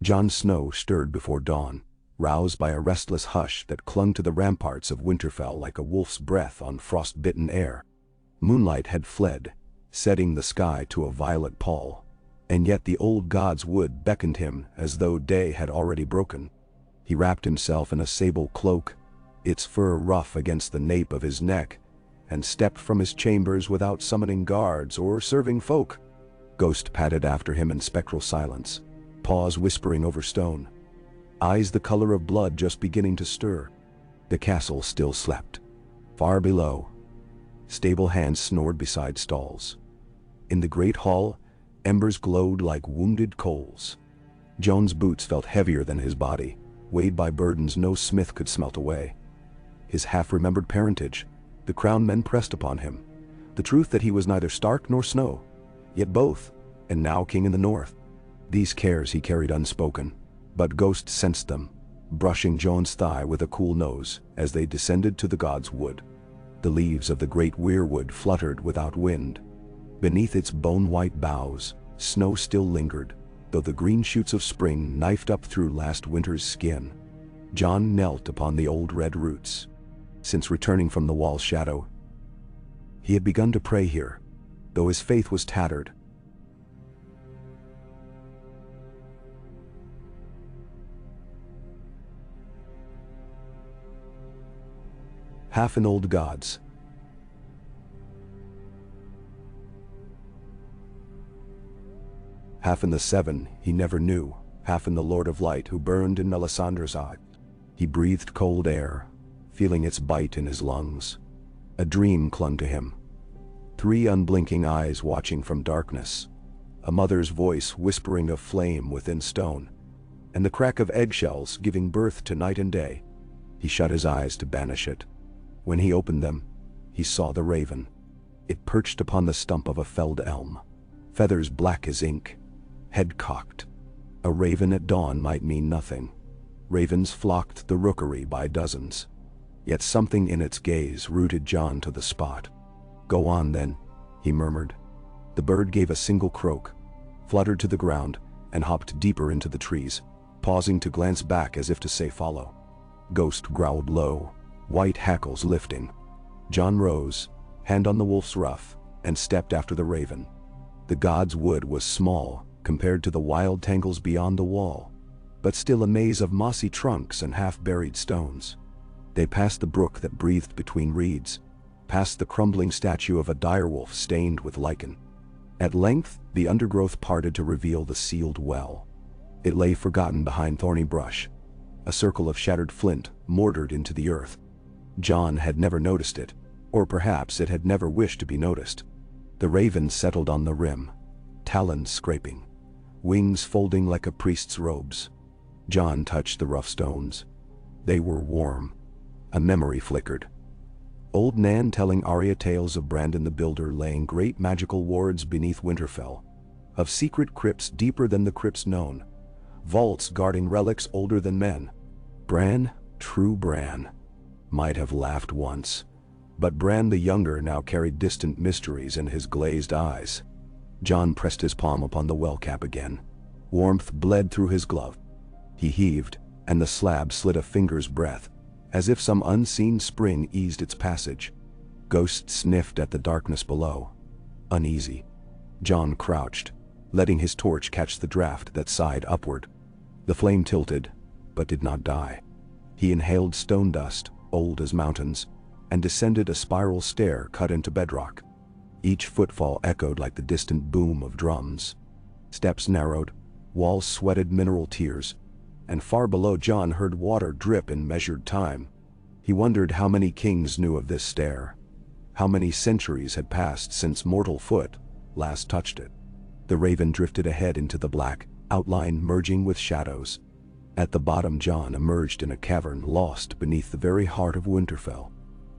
Jon Snow stirred before dawn, roused by a restless hush that clung to the ramparts of Winterfell like a wolf's breath on frost-bitten air. Moonlight had fled, setting the sky to a violet pall, and yet the old god's wood beckoned him as though day had already broken. He wrapped himself in a sable cloak, its fur rough against the nape of his neck, and stepped from his chambers without summoning guards or serving folk. Ghost padded after him in spectral silence, paws whispering over stone, eyes the color of blood just beginning to stir. The castle still slept. Far below, stable hands snored beside stalls. In the great hall, embers glowed like wounded coals. Jon's boots felt heavier than his body, weighed by burdens no smith could smelt away. His half-remembered parentage, the crown men pressed upon him, the truth that he was neither Stark nor Snow, yet both, and now king in the north. These cares he carried unspoken, but Ghost sensed them, brushing Jon's thigh with a cool nose as they descended to the god's wood. The leaves of the great weirwood fluttered without wind. Beneath its bone-white boughs, snow still lingered, though the green shoots of spring knifed up through last winter's skin. Jon knelt upon the old red roots. Since returning from the wall's shadow, he had begun to pray here, though his faith was tattered. Half in old gods, half in the seven he never knew, half in the Lord of Light who burned in Melisandre's eye. He breathed cold air, feeling its bite in his lungs. A dream clung to him. 3 unblinking eyes watching from darkness, a mother's voice whispering of flame within stone, and the crack of eggshells giving birth to night and day. He shut his eyes to banish it. When he opened them, he saw the raven. It perched upon the stump of a felled elm, feathers black as ink, head cocked. A raven at dawn might mean nothing. Ravens flocked the rookery by dozens. Yet something in its gaze rooted Jon to the spot. "Go on then," he murmured. The bird gave a single croak, fluttered to the ground, and hopped deeper into the trees, pausing to glance back as if to say follow. Ghost growled low, white hackles lifting. Jon rose, hand on the wolf's ruff, and stepped after the raven. The god's wood was small compared to the wild tangles beyond the wall, but still a maze of mossy trunks and half-buried stones. They passed the brook that breathed between reeds, past the crumbling statue of a direwolf stained with lichen. At length, the undergrowth parted to reveal the sealed well. It lay forgotten behind thorny brush, a circle of shattered flint mortared into the earth. Jon had never noticed it, or perhaps it had never wished to be noticed. The raven settled on the rim, talons scraping, wings folding like a priest's robes. Jon touched the rough stones. They were warm. A memory flickered. Old Nan telling Arya tales of Brandon the Builder laying great magical wards beneath Winterfell, of secret crypts deeper than the crypts known, vaults guarding relics older than men. Bran, true Bran, might have laughed once, but Bran the younger now carried distant mysteries in his glazed eyes. Jon pressed his palm upon the well cap again. Warmth bled through his glove. He heaved, and the slab slid a finger's breadth, as if some unseen spring eased its passage. Ghost sniffed at the darkness below, uneasy. Jon crouched, letting his torch catch the draft that sighed upward. The flame tilted, but did not die. He inhaled stone dust, old as mountains, and descended a spiral stair cut into bedrock. Each footfall echoed like the distant boom of drums. Steps narrowed, walls sweated mineral tears, and far below Jon heard water drip in measured time. He wondered how many kings knew of this stair, how many centuries had passed since mortal foot last touched it. The raven drifted ahead into the black, outline merging with shadows. At the bottom Jon emerged in a cavern lost beneath the very heart of Winterfell.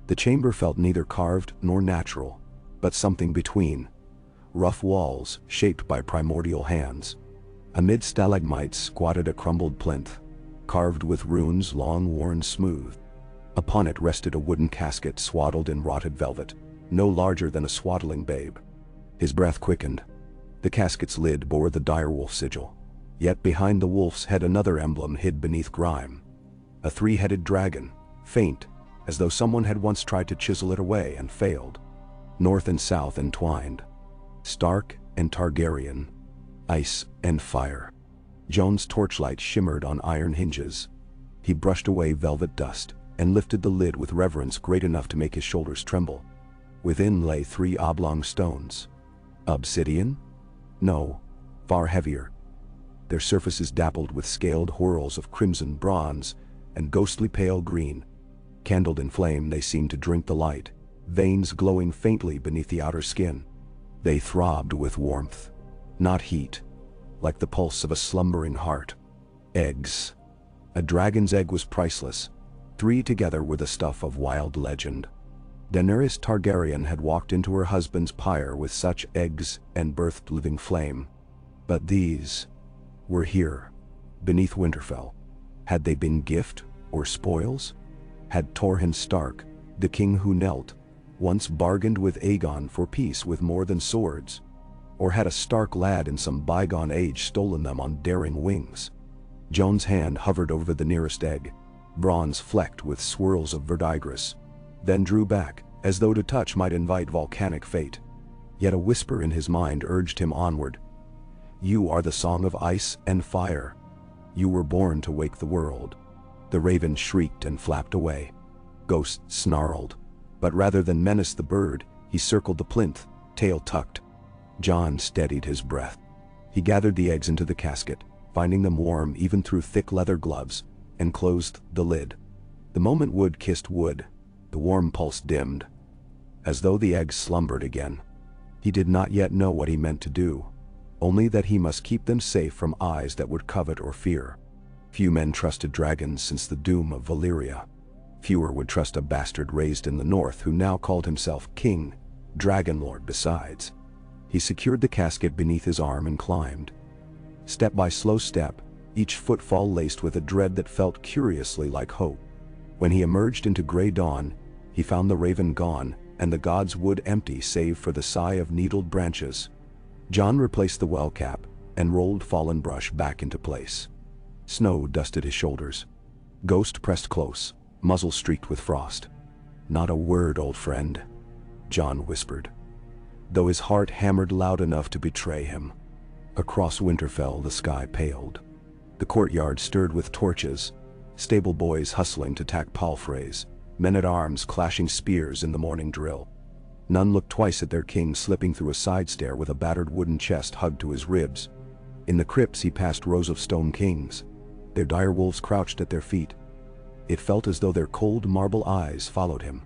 The chamber felt neither carved nor natural, but something between. Rough walls shaped by primordial hands. Amid stalagmites squatted a crumbled plinth, carved with runes long worn smooth. Upon it rested a wooden casket swaddled in rotted velvet, no larger than a swaddling babe. His breath quickened. The casket's lid bore the direwolf sigil, Yet behind the wolf's head another emblem hid beneath grime. A three-headed dragon, faint, as though someone had once tried to chisel it away and failed. North and south entwined. Stark and Targaryen. Ice and fire. Jon's torchlight shimmered on iron hinges. He brushed away velvet dust and lifted the lid with reverence great enough to make his shoulders tremble. Within lay 3 oblong stones. Obsidian? No, far heavier. Their surfaces dappled with scaled whorls of crimson bronze and ghostly pale green. Candled in flame, they seemed to drink the light, veins glowing faintly beneath the outer skin. They throbbed with warmth, not heat, like the pulse of a slumbering heart. Eggs. A dragon's egg was priceless. 3 together were the stuff of wild legend. Daenerys Targaryen had walked into her husband's pyre with such eggs and birthed living flame. But these were here, beneath Winterfell. Had they been gift or spoils? Had Torrhen Stark, the king who knelt, once bargained with Aegon for peace with more than swords? Or had a Stark lad in some bygone age stolen them on daring wings? Jon's hand hovered over the nearest egg, bronze flecked with swirls of verdigris, then drew back, as though to touch might invite volcanic fate. Yet a whisper in his mind urged him onward. You are the song of ice and fire. You were born to wake the world. The raven shrieked and flapped away. Ghost snarled, but rather than menace the bird, he circled the plinth, tail tucked. Jon steadied his breath. He gathered the eggs into the casket, finding them warm even through thick leather gloves, and closed the lid. The moment wood kissed wood, the warm pulse dimmed, as though the eggs slumbered again. He did not yet know what he meant to do, only that he must keep them safe from eyes that would covet or fear. Few men trusted dragons since the doom of Valyria. Fewer would trust a bastard raised in the north who now called himself king, dragonlord besides. He secured the casket beneath his arm and climbed. Step by slow step, each footfall laced with a dread that felt curiously like hope. When he emerged into gray dawn, he found the raven gone and the god's wood empty save for the sigh of needled branches. Jon replaced the well cap and rolled fallen brush back into place. Snow dusted his shoulders. Ghost pressed close, muzzle streaked with frost. Not a word, old friend, Jon whispered, though his heart hammered loud enough to betray him. Across Winterfell the sky paled. The courtyard stirred with torches, stable boys hustling to tack palfreys, men-at-arms clashing spears in the morning drill. None looked twice at their king slipping through a side stair with a battered wooden chest hugged to his ribs. In the crypts he passed rows of stone kings. Their dire wolves crouched at their feet. It felt as though their cold marble eyes followed him.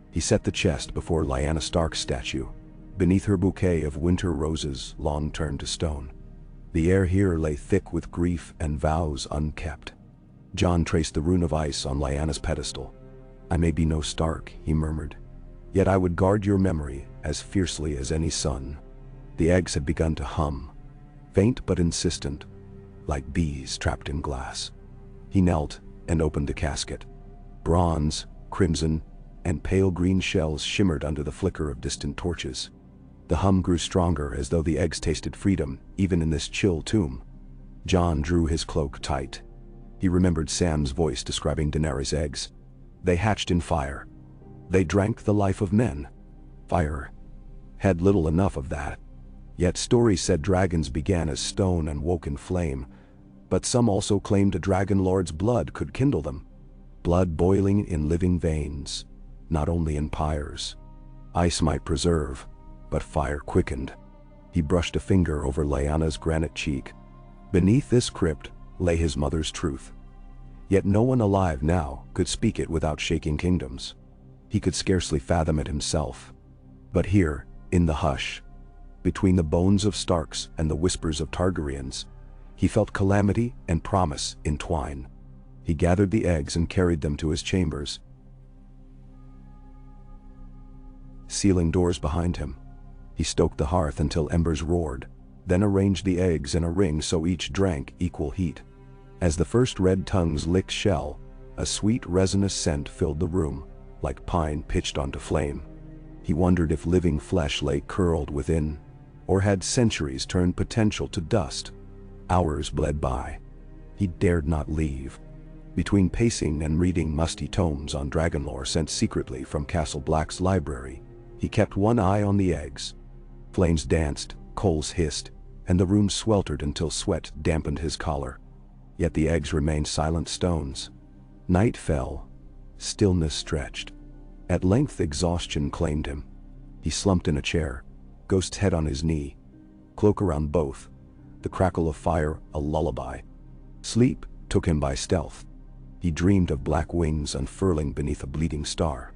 He set the chest before Lyanna Stark's statue. Beneath her bouquet of winter roses long turned to stone. The air here lay thick with grief and vows unkept. Jon traced the rune of ice on Lyanna's pedestal. I may be no Stark, he murmured, yet I would guard your memory as fiercely as any son. The eggs had begun to hum, faint but insistent, like bees trapped in glass. He knelt and opened the casket. Bronze, crimson, and pale green shells shimmered under the flicker of distant torches. The hum grew stronger as though the eggs tasted freedom, even in this chill tomb. Jon drew his cloak tight. He remembered Sam's voice describing Daenerys' eggs. They hatched in fire. They drank the life of men. Fire had little enough of that. Yet stories said dragons began as stone and woke in flame, but some also claimed a dragon lord's blood could kindle them. Blood boiling in living veins, not only in pyres. Ice might preserve, but fire quickened. He brushed a finger over Lyanna's granite cheek. Beneath this crypt lay his mother's truth. Yet no one alive now could speak it without shaking kingdoms. He could scarcely fathom it himself. But here, in the hush, between the bones of Starks and the whispers of Targaryens, he felt calamity and promise entwine. He gathered the eggs and carried them to his chambers, sealing doors behind him. He stoked the hearth until embers roared, then arranged the eggs in a ring so each drank equal heat. As the first red tongues licked shell, a sweet resinous scent filled the room, like pine pitched onto flame. He wondered if living flesh lay curled within, or had centuries turned potential to dust. Hours bled by. He dared not leave. Between pacing and reading musty tomes on dragon lore sent secretly from Castle Black's library, he kept one eye on the eggs. Flames danced, coals hissed, and the room sweltered until sweat dampened his collar. Yet the eggs remained silent stones. Night fell. Stillness stretched. At length exhaustion claimed him. He slumped in a chair, ghost's head on his knee, cloak around both, the crackle of fire a lullaby. Sleep took him by stealth. He dreamed of black wings unfurling beneath a bleeding star.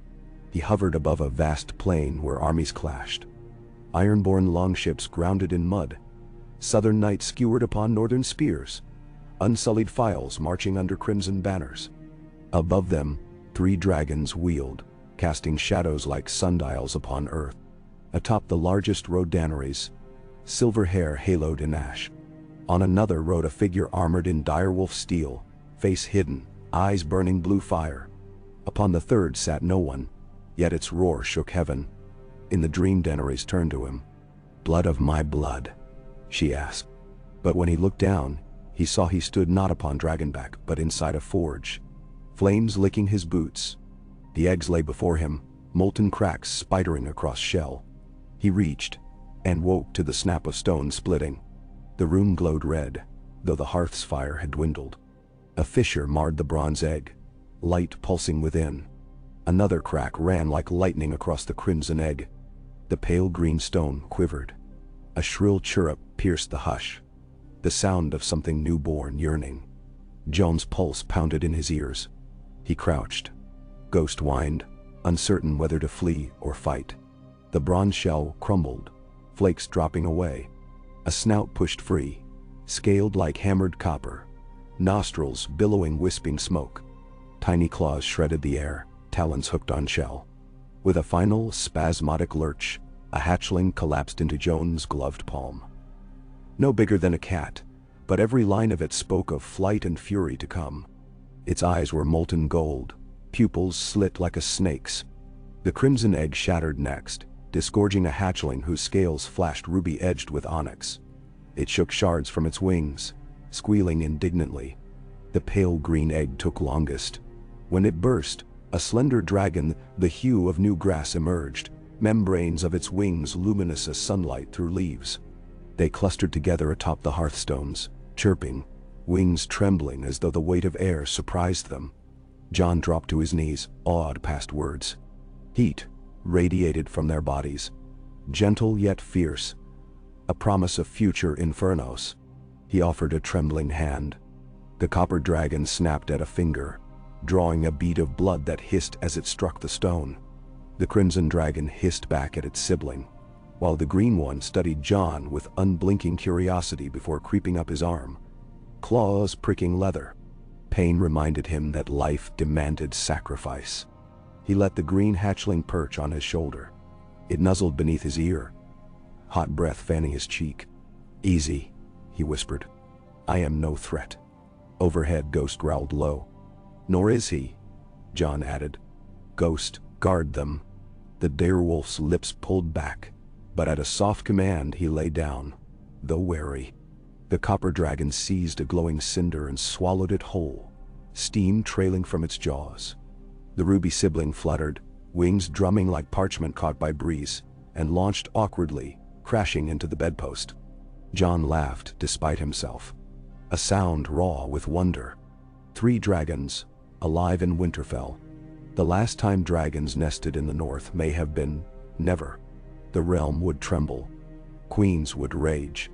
He hovered above a vast plain where armies clashed. Iron-borne longships grounded in mud. Southern knights skewered upon northern spears. Unsullied files marching under crimson banners. Above them, 3 dragons wheeled, casting shadows like sundials upon earth. Atop the largest rode Daenerys, silver hair haloed in ash. On another rode a figure armored in direwolf steel, face hidden, eyes burning blue fire. Upon the third sat no one, yet its roar shook heaven. In the dream Daenerys turned to him. "Blood of my blood," she asked. But when he looked down, he saw he stood not upon Dragonback but inside a forge, flames licking his boots. The eggs lay before him, molten cracks spidering across shell. He reached, and woke to the snap of stone splitting. The room glowed red, though the hearth's fire had dwindled. A fissure marred the bronze egg, light pulsing within. Another crack ran like lightning across the crimson egg. The pale green stone quivered. A shrill chirrup pierced the hush, the sound of something newborn yearning. Jon's pulse pounded in his ears. He crouched. Ghost whined, uncertain whether to flee or fight. The bronze shell crumbled, flakes dropping away. A snout pushed free, scaled like hammered copper, nostrils billowing wisping smoke. Tiny claws shredded the air, talons hooked on shell. With a final spasmodic lurch, a hatchling collapsed into Jon's gloved palm. No bigger than a cat, but every line of it spoke of flight and fury to come. Its eyes were molten gold, pupils slit like a snake's. The crimson egg shattered next, disgorging a hatchling whose scales flashed ruby-edged with onyx. It shook shards from its wings, squealing indignantly. The pale green egg took longest. When it burst, a slender dragon, the hue of new grass, emerged, membranes of its wings luminous as sunlight through leaves. They clustered together atop the hearthstones, chirping, wings trembling as though the weight of air surprised them. Jon dropped to his knees, awed past words. Heat radiated from their bodies, gentle yet fierce, a promise of future infernos. He offered a trembling hand. The copper dragon snapped at a finger, drawing a bead of blood that hissed as it struck the stone. The crimson dragon hissed back at its sibling, while the green one studied Jon with unblinking curiosity before creeping up his arm, claws pricking leather. Pain reminded him that life demanded sacrifice. He let the green hatchling perch on his shoulder. It nuzzled beneath his ear, hot breath fanning his cheek. "Easy," he whispered. "I am no threat." Overhead, Ghost growled low. "Nor is he," Jon added. "Ghost, guard them." The direwolf's lips pulled back, but at a soft command he lay down, though wary. The copper dragon seized a glowing cinder and swallowed it whole, steam trailing from its jaws. The ruby sibling fluttered, wings drumming like parchment caught by breeze, and launched awkwardly, crashing into the bedpost. Jon laughed despite himself, a sound raw with wonder. 3 dragons, alive in Winterfell. The last time dragons nested in the north may have been never. The realm would tremble. Queens would rage.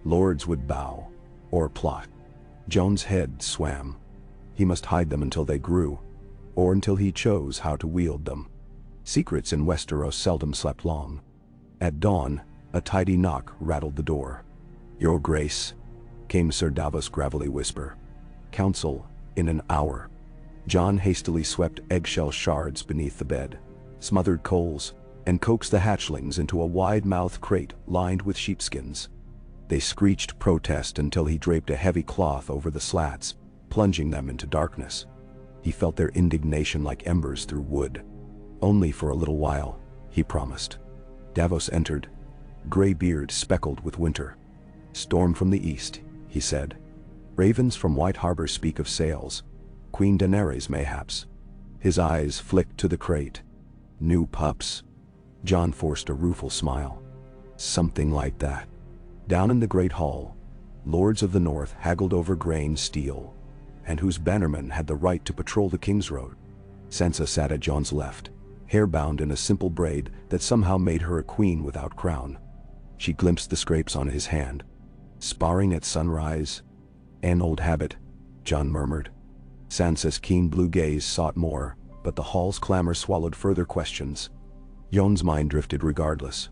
Lords would bow, or plot. Jon's head swam. He must hide them until they grew, or until he chose how to wield them. Secrets in Westeros seldom slept long. At dawn, a tidy knock rattled the door. "Your Grace," came Sir Davos' gravelly whisper. "Council, in an hour." Jon hastily swept eggshell shards beneath the bed, smothered coals, and coaxed the hatchlings into a wide-mouthed crate lined with sheepskins. They screeched protest until he draped a heavy cloth over the slats, plunging them into darkness. He felt their indignation like embers through wood. "Only for a little while," he promised. Davos entered, gray beard speckled with winter. "Storm from the east," he said. Ravens from White Harbor speak of sails. Queen Daenerys mayhaps. His eyes flicked to the crate. New pups. Jon forced a rueful smile. Something like that. Down in the great hall, lords of the north haggled over grain steel, and whose bannermen had the right to patrol the King's Road. Sansa sat at Jon's left, hair bound in a simple braid that somehow made her a queen without crown. She glimpsed the scrapes on his hand. Sparring at sunrise? An old habit, Jon murmured. Sansa's keen blue gaze sought more, but the hall's clamor swallowed further questions. Jon's mind drifted regardless.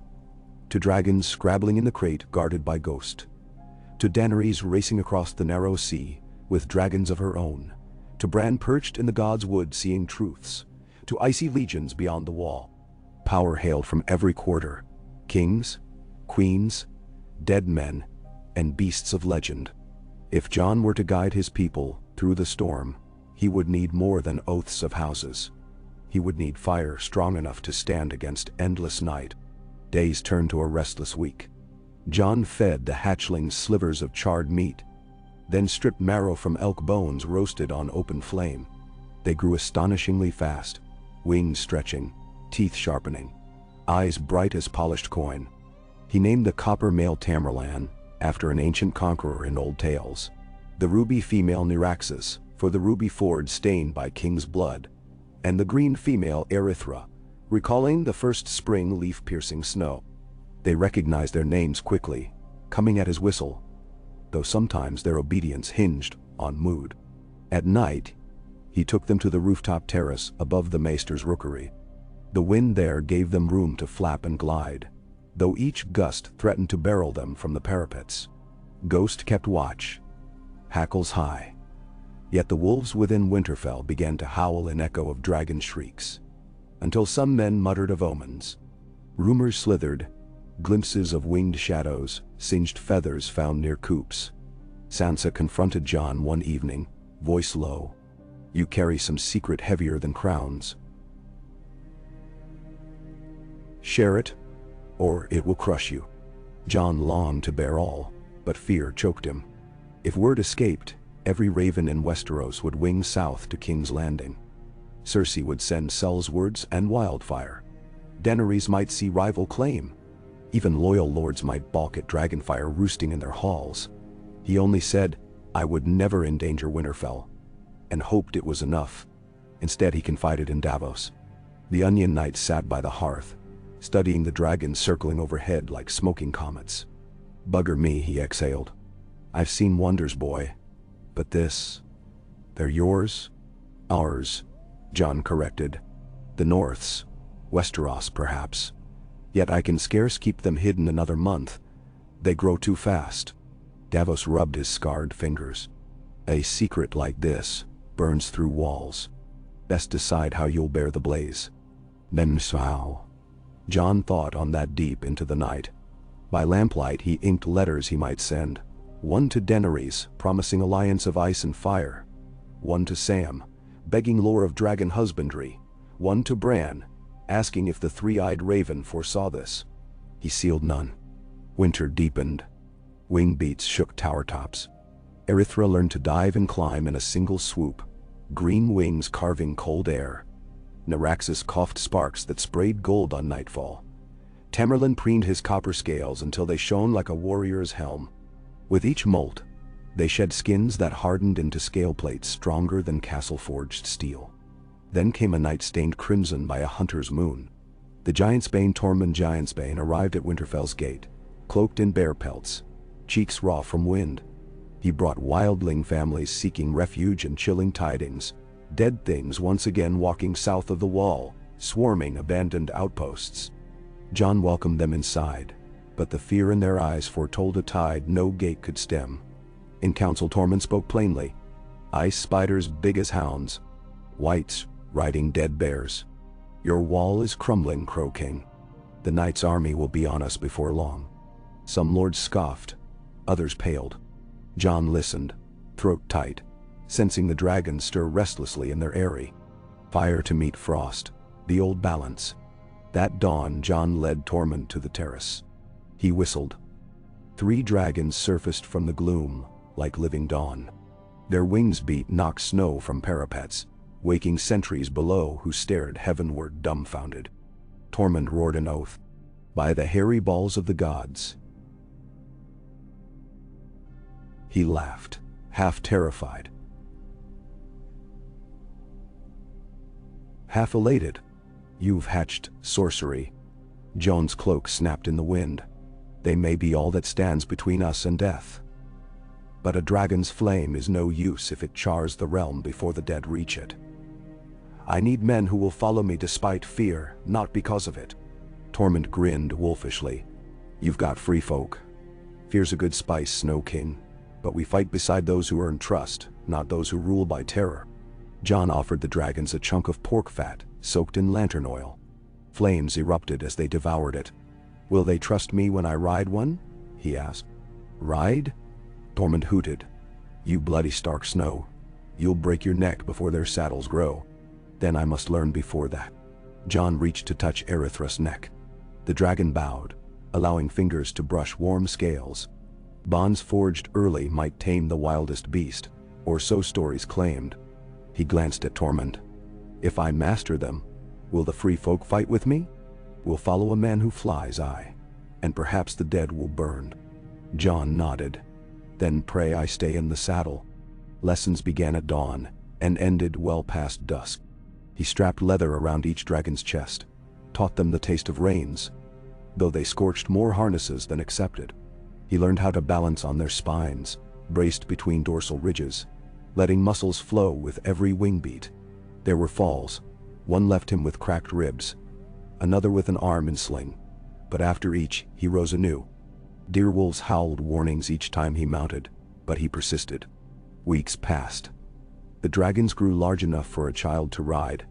To dragons scrabbling in the crate guarded by Ghost. To Daenerys racing across the narrow sea, with dragons of her own. To Bran perched in the God's Wood seeing truths. To icy legions beyond the wall. Power hailed from every quarter. Kings, queens, dead men, and beasts of legend. If Jon were to guide his people through the storm, he would need more than oaths of houses. He would need fire strong enough to stand against endless night. Days turned to a restless week. Jon fed the hatchlings slivers of charred meat, then stripped marrow from elk bones roasted on open flame. They grew astonishingly fast, wings stretching, teeth sharpening, eyes bright as polished coin. He named the copper male Tamerlan, after an ancient conqueror in old tales, the ruby female Niraxis, for the ruby ford stained by king's blood, and the green female Erythra, recalling the first spring leaf-piercing snow. They recognized their names quickly, coming at his whistle, though sometimes their obedience hinged on mood. At night, he took them to the rooftop terrace above the maester's rookery. The wind there gave them room to flap and glide, though each gust threatened to barrel them from the parapets. Ghost kept watch, hackles high. Yet the wolves within Winterfell began to howl in echo of dragon shrieks, until some men muttered of omens. Rumors slithered, glimpses of winged shadows, singed feathers found near coops. Sansa confronted Jon one evening, voice low. You carry some secret heavier than crowns. Share it, or it will crush you. Jon longed to bear all, but fear choked him. If word escaped, every raven in Westeros would wing south to King's Landing. Cersei would send sellswords and wildfire. Daenerys might see rival claim. Even loyal lords might balk at dragonfire roosting in their halls. He only said, I would never endanger Winterfell, and hoped it was enough. Instead he confided in Davos. The Onion Knight sat by the hearth, studying the dragons circling overhead like smoking comets. Bugger me, he exhaled. I've seen wonders, boy. But this, they're yours? Ours, Jon corrected. The North's, Westeros perhaps. Yet I can scarce keep them hidden another month. They grow too fast. Davos rubbed his scarred fingers. A secret like this burns through walls. Best decide how you'll bear the blaze. Then how? Jon thought on that deep into the night. By lamplight he inked letters he might send. One to Daenerys, promising alliance of ice and fire. One to Sam, begging lore of dragon husbandry. One to Bran, asking if the three-eyed raven foresaw this. He sealed none. Winter deepened. Wing beats shook tower tops. Erythra learned to dive and climb in a single swoop, green wings carving cold air. Niraxis coughed sparks that sprayed gold on nightfall. Tamerlan preened his copper scales until they shone like a warrior's helm. With each molt, they shed skins that hardened into scale plates stronger than castle-forged steel. Then came a night stained crimson by a hunter's moon. The Giantsbane Tormund Giantsbane arrived at Winterfell's gate, cloaked in bear pelts, cheeks raw from wind. He brought wildling families seeking refuge and chilling tidings, dead things once again walking south of the wall, swarming abandoned outposts. Jon welcomed them inside, but the fear in their eyes foretold a tide no gate could stem. In council Tormund spoke plainly. Ice spiders big as hounds, whites riding dead bears. Your wall is crumbling, Crow King. The Knight's army will be on us before long. Some lords scoffed, others paled. Jon listened, throat tight, sensing the dragons stir restlessly in their eyrie. Fire to meet frost, the old balance. That dawn Jon led Tormund to the terrace. He whistled. 3 dragons surfaced from the gloom, like living dawn. Their wings beat knocked snow from parapets, waking sentries below who stared heavenward dumbfounded. Tormund roared an oath. By the hairy balls of the gods. He laughed, half terrified, half elated. You've hatched sorcery. Jon's cloak snapped in the wind. They may be all that stands between us and death. But a dragon's flame is no use if it chars the realm before the dead reach it. I need men who will follow me despite fear, not because of it. Tormund grinned wolfishly. You've got free folk. Fear's a good spice, Snow King, but we fight beside those who earn trust, not those who rule by terror. Jon offered the dragons a chunk of pork fat, soaked in lantern oil. Flames erupted as they devoured it. Will they trust me when I ride one? He asked. Ride? Tormund hooted. You bloody Stark Snow. You'll break your neck before their saddles grow. Then I must learn before that. Jon reached to touch Erithra's neck. The dragon bowed, allowing fingers to brush warm scales. Bonds forged early might tame the wildest beast, or so stories claimed. He glanced at Tormund. If I master them, will the free folk fight with me? Will follow a man who flies, aye, and perhaps the dead will burn. Jon nodded. Then pray I stay in the saddle. Lessons began at dawn, and ended well past dusk. He strapped leather around each dragon's chest, taught them the taste of reins, though they scorched more harnesses than accepted. He learned how to balance on their spines, braced between dorsal ridges, letting muscles flow with every wing beat. There were falls. One left him with cracked ribs, another with an arm in sling, but after each he rose anew. Deerwolves howled warnings each time he mounted, but he persisted. Weeks passed. The dragons grew large enough for a child to ride,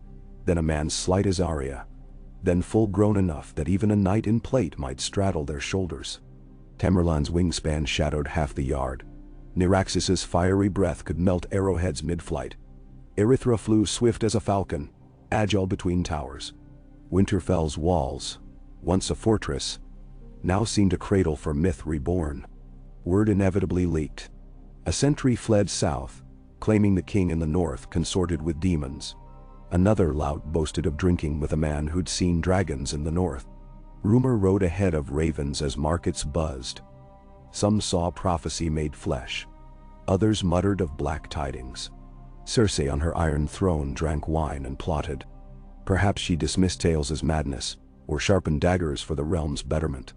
then a man slight as Arya, then full-grown enough that even a knight in plate might straddle their shoulders. Tamerlane's wingspan shadowed half the yard. Neraxis's fiery breath could melt arrowheads mid-flight. Erithra flew swift as a falcon, agile between towers. Winterfell's walls, once a fortress, now seemed a cradle for myth reborn. Word inevitably leaked. A sentry fled south, claiming the king in the north consorted with demons. Another lout boasted of drinking with a man who'd seen dragons in the north. Rumor rode ahead of ravens as markets buzzed. Some saw prophecy made flesh. Others muttered of black tidings. Cersei on her iron throne drank wine and plotted. Perhaps she dismissed tales as madness, or sharpened daggers for the realm's betterment.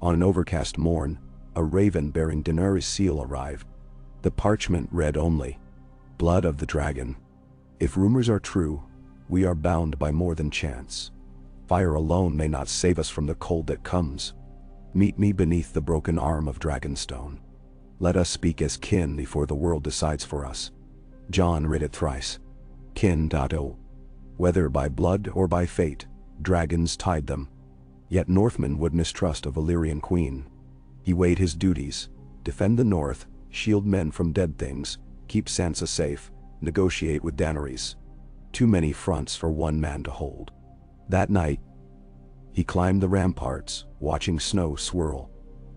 On an overcast morn, a raven bearing Daenerys' seal arrived. The parchment read only, "Blood of the Dragon. If rumors are true, we are bound by more than chance. Fire alone may not save us from the cold that comes. Meet me beneath the broken arm of Dragonstone. Let us speak as kin before the world decides for us." Jon read it thrice. Kin.o. Whether by blood or by fate, dragons tied them. Yet Northmen would mistrust a Valyrian queen. He weighed his duties: defend the north, shield men from dead things, keep Sansa safe, negotiate with Daenerys. Too many fronts for one man to hold. That night, he climbed the ramparts, watching snow swirl.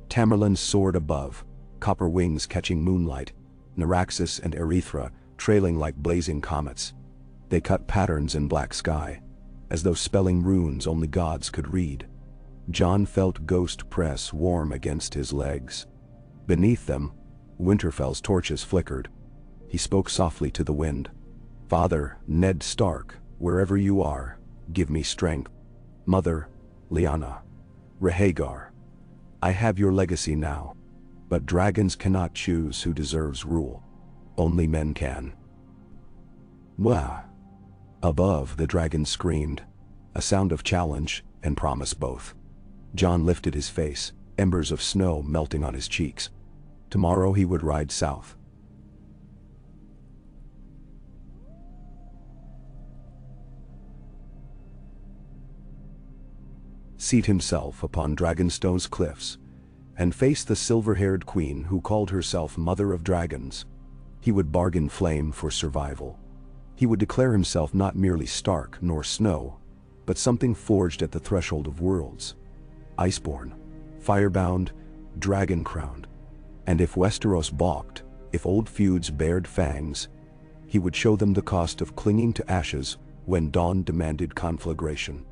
Tamerlane soared above, copper wings catching moonlight, Neraxis and Erithra trailing like blazing comets. They cut patterns in black sky, as though spelling runes only gods could read. Jon felt ghost press warm against his legs. Beneath them, Winterfell's torches flickered. He spoke softly to the wind. "Father, Ned Stark, wherever you are, give me strength. Mother, Lyanna, Rhaegar, I have your legacy now. But dragons cannot choose who deserves rule. Only men can." Wah! Above, the dragon screamed, a sound of challenge and promise both. Jon lifted his face, embers of snow melting on his cheeks. Tomorrow he would ride south. Seat himself upon Dragonstone's cliffs, and face the silver-haired queen who called herself Mother of Dragons. He would bargain flame for survival. He would declare himself not merely Stark nor Snow, but something forged at the threshold of worlds. Iceborn, firebound, dragon-crowned. And if Westeros balked, If old feuds bared fangs, he would show them the cost of clinging to ashes when dawn demanded conflagration.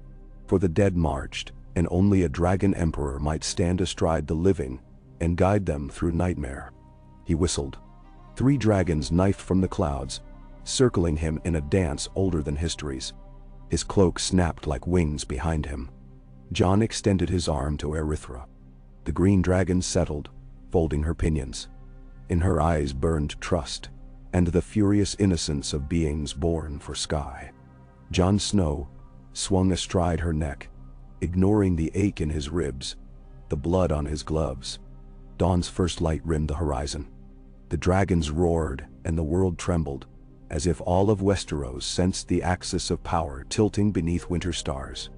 For the dead marched, and only a dragon emperor might stand astride the living and guide them through nightmare. He whistled. 3 dragons knifed from the clouds, circling him in a dance older than history's. His cloak snapped like wings behind him. Jon extended his arm to Erythra. The green dragon settled, folding her pinions. In her eyes burned trust, and the furious innocence of beings born for sky. Jon Snow swung astride her neck, ignoring the ache in his ribs, the blood on his gloves. Dawn's first light rimmed the horizon. The dragons roared, and the world trembled, as if all of Westeros sensed the axis of power tilting beneath winter stars.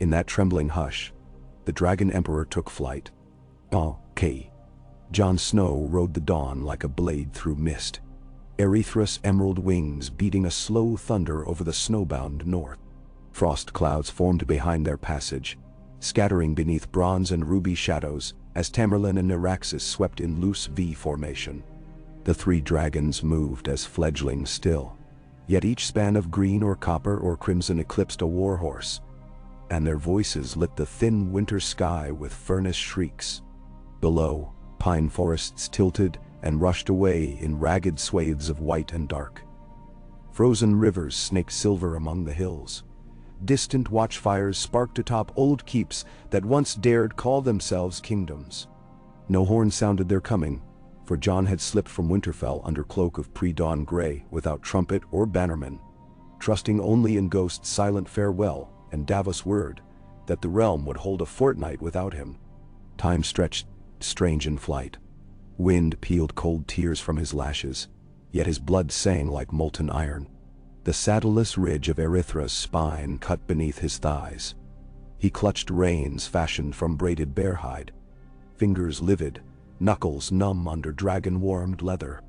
In that trembling hush, the Dragon Emperor took flight. Okay. Jon Snow rode the dawn like a blade through mist, Erythra's emerald wings beating a slow thunder over the snowbound north. Frost clouds formed behind their passage, scattering beneath bronze and ruby shadows as Tamerlane and Naraxis swept in loose V formation. The 3 dragons moved as fledglings still, yet each span of green or copper or crimson eclipsed a warhorse, and their voices lit the thin winter sky with furnace shrieks. Below, pine forests tilted and rushed away in ragged swathes of white and dark. Frozen rivers snaked silver among the hills. Distant watchfires sparked atop old keeps that once dared call themselves kingdoms. No horn sounded their coming, for Jon had slipped from Winterfell under cloak of pre-dawn gray without trumpet or bannerman, trusting only in Ghost's silent farewell and Davos' word that the realm would hold a fortnight without him. Time stretched strange in flight. Wind peeled cold tears from his lashes, yet his blood sang like molten iron. The saddleless ridge of Erythra's spine cut beneath his thighs. He clutched reins fashioned from braided bear hide, fingers livid, knuckles numb under dragon-warmed leather.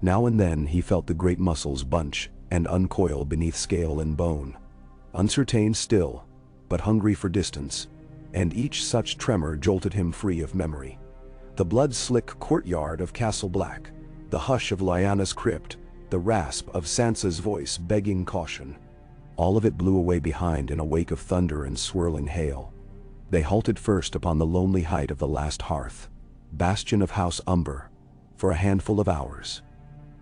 Now and then he felt the great muscles bunch and uncoil beneath scale and bone, uncertain still, but hungry for distance, and each such tremor jolted him free of memory. The blood-slick courtyard of Castle Black, the hush of Lyanna's crypt, the rasp of Sansa's voice begging caution. All of it blew away behind in a wake of thunder and swirling hail. They halted first upon the lonely height of the last hearth, bastion of House Umber, for a handful of hours.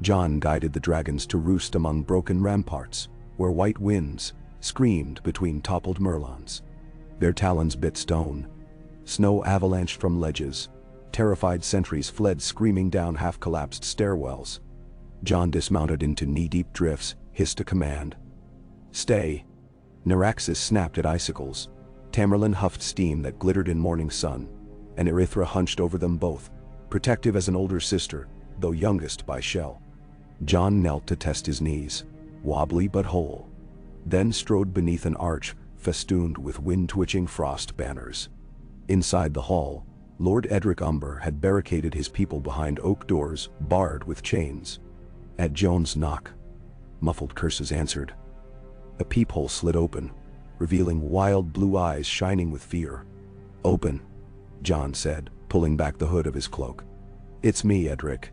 Jon guided the dragons to roost among broken ramparts, where white winds screamed between toppled merlons. Their talons bit stone. Snow avalanched from ledges. Terrified sentries fled screaming down half-collapsed stairwells. Jon dismounted into knee-deep drifts, hissed a command. "Stay." Naraxis snapped at icicles. Tamerlane huffed steam that glittered in morning sun, and Erythra hunched over them both, protective as an older sister, though youngest by shell. Jon knelt to test his knees, wobbly but whole, then strode beneath an arch festooned with wind-twitching frost banners. Inside the hall, Lord Edric Umber had barricaded his people behind oak doors barred with chains. At Jon's knock, muffled curses answered. A peephole slid open, revealing wild blue eyes shining with fear. "Open," Jon said, pulling back the hood of his cloak. "It's me, Edric."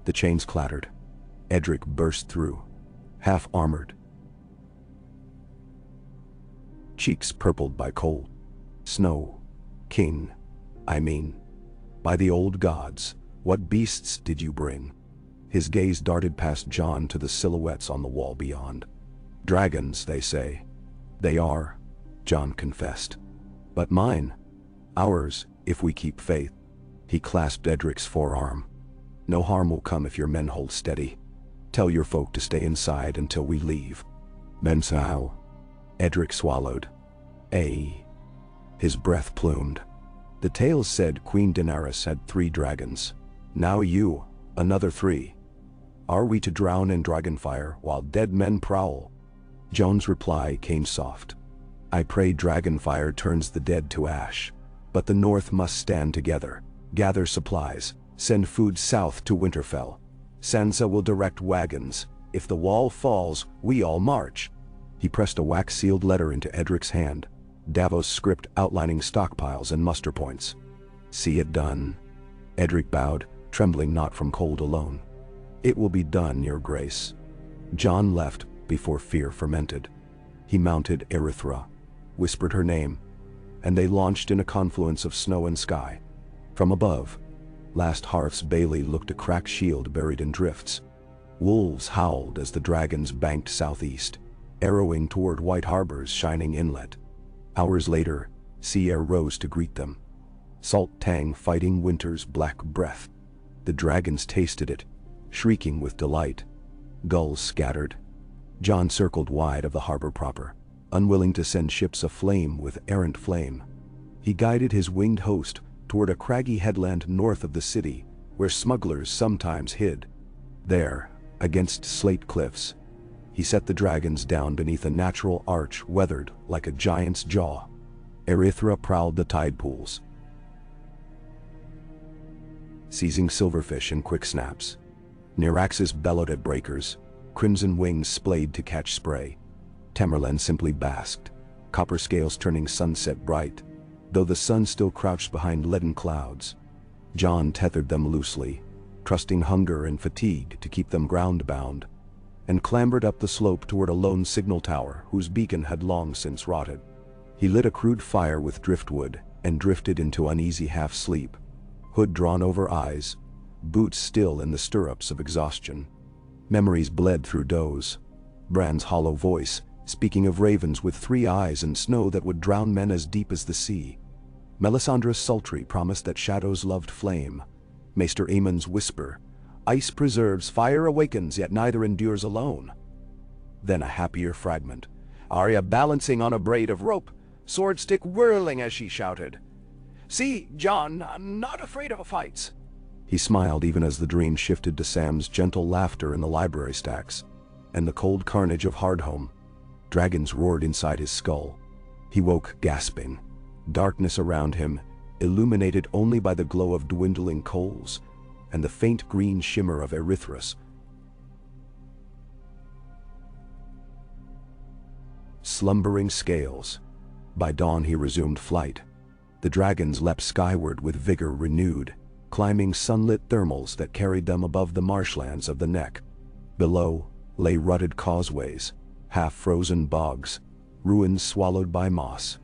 The chains clattered. Edric burst through, half-armored, cheeks purpled by cold. "Snow, king, I mean, by the old gods, what beasts did you bring?" His gaze darted past Jon to the silhouettes on the wall beyond. "Dragons, they say." "They are," Jon confessed. "But mine. Ours, if we keep faith." He clasped Edric's forearm. "No harm will come if your men hold steady. Tell your folk to stay inside until we leave." "Mensal." Edric swallowed. His breath plumed. "The tales said Queen Daenerys had 3 dragons. Now you, another 3. Are we to drown in dragonfire while dead men prowl?" Jon's reply came soft. "I pray dragonfire turns the dead to ash. But the North must stand together, gather supplies, send food south to Winterfell. Sansa will direct wagons. If the wall falls, we all march." He pressed a wax-sealed letter into Edric's hand, Davos script outlining stockpiles and muster points. "See it done." Edric bowed, trembling not from cold alone. "It will be done, your grace." Jon left before fear fermented. He mounted Erythra, whispered her name, and they launched in a confluence of snow and sky. From above, Last Hearth's Bailey looked a cracked shield buried in drifts. Wolves howled as the dragons banked southeast, arrowing toward White Harbor's shining inlet. Hours later, sea air rose to greet them. Salt tang fighting winter's black breath. The dragons tasted it, shrieking with delight. Gulls scattered. Jon circled wide of the harbor proper, unwilling to send ships aflame with errant flame. He guided his winged host toward a craggy headland north of the city, where smugglers sometimes hid. There, against slate cliffs, he set the dragons down beneath a natural arch weathered like a giant's jaw. Erythra prowled the tide pools, seizing silverfish in quick snaps. Nyraxis bellowed at breakers, crimson wings splayed to catch spray. Tamerlane simply basked, copper scales turning sunset bright, though the sun still crouched behind leaden clouds. Jon tethered them loosely, trusting hunger and fatigue to keep them ground-bound, and clambered up the slope toward a lone signal tower whose beacon had long since rotted. He lit a crude fire with driftwood and drifted into uneasy half-sleep, hood drawn over eyes, boots still in the stirrups of exhaustion. Memories bled through doze. Bran's hollow voice, speaking of ravens with 3 eyes and snow that would drown men as deep as the sea. Melisandre's sultry promise that shadows loved flame. Maester Aemon's whisper, "Ice preserves, fire awakens, yet neither endures alone." Then a happier fragment. Arya balancing on a braid of rope, sword stick whirling as she shouted, "See, Jon, I'm not afraid of fights." He smiled even as the dream shifted to Sam's gentle laughter in the library stacks, and the cold carnage of Hardhome. Dragons roared inside his skull. He woke gasping, darkness around him, illuminated only by the glow of dwindling coals and the faint green shimmer of Erythras. Slumbering scales. By dawn he resumed flight. The dragons leapt skyward with vigor renewed, climbing sunlit thermals that carried them above the marshlands of the neck. Below lay rutted causeways, half-frozen bogs, ruins swallowed by moss.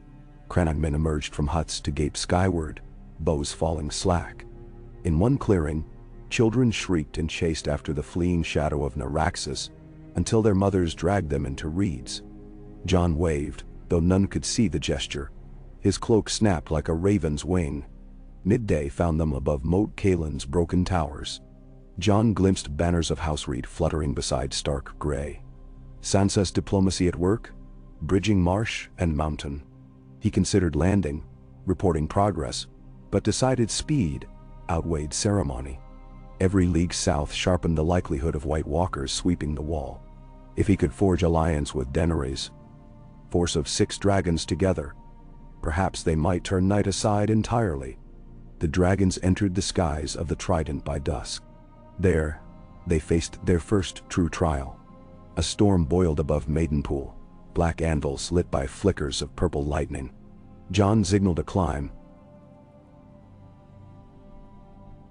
Crannogmen emerged from huts to gape skyward, bows falling slack. In one clearing, children shrieked and chased after the fleeing shadow of Nyraxis until their mothers dragged them into reeds. Jon waved, though none could see the gesture. His cloak snapped like a raven's wing. Midday found them above Moat Caelan's broken towers. Jon glimpsed banners of housereed fluttering beside stark gray. Sansa's diplomacy at work, bridging marsh and mountain. He considered landing, reporting progress, but decided speed outweighed ceremony. Every league south sharpened the likelihood of White Walkers sweeping the wall. If he could forge alliance with Daenerys, force of 6 dragons together, perhaps they might turn night aside entirely. The dragons entered the skies of the Trident by dusk. There, they faced their first true trial. A storm boiled above Maidenpool, black anvils lit by flickers of purple lightning. Jon signaled a climb,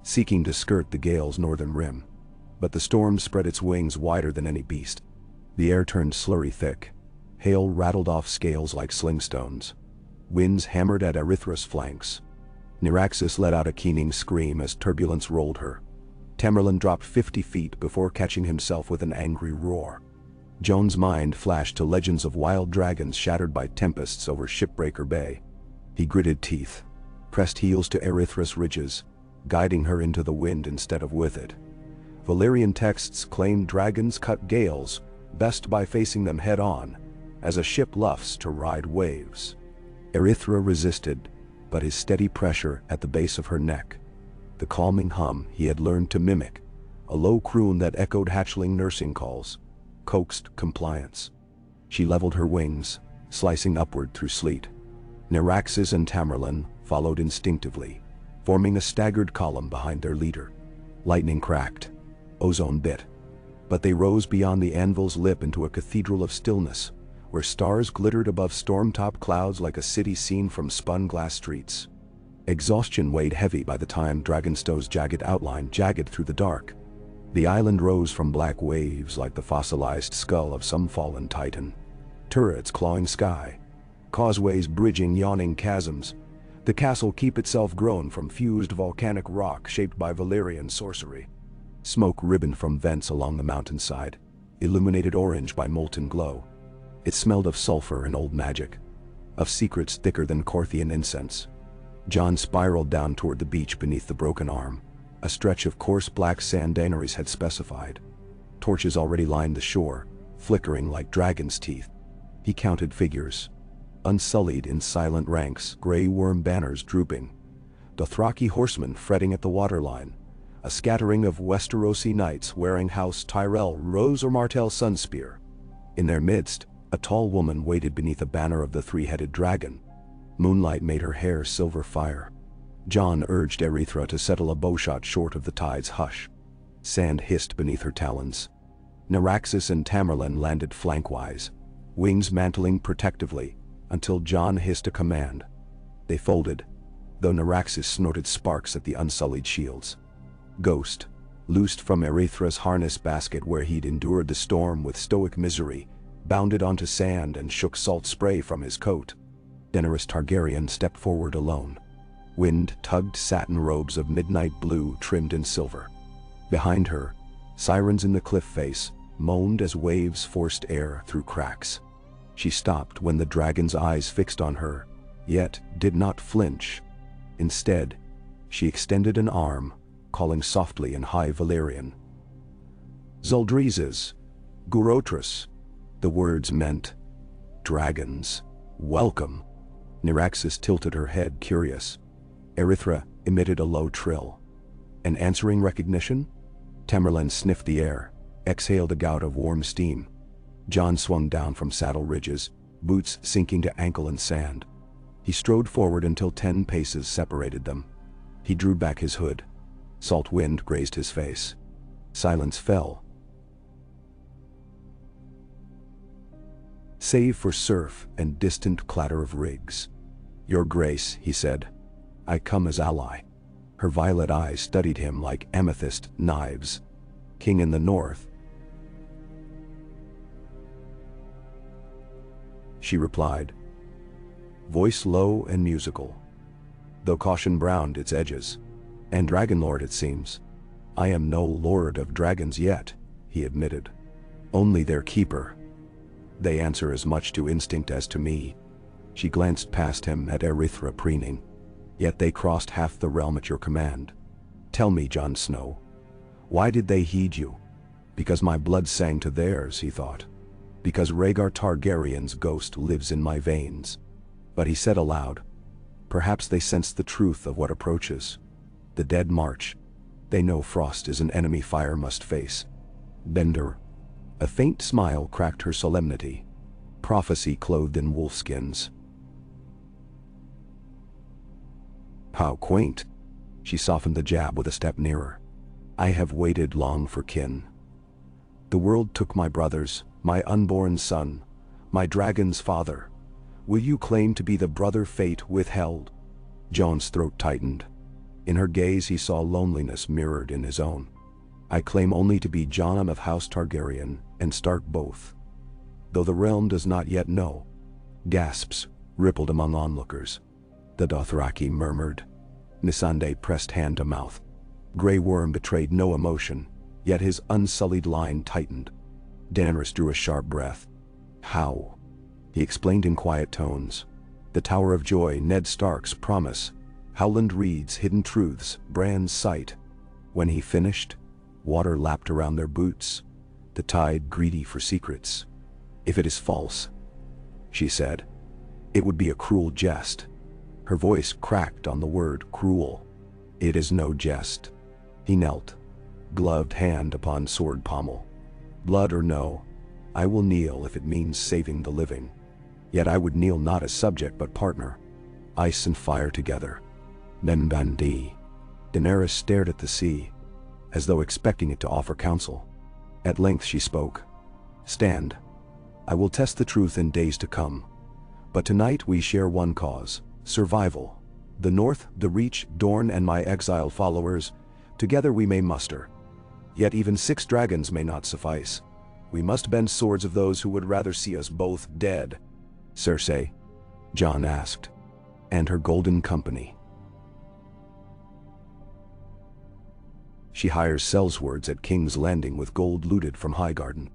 seeking to skirt the gale's northern rim. But the storm spread its wings wider than any beast. The air turned slurry thick. Hail rattled off scales like slingstones. Winds hammered at Erythra's flanks. Nyraxis let out a keening scream as turbulence rolled her. Tamerlane dropped 50 feet before catching himself with an angry roar. Jon's mind flashed to legends of wild dragons shattered by tempests over Shipbreaker Bay. He gritted teeth, pressed heels to Erythra's ridges, guiding her into the wind instead of with it. Valyrian texts claimed dragons cut gales best by facing them head-on, as a ship luffs to ride waves. Erythra resisted, but his steady pressure at the base of her neck, the calming hum he had learned to mimic, a low croon that echoed hatchling nursing calls, coaxed compliance. She leveled her wings, slicing upward through sleet. Nyraxis and Tamerlane followed instinctively, forming a staggered column behind their leader. Lightning cracked, ozone bit, but they rose beyond the anvil's lip into a cathedral of stillness, where stars glittered above storm-topped clouds like a city seen from spun-glass streets. Exhaustion weighed heavy by the time Dragonstone's jagged outline jagged through the dark. The island rose from black waves like the fossilized skull of some fallen titan. Turrets clawing sky, causeways bridging yawning chasms. The castle keep itself grown from fused volcanic rock shaped by Valyrian sorcery. Smoke ribboned from vents along the mountainside, illuminated orange by molten glow. It smelled of sulfur and old magic, of secrets thicker than Corthian incense. Jon spiraled down toward the beach beneath the broken arm. A stretch of coarse black sand Daenerys had specified. Torches already lined the shore, flickering like dragon's teeth. He counted figures, unsullied in silent ranks, gray worm banners drooping. Dothraki horsemen fretting at the waterline. A scattering of Westerosi knights wearing House Tyrell rose or Martell sunspear. In their midst, a tall woman waited beneath a banner of the three-headed dragon. Moonlight made her hair silver fire. Jon urged Erythra to settle a bowshot short of the tide's hush. Sand hissed beneath her talons. Naraxis and Tamerlane landed flankwise, wings mantling protectively, until Jon hissed a command. They folded, though Naraxis snorted sparks at the unsullied shields. Ghost, loosed from Erythra's harness basket where he'd endured the storm with stoic misery, bounded onto sand and shook salt spray from his coat. Daenerys Targaryen stepped forward alone. Wind tugged satin robes of midnight blue trimmed in silver. Behind her, sirens in the cliff face moaned as waves forced air through cracks. She stopped when the dragon's eyes fixed on her, yet did not flinch. Instead, she extended an arm, calling softly in High Valyrian. Zuldrizes, Gurotris. The words meant, dragons, welcome. Naraxis tilted her head, curious. Erythra emitted a low trill. An answering recognition? Tamerlane sniffed the air, exhaled a gout of warm steam. Jon swung down from saddle ridges, boots sinking to ankle in sand. He strode forward until 10 paces separated them. He drew back his hood. Salt wind grazed his face. Silence fell, save for surf and distant clatter of rigs. "Your Grace," he said, "I come as ally." Her violet eyes studied him like amethyst knives. "King in the north," she replied, voice low and musical, though caution browned its edges. "And Dragonlord, it seems." "I am no lord of dragons yet," he admitted. "Only their keeper. They answer as much to instinct as to me." She glanced past him at Erythra preening. "Yet they crossed half the realm at your command. Tell me, Jon Snow, why did they heed you?" "Because my blood sang to theirs," he thought. "Because Rhaegar Targaryen's ghost lives in my veins." But he said aloud, "Perhaps they sense the truth of what approaches. The dead march. They know frost is an enemy fire must face." Bender. A faint smile cracked her solemnity. Prophecy clothed in wolfskins. "How quaint." She softened the jab with a step nearer. "I have waited long for kin. The world took my brothers, my unborn son, my dragon's father. Will you claim to be the brother fate withheld?" Jon's throat tightened. In her gaze he saw loneliness mirrored in his own. "I claim only to be Jon of House Targaryen and Stark both, though the realm does not yet know." Gasps rippled among onlookers. The Dothraki murmured. Missandei pressed hand to mouth. Grey Worm betrayed no emotion, yet his unsullied line tightened. Daenerys drew a sharp breath. "How?" He explained in quiet tones. "The Tower of Joy, Ned Stark's promise. Howland Reed's hidden truths, Bran's sight." When he finished, water lapped around their boots, the tide greedy for secrets. "If it is false," she said, "it would be a cruel jest." Her voice cracked on the word cruel. "It is no jest." He knelt, gloved hand upon sword pommel. "Blood or no, I will kneel if it means saving the living. Yet I would kneel not as subject but partner. Ice and fire together. Membandi." Daenerys stared at the sea, as though expecting it to offer counsel. At length she spoke. "Stand. I will test the truth in days to come. But tonight we share one cause, survival. The North, the Reach, Dorne and my exiled followers, together we may muster." Yet even 6 dragons may not suffice. We must bend swords of those who would rather see us both dead. Cersei, Jon asked. And her golden company. She hires sellswords at King's Landing with gold looted from Highgarden.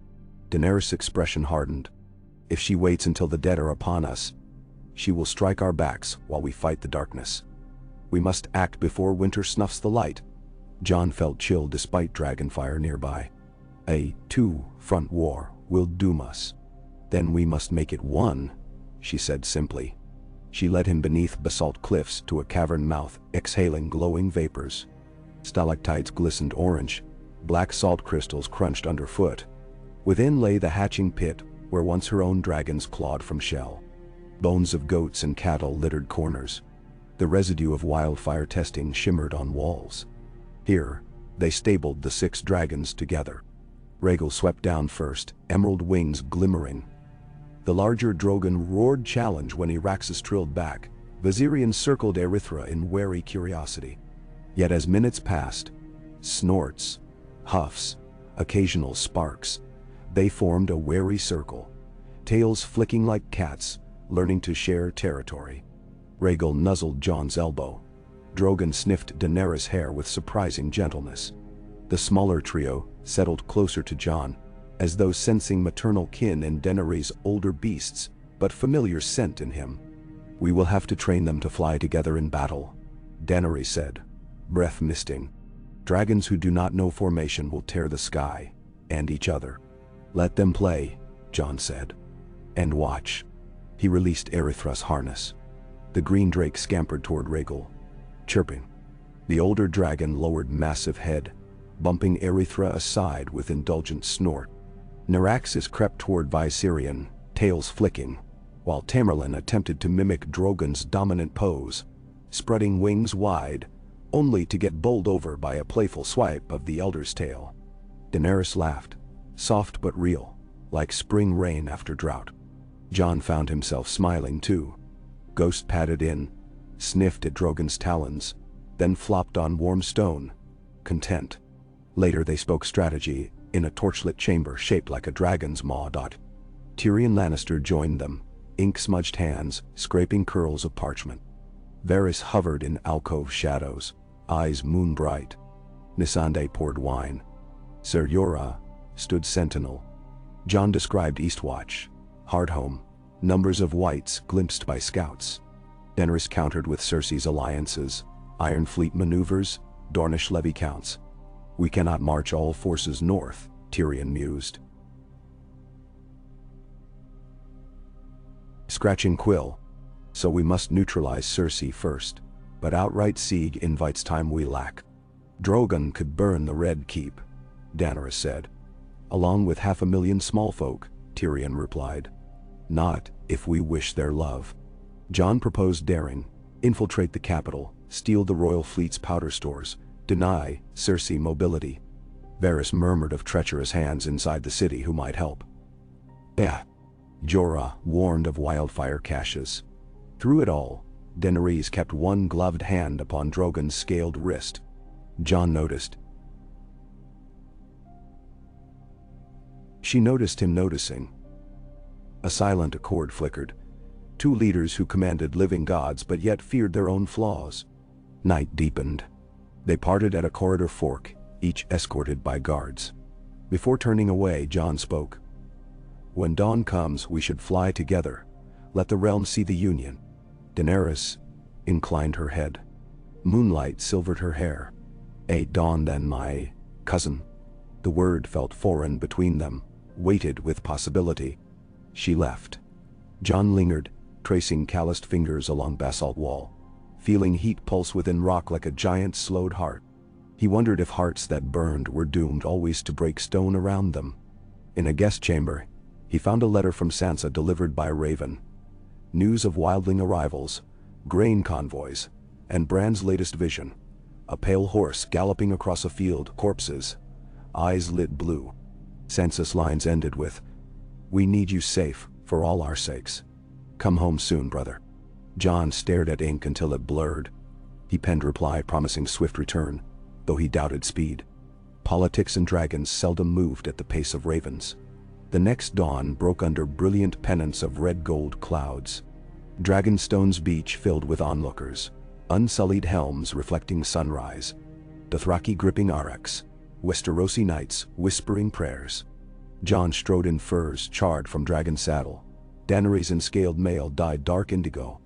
Daenerys' expression hardened. If she waits until the dead are upon us, she will strike our backs while we fight the darkness. We must act before winter snuffs the light. Jon felt chill despite dragonfire nearby. A 2-front war will doom us. Then we must make it one, she said simply. She led him beneath basalt cliffs to a cavern mouth exhaling glowing vapors. Stalactites glistened orange, black salt crystals crunched underfoot. Within lay the hatching pit where once her own dragons clawed from shell. Bones of goats and cattle littered corners. The residue of wildfire testing shimmered on walls. Here, they stabled the 6 dragons together. Rhaegal swept down first, emerald wings glimmering. The larger Drogon roared challenge when Eraxes trilled back. Viserion circled Erythra in wary curiosity. Yet as minutes passed, snorts, huffs, occasional sparks, they formed a wary circle, tails flicking like cats, learning to share territory. Rhaegal nuzzled Jon's elbow. Drogon sniffed Daenerys' hair with surprising gentleness. The smaller trio settled closer to Jon, as though sensing maternal kin in Daenerys' older beasts, but familiar scent in him. We will have to train them to fly together in battle, Daenerys said, breath misting. Dragons who do not know formation will tear the sky, and each other. Let them play, Jon said. And watch. He released Erythra's harness. The green drake scampered toward Rhaegal, chirping. The older dragon lowered massive head, bumping Erythra aside with indulgent snort. Naraxis crept toward Viserion, tails flicking, while Tamerlane attempted to mimic Drogon's dominant pose, spreading wings wide, only to get bowled over by a playful swipe of the elder's tail. Daenerys laughed, soft but real, like spring rain after drought. Jon found himself smiling too. Ghost padded in, sniffed at Drogon's talons, then flopped on warm stone, content. Later they spoke strategy in a torchlit chamber shaped like a dragon's maw. Tyrion Lannister joined them, ink-smudged hands scraping curls of parchment. Varys hovered in alcove shadows, eyes moon-bright. Missandei poured wine. Ser Jorah stood sentinel. Jon described Eastwatch, Hardhome, numbers of whites glimpsed by scouts. Daenerys countered with Cersei's alliances, Iron Fleet maneuvers, Dornish levy counts. We cannot march all forces north, Tyrion mused. Scratching quill. So we must neutralize Cersei first, but outright siege invites time we lack. Drogon could burn the Red Keep, Daenerys said. Along with 500,000 small folk, Tyrion replied. Not if we wish their love. Jon proposed daring, infiltrate the capital, steal the royal fleet's powder stores, deny Cersei mobility. Varys murmured of treacherous hands inside the city who might help. Jorah warned of wildfire caches. Through it all, Daenerys kept one gloved hand upon Drogon's scaled wrist. Jon noticed. She noticed him noticing. A silent accord flickered. 2 leaders who commanded living gods but yet feared their own flaws. Night deepened. They parted at a corridor fork, each escorted by guards. Before turning away, Jon spoke. When dawn comes, we should fly together. Let the realm see the union. Daenerys inclined her head. Moonlight silvered her hair. A dawn then, my cousin. The word felt foreign between them, weighted with possibility. She left. Jon lingered, tracing calloused fingers along basalt wall, feeling heat pulse within rock like a giant's slowed heart. He wondered if hearts that burned were doomed always to break stone around them. In a guest chamber, he found a letter from Sansa delivered by Raven. News of wildling arrivals, grain convoys, and Bran's latest vision. A pale horse galloping across a field, corpses, eyes lit blue. Sansa's lines ended with, "We need you safe, for all our sakes. Come home soon, brother." Jon stared at ink until it blurred. He penned reply promising swift return, though he doubted speed. Politics and dragons seldom moved at the pace of ravens. The next dawn broke under brilliant pennants of red-gold clouds. Dragonstone's beach filled with onlookers, unsullied helms reflecting sunrise, Dothraki gripping arcs, Westerosi knights whispering prayers. Jon strode in furs charred from dragon saddle. Daenerys in scaled mail dyed dark indigo.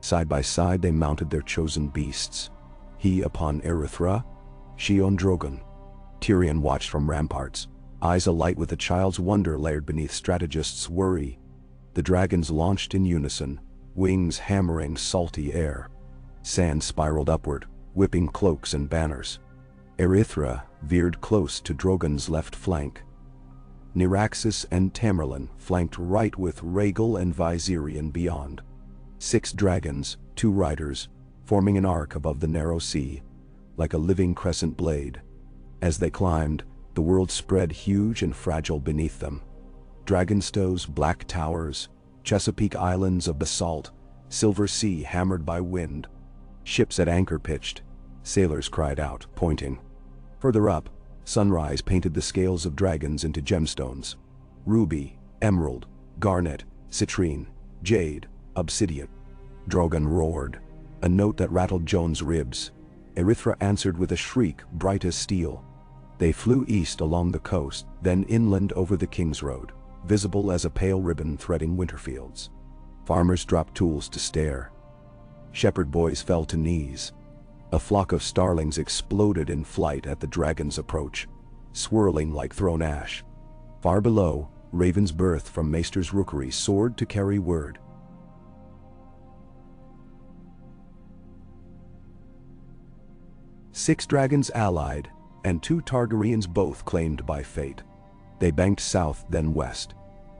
Side by side they mounted their chosen beasts. He upon Erythra, she on Drogon. Tyrion watched from ramparts, eyes alight with a child's wonder layered beneath strategists' worry. The dragons launched in unison, wings hammering salty air. Sand spiraled upward, whipping cloaks and banners. Erythra veered close to Drogon's left flank. Nyraxis and Tamerlane flanked right with Rhaegal and Viserion beyond. 6 dragons, 2 riders, forming an arc above the narrow sea, like a living crescent blade. As they climbed, the world spread huge and fragile beneath them. Dragonstone's black towers, Chesapeake Islands of basalt, Silver Sea hammered by wind. Ships at anchor pitched. Sailors cried out, pointing. Further up, sunrise painted the scales of dragons into gemstones. Ruby, emerald, garnet, citrine, jade, obsidian. Drogon roared, a note that rattled Jon's ribs. Erythra answered with a shriek bright as steel. They flew east along the coast, then inland over the King's Road, visible as a pale ribbon threading winterfields. Farmers dropped tools to stare. Shepherd boys fell to knees. A flock of starlings exploded in flight at the dragon's approach, swirling like thrown ash. Far below, ravens birthed from Maester's rookery soared to carry word. Six dragons allied, and 2 Targaryens both claimed by fate. They banked south then west,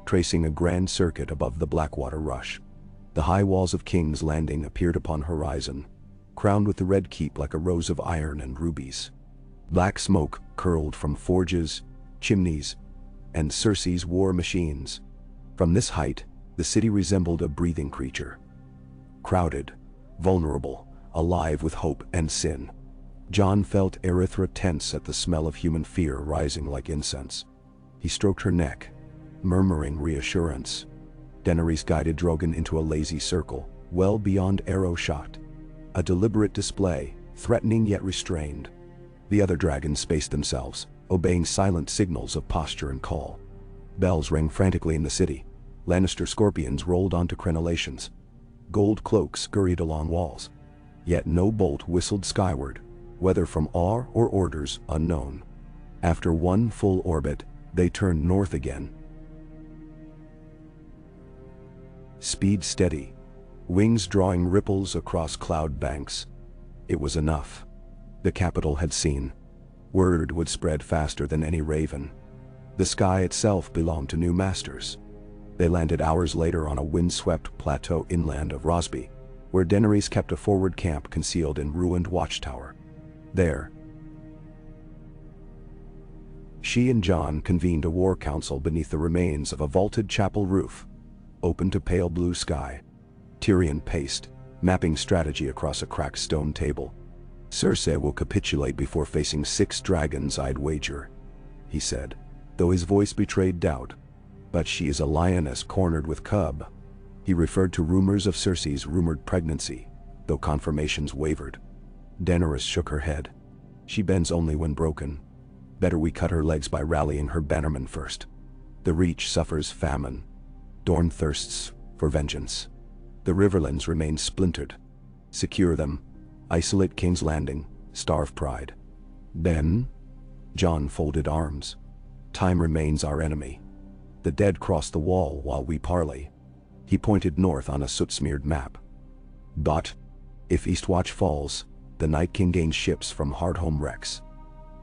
tracing a grand circuit above the Blackwater rush. The high walls of King's Landing appeared upon horizon, crowned with the red keep like a rose of iron and rubies. Black smoke curled from forges, chimneys, and Cersei's war machines. From this height, the city resembled a breathing creature. Crowded, vulnerable, alive with hope and sin. Jon felt Erythra tense at the smell of human fear rising like incense. He stroked her neck, murmuring reassurance. Daenerys guided Drogon into a lazy circle, well beyond arrow shot. A deliberate display, threatening yet restrained. The other dragons spaced themselves, obeying silent signals of posture and call. Bells rang frantically in the city. Lannister scorpions rolled onto crenellations. Gold cloaks scurried along walls. Yet no bolt whistled skyward, whether from awe or orders unknown. After one full orbit, they turned north again. Speed steady, wings drawing ripples across cloud banks. It was enough. The capital had seen. Word would spread faster than any raven. The sky itself belonged to new masters. They landed hours later on a wind-swept plateau inland of Rosby, where Daenerys kept a forward camp concealed in ruined watchtower. There, she and Jon convened a war council beneath the remains of a vaulted chapel roof, open to pale blue sky. Tyrion paced, mapping strategy across a cracked stone table. Cersei will capitulate before facing 6 dragons, I'd wager, he said, though his voice betrayed doubt. But she is a lioness cornered with cub. He referred to rumors of Cersei's rumored pregnancy, though confirmations wavered. Daenerys shook her head. She bends only when broken. Better we cut her legs by rallying her bannermen first. The Reach suffers famine. Dorne thirsts for vengeance. The Riverlands remain splintered. Secure them. Isolate King's Landing. Starve pride. Then, Jon folded arms. Time remains our enemy. The dead cross the wall while we parley. He pointed north on a soot-smeared map. But, if Eastwatch falls, the Night King gains ships from Hardhome wrecks.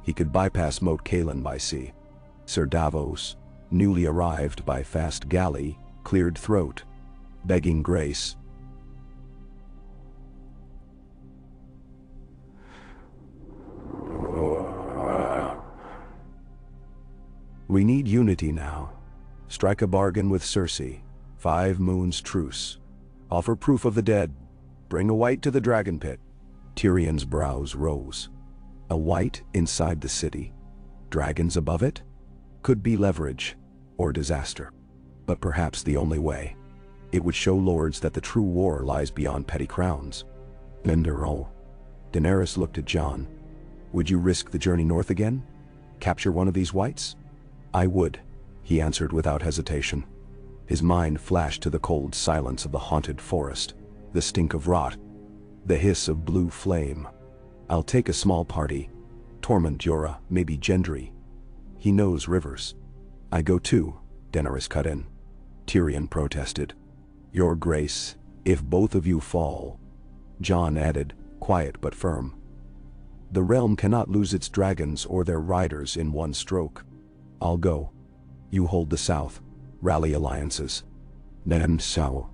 He could bypass Moat Cailin by sea. Sir Davos, newly arrived by fast galley, cleared throat, begging grace. We need unity now. Strike a bargain with Cersei. 5 moons truce. Offer proof of the dead. Bring a white to the dragon pit. Tyrion's brows rose. A white inside the city. Dragons above it? Could be leverage, or disaster. But perhaps the only way. It would show lords that the true war lies beyond petty crowns. Winterfell. Daenerys looked at Jon. Would you risk the journey north again? Capture one of these whites? I would, he answered without hesitation. His mind flashed to the cold silence of the haunted forest, the stink of rot, the hiss of blue flame. I'll take a small party. Tormund, Jorah, maybe Gendry. He knows rivers. I go too, Daenerys cut in. Tyrion protested. Your Grace, if both of you fall. Jon added, quiet but firm. The realm cannot lose its dragons or their riders in one stroke. I'll go. You hold the south. Rally alliances. Then so.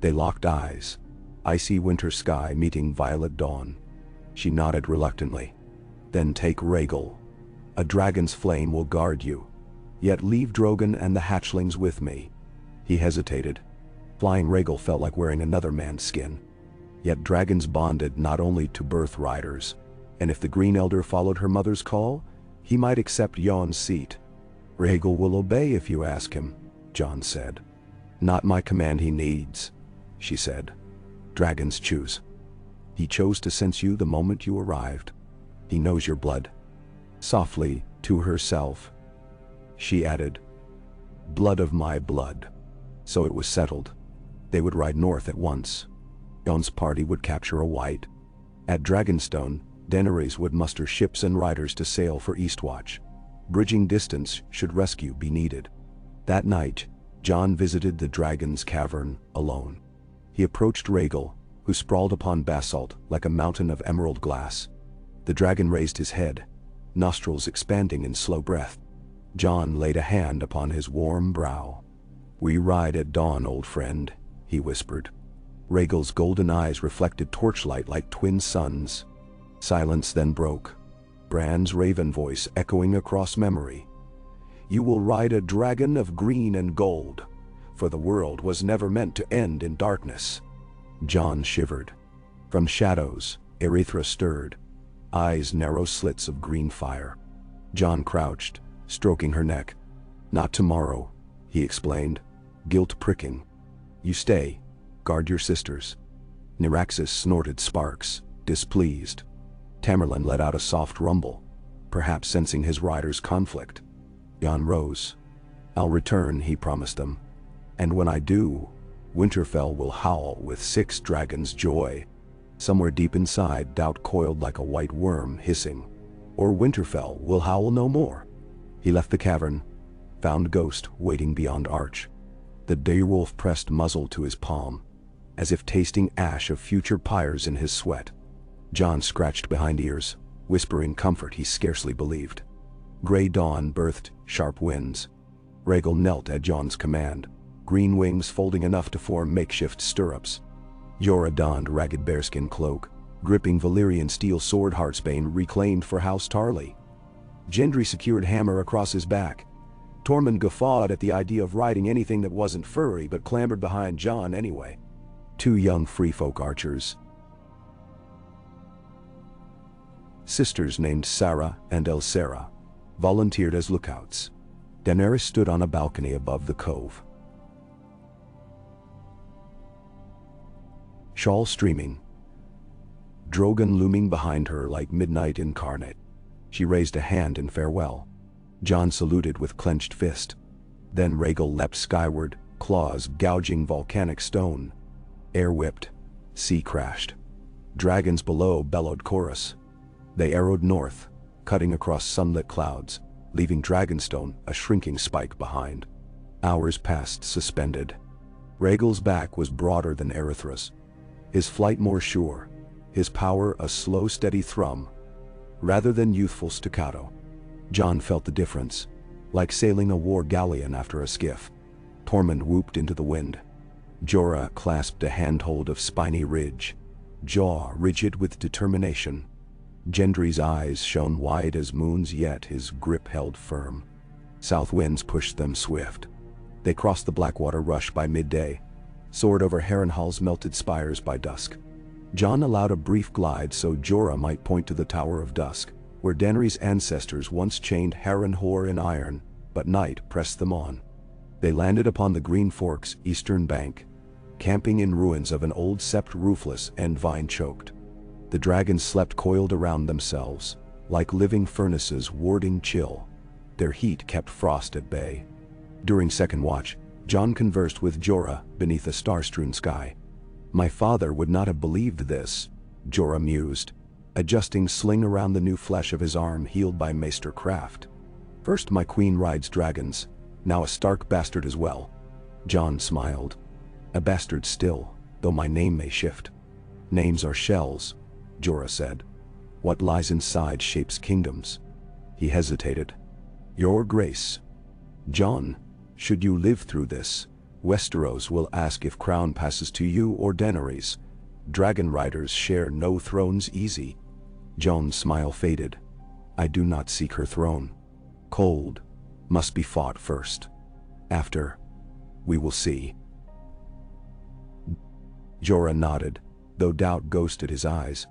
They locked eyes. Icy winter sky meeting violet dawn. She nodded reluctantly. Then take Rhaegal. A dragon's flame will guard you. Yet leave Drogon and the hatchlings with me. He hesitated. Flying Rhaegal felt like wearing another man's skin. Yet dragons bonded not only to birth riders, and if the Green Elder followed her mother's call, he might accept Yon's seat. Rhaegal will obey if you ask him, Jon said. Not my command he needs, she said. Dragons choose. He chose to sense you the moment you arrived. He knows your blood. Softly, to herself, she added, blood of my blood. So it was settled. They would ride north at once. Jon's party would capture a white. At Dragonstone, Daenerys would muster ships and riders to sail for Eastwatch. Bridging distance should rescue be needed. That night, Jon visited the dragon's cavern alone. He approached Rhaegal, who sprawled upon basalt like a mountain of emerald glass. The dragon raised his head, nostrils expanding in slow breath. Jon laid a hand upon his warm brow. We ride at dawn, old friend, he whispered. Rhaegal's golden eyes reflected torchlight like twin suns. Silence then broke. Bran's raven voice echoing across memory. You will ride a dragon of green and gold, for the world was never meant to end in darkness. Jon shivered. From shadows, Erythra stirred, eyes narrow slits of green fire. Jon crouched, stroking her neck. Not tomorrow, he explained, guilt pricking. You stay, guard your sisters. Nyraxis snorted sparks, displeased. Tamerlane let out a soft rumble, perhaps sensing his rider's conflict. Jon rose. I'll return, he promised them. And when I do, Winterfell will howl with 6 dragons' joy. Somewhere deep inside, doubt coiled like a white worm hissing. Or Winterfell will howl no more. He left the cavern, found Ghost waiting beyond arch. The direwolf pressed muzzle to his palm, as if tasting ash of future pyres in his sweat. Jon scratched behind ears, whispering comfort he scarcely believed. Gray dawn birthed sharp winds. Rhaegal knelt at Jon's command, green wings folding enough to form makeshift stirrups. Jorah donned ragged bearskin cloak, gripping Valyrian steel sword Heartsbane reclaimed for House Tarly. Gendry secured hammer across his back. Tormund guffawed at the idea of riding anything that wasn't furry but clambered behind Jon anyway. 2 young free-folk archers, sisters named Sarah and Elsera, volunteered as lookouts. Daenerys stood on a balcony above the cove. Shawl streaming, Drogon looming behind her like midnight incarnate. She raised a hand in farewell. Jon saluted with clenched fist. Then Rhaegal leapt skyward, claws gouging volcanic stone. Air whipped, sea crashed. Dragons below bellowed chorus. They arrowed north, cutting across sunlit clouds, leaving Dragonstone a shrinking spike behind. Hours passed suspended. Rhaegal's back was broader than Erythra's, his flight more sure, his power a slow steady thrum, rather than youthful staccato. Jon felt the difference, like sailing a war galleon after a skiff. Tormund whooped into the wind. Jorah clasped a handhold of spiny ridge, jaw rigid with determination. Gendry's eyes shone wide as moons, yet his grip held firm. South winds pushed them swift. They crossed the Blackwater Rush by midday, soared over Harrenhal's melted spires by dusk. Jon allowed a brief glide so Jorah might point to the Tower of Dusk, where Daenerys' ancestors once chained Harrenhal in iron, but night pressed them on. They landed upon the Green Fork's eastern bank, camping in ruins of an old sept roofless and vine-choked. The dragons slept coiled around themselves, like living furnaces warding chill. Their heat kept frost at bay. During second watch, Jon conversed with Jorah beneath a star-strewn sky. "My father would not have believed this," Jorah mused, adjusting sling around the new flesh of his arm healed by Maester Craft. "First my queen rides dragons, now a Stark bastard as well." Jon smiled. "A bastard still, though my name may shift." "Names are shells," Jorah said. "What lies inside shapes kingdoms." He hesitated. "Your Grace. Jon, should you live through this, Westeros will ask if crown passes to you or Daenerys. Dragon riders share no thrones easy." Jon's smile faded. "I do not seek her throne. Cold must be fought first. After, we will see." Jorah nodded, though doubt ghosted his eyes.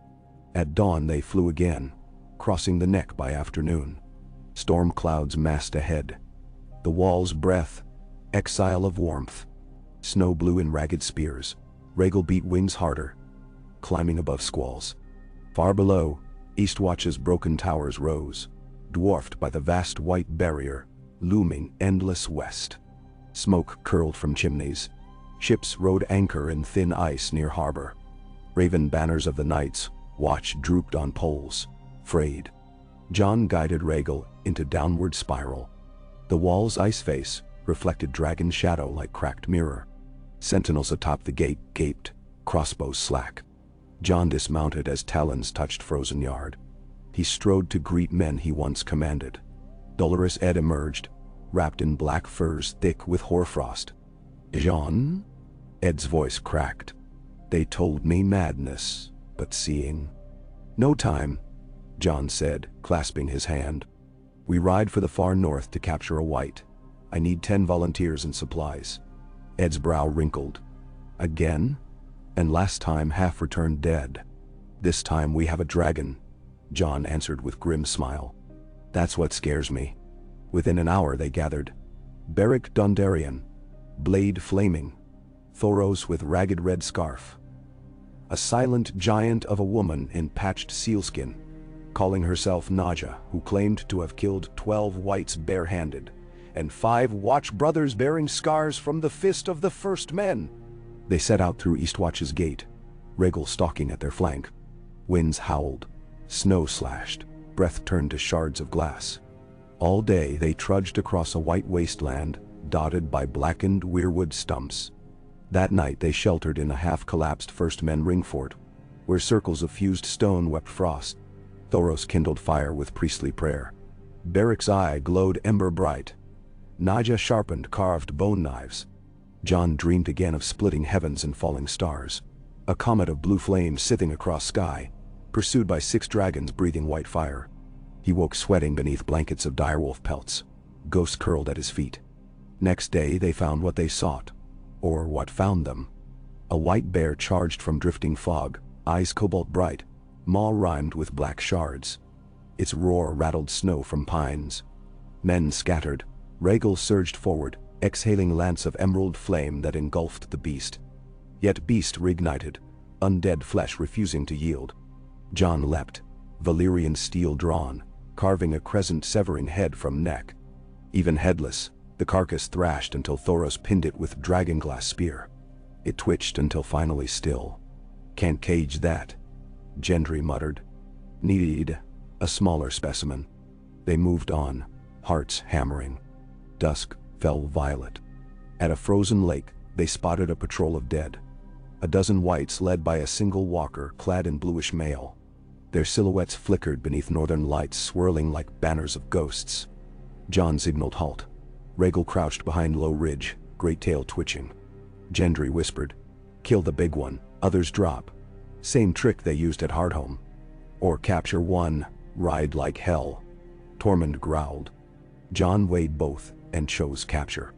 At dawn they flew again, crossing the neck by afternoon. Storm clouds massed ahead. The wall's breath, exile of warmth. Snow blew in ragged spears. Rhaegal beat wings harder, climbing above squalls. Far below, Eastwatch's broken towers rose, dwarfed by the vast white barrier, looming endless west. Smoke curled from chimneys. Ships rode anchor in thin ice near harbor. Raven banners of the Night's Watch drooped on poles, frayed. Jon guided Rhaegal into downward spiral. The wall's ice face reflected dragon shadow like cracked mirror. Sentinels atop the gate gaped, crossbows slack. Jon dismounted as talons touched frozen yard. He strode to greet men he once commanded. Dolorous Ed emerged, wrapped in black furs thick with hoarfrost. "Jon?" Ed's voice cracked. "They told me madness, but seeing." "No time," Jon said, clasping his hand. "We ride for the far north to capture a white. I need 10 volunteers and supplies." Ed's brow wrinkled. "Again? And last time half returned dead." "This time we have a dragon," Jon answered with grim smile. "That's what scares me." Within an hour they gathered. Beric Dondarrion, blade flaming. Thoros with ragged red scarf. A silent giant of a woman in patched sealskin, calling herself Naja, who claimed to have killed 12 whites barehanded, and 5 Watch brothers bearing scars from the fist of the first men. They set out through Eastwatch's gate, Rhaegal stalking at their flank. Winds howled, snow slashed, breath turned to shards of glass. All day they trudged across a white wasteland, dotted by blackened weirwood stumps. That night they sheltered in a half-collapsed First Men ring fort, where circles of fused stone wept frost. Thoros kindled fire with priestly prayer. Beric's eye glowed ember bright. Naja sharpened carved bone knives. Jon dreamed again of splitting heavens and falling stars. A comet of blue flame scything across sky, pursued by 6 dragons breathing white fire. He woke sweating beneath blankets of direwolf pelts. Ghosts curled at his feet. Next day they found what they sought, or what found them. A white bear charged from drifting fog, eyes cobalt bright, maw rimed with black shards. Its roar rattled snow from pines. Men scattered. Rhaegal surged forward, exhaling lance of emerald flame that engulfed the beast. Yet beast reignited, undead flesh refusing to yield. Jon leapt, Valyrian steel drawn, carving a crescent severing head from neck. Even headless, the carcass thrashed until Thoros pinned it with dragonglass spear. It twitched until finally still. "Can't cage that," Gendry muttered. "Need a smaller specimen." They moved on, hearts hammering. Dusk fell violet. At a frozen lake, they spotted a patrol of dead. A dozen whites led by a single walker clad in bluish mail. Their silhouettes flickered beneath northern lights swirling like banners of ghosts. Jon signaled halt. Rhaegal crouched behind low ridge, great tail twitching. Gendry whispered, "Kill the big one, others drop. Same trick they used at Hardhome. Or capture one, ride like hell." Tormund growled. Jon weighed both and chose capture.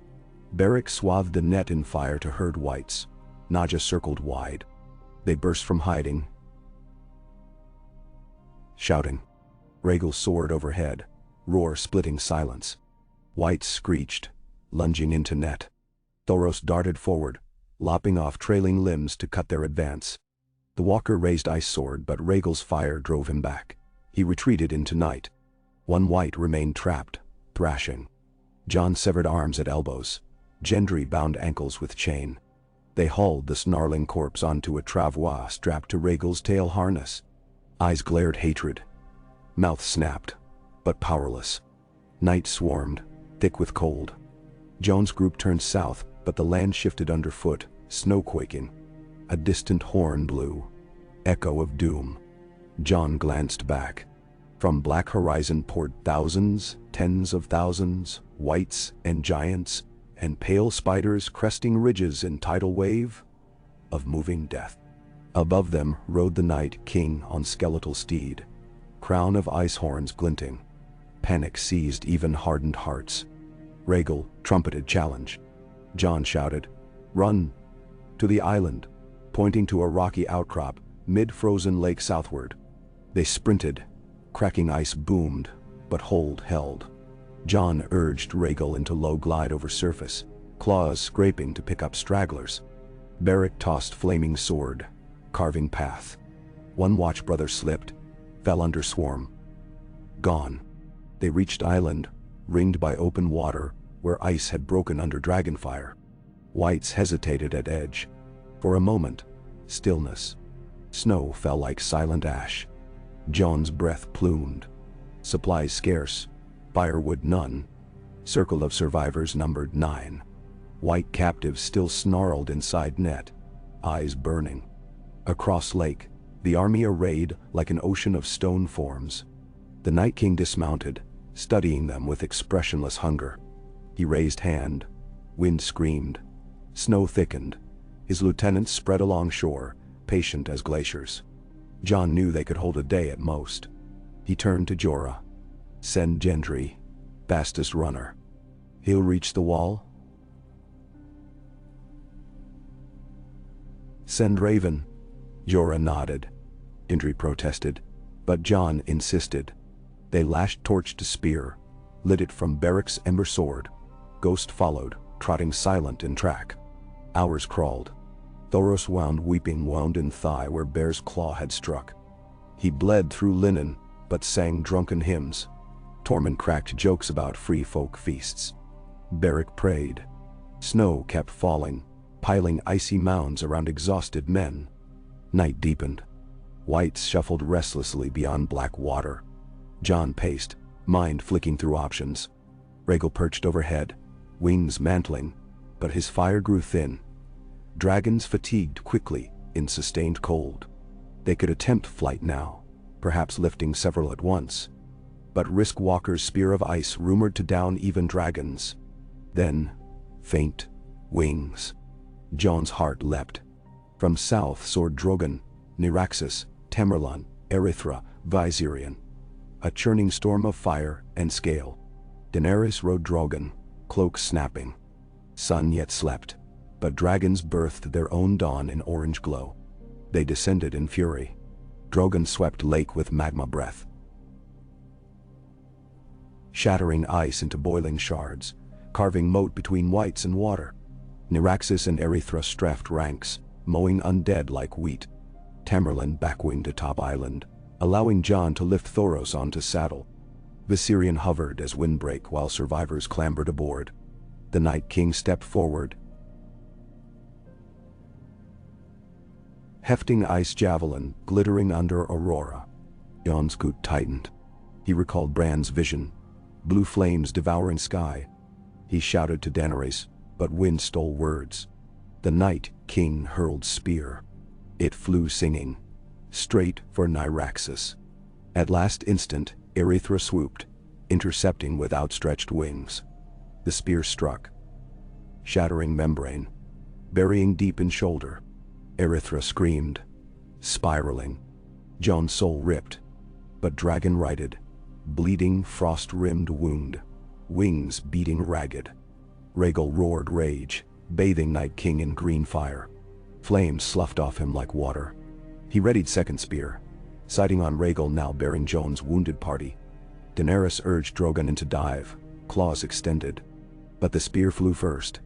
Beric swathed a net in fire to herd whites. Naja circled wide. They burst from hiding, shouting. Rhaegal soared overhead, roar splitting silence. Whites screeched, lunging into net. Thoros darted forward, lopping off trailing limbs to cut their advance. The walker raised ice sword, but Rhaegal's fire drove him back. He retreated into night. One white remained trapped, thrashing. Jon severed arms at elbows. Gendry bound ankles with chain. They hauled the snarling corpse onto a travois strapped to Rhaegal's tail harness. Eyes glared hatred. Mouth snapped, but powerless. Night swarmed, thick with cold. Jon's group turned south, but the land shifted underfoot, snow quaking. A distant horn blew. Echo of doom. Jon glanced back. From black horizon poured thousands, tens of thousands, whites and giants, and pale spiders cresting ridges in tidal wave of moving death. Above them rode the Night King on skeletal steed, crown of ice horns glinting. Panic seized even hardened hearts. Rhaegal trumpeted challenge. Jon shouted, "Run! To the island," pointing to a rocky outcrop, mid-frozen lake southward. They sprinted. Cracking ice boomed, but hold held. Jon urged Rhaegal into low glide over surface, claws scraping to pick up stragglers. Beric tossed flaming sword, carving path. One watch brother slipped, fell under swarm. Gone. They reached island, ringed by open water, where ice had broken under dragonfire. Whites hesitated at edge. For a moment, stillness. Snow fell like silent ash. Jon's breath plumed. Supplies scarce, firewood none. Circle of survivors numbered 9. White captives still snarled inside net, eyes burning. Across lake, the army arrayed like an ocean of stone forms. The Night King dismounted, studying them with expressionless hunger. He raised hand. Wind screamed. Snow thickened. His lieutenants spread along shore, patient as glaciers. Jon knew they could hold a day at most. He turned to Jorah. "Send Gendry, fastest runner. He'll reach the wall." "Send Raven." Jorah nodded. Gendry protested, but Jon insisted. They lashed torch to spear, lit it from Beric's ember sword. Ghost followed, trotting silent in track. Hours crawled. Thoros wound weeping wound in thigh where bear's claw had struck. He bled through linen, but sang drunken hymns. Tormund cracked jokes about free folk feasts. Beric prayed. Snow kept falling, piling icy mounds around exhausted men. Night deepened. Whites shuffled restlessly beyond black water. Jon paced, mind flicking through options. Rhaegal perched overhead, wings mantling, but his fire grew thin. Dragons fatigued quickly in sustained cold. They could attempt flight now, perhaps lifting several at once. But risk Walker's spear of ice rumored to down even dragons. Then, faint wings. Jon's heart leapt. From south soared Drogon, Niraxis, Tamerlan, Erythra, Viserion. A churning storm of fire and scale. Daenerys rode Drogon, cloak snapping. Sun yet slept, but dragons birthed their own dawn in orange glow. They descended in fury. Drogon swept lake with magma breath, shattering ice into boiling shards, carving moat between whites and water. Niraxis and Erythra strafed ranks, mowing undead like wheat. Tamerlan backwinged atop island, allowing Jon to lift Thoros onto saddle. Viserion hovered as windbreak while survivors clambered aboard. The Night King stepped forward, hefting ice javelin glittering under Aurora. Jon's gut tightened. He recalled Bran's vision, blue flames devouring sky. He shouted to Daenerys, but wind stole words. The Night King hurled spear. It flew singing, straight for Niraxis. At last instant, Erythra swooped, intercepting with outstretched wings. The spear struck, shattering membrane, burying deep in shoulder. Erythra screamed, spiraling. Jon's soul ripped, but dragon righted, bleeding frost-rimmed wound, wings beating ragged. Rhaegal roared rage, bathing Night King in green fire. Flames sloughed off him like water. He readied second spear, Sighting on Rhaegal now bearing Jon's wounded party, Daenerys urged Drogon into dive, claws extended. But the spear flew first.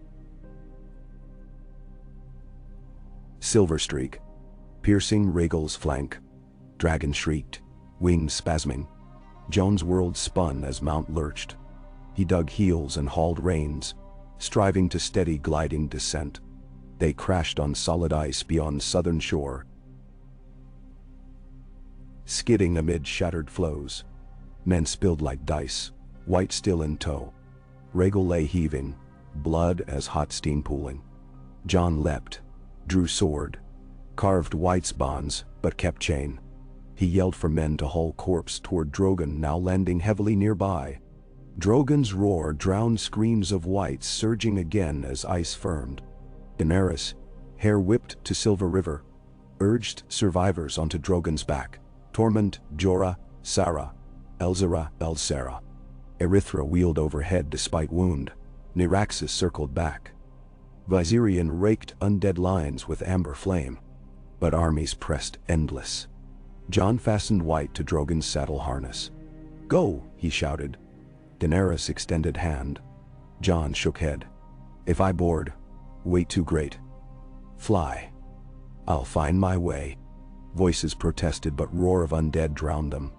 Silver streak, piercing Rhaegal's flank. Dragon shrieked, wings spasming. Jon's world spun as Mount lurched. He dug heels and hauled reins, striving to steady gliding descent. They crashed on solid ice beyond southern shore, skidding amid shattered floes. Men spilled like dice, white still in tow. Rhaegal lay heaving, blood as hot steam pooling. Jon leapt, drew sword, carved White's bonds, but kept chain. He yelled for men to haul corpse toward Drogon now landing heavily nearby. Drogon's roar drowned screams of Whites surging again as ice firmed. Daenerys, hair whipped to Silver River, urged survivors onto Drogon's back. Tormund, Jorah, Sarah, Elzara, Elsera. Erythra wheeled overhead despite wound. Nyraxis circled back. Viserion raked undead lines with amber flame. But armies pressed endless. Jon fastened White to Drogon's saddle harness. "Go," he shouted. Daenerys extended hand. Jon shook head. "If I board, weight too great. Fly. I'll find my way." Voices protested, but roar of undead drowned them.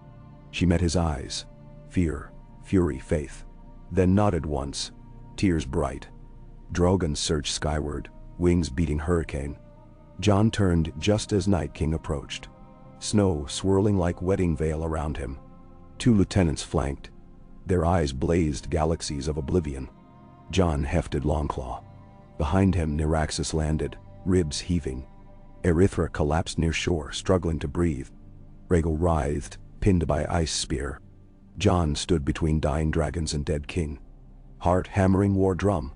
She met his eyes. Fear, fury, faith. Then nodded once, tears bright. Drogon surged skyward, wings beating hurricane. Jon turned just as Night King approached. Snow swirling like wedding veil around him. 2 lieutenants flanked. Their eyes blazed galaxies of oblivion. Jon hefted Longclaw. Behind him Nyraxis landed, ribs heaving. Erythra collapsed near shore, struggling to breathe. Rhaegal writhed, pinned by ice spear. Jon stood between dying dragons and dead king. Heart hammering war drum.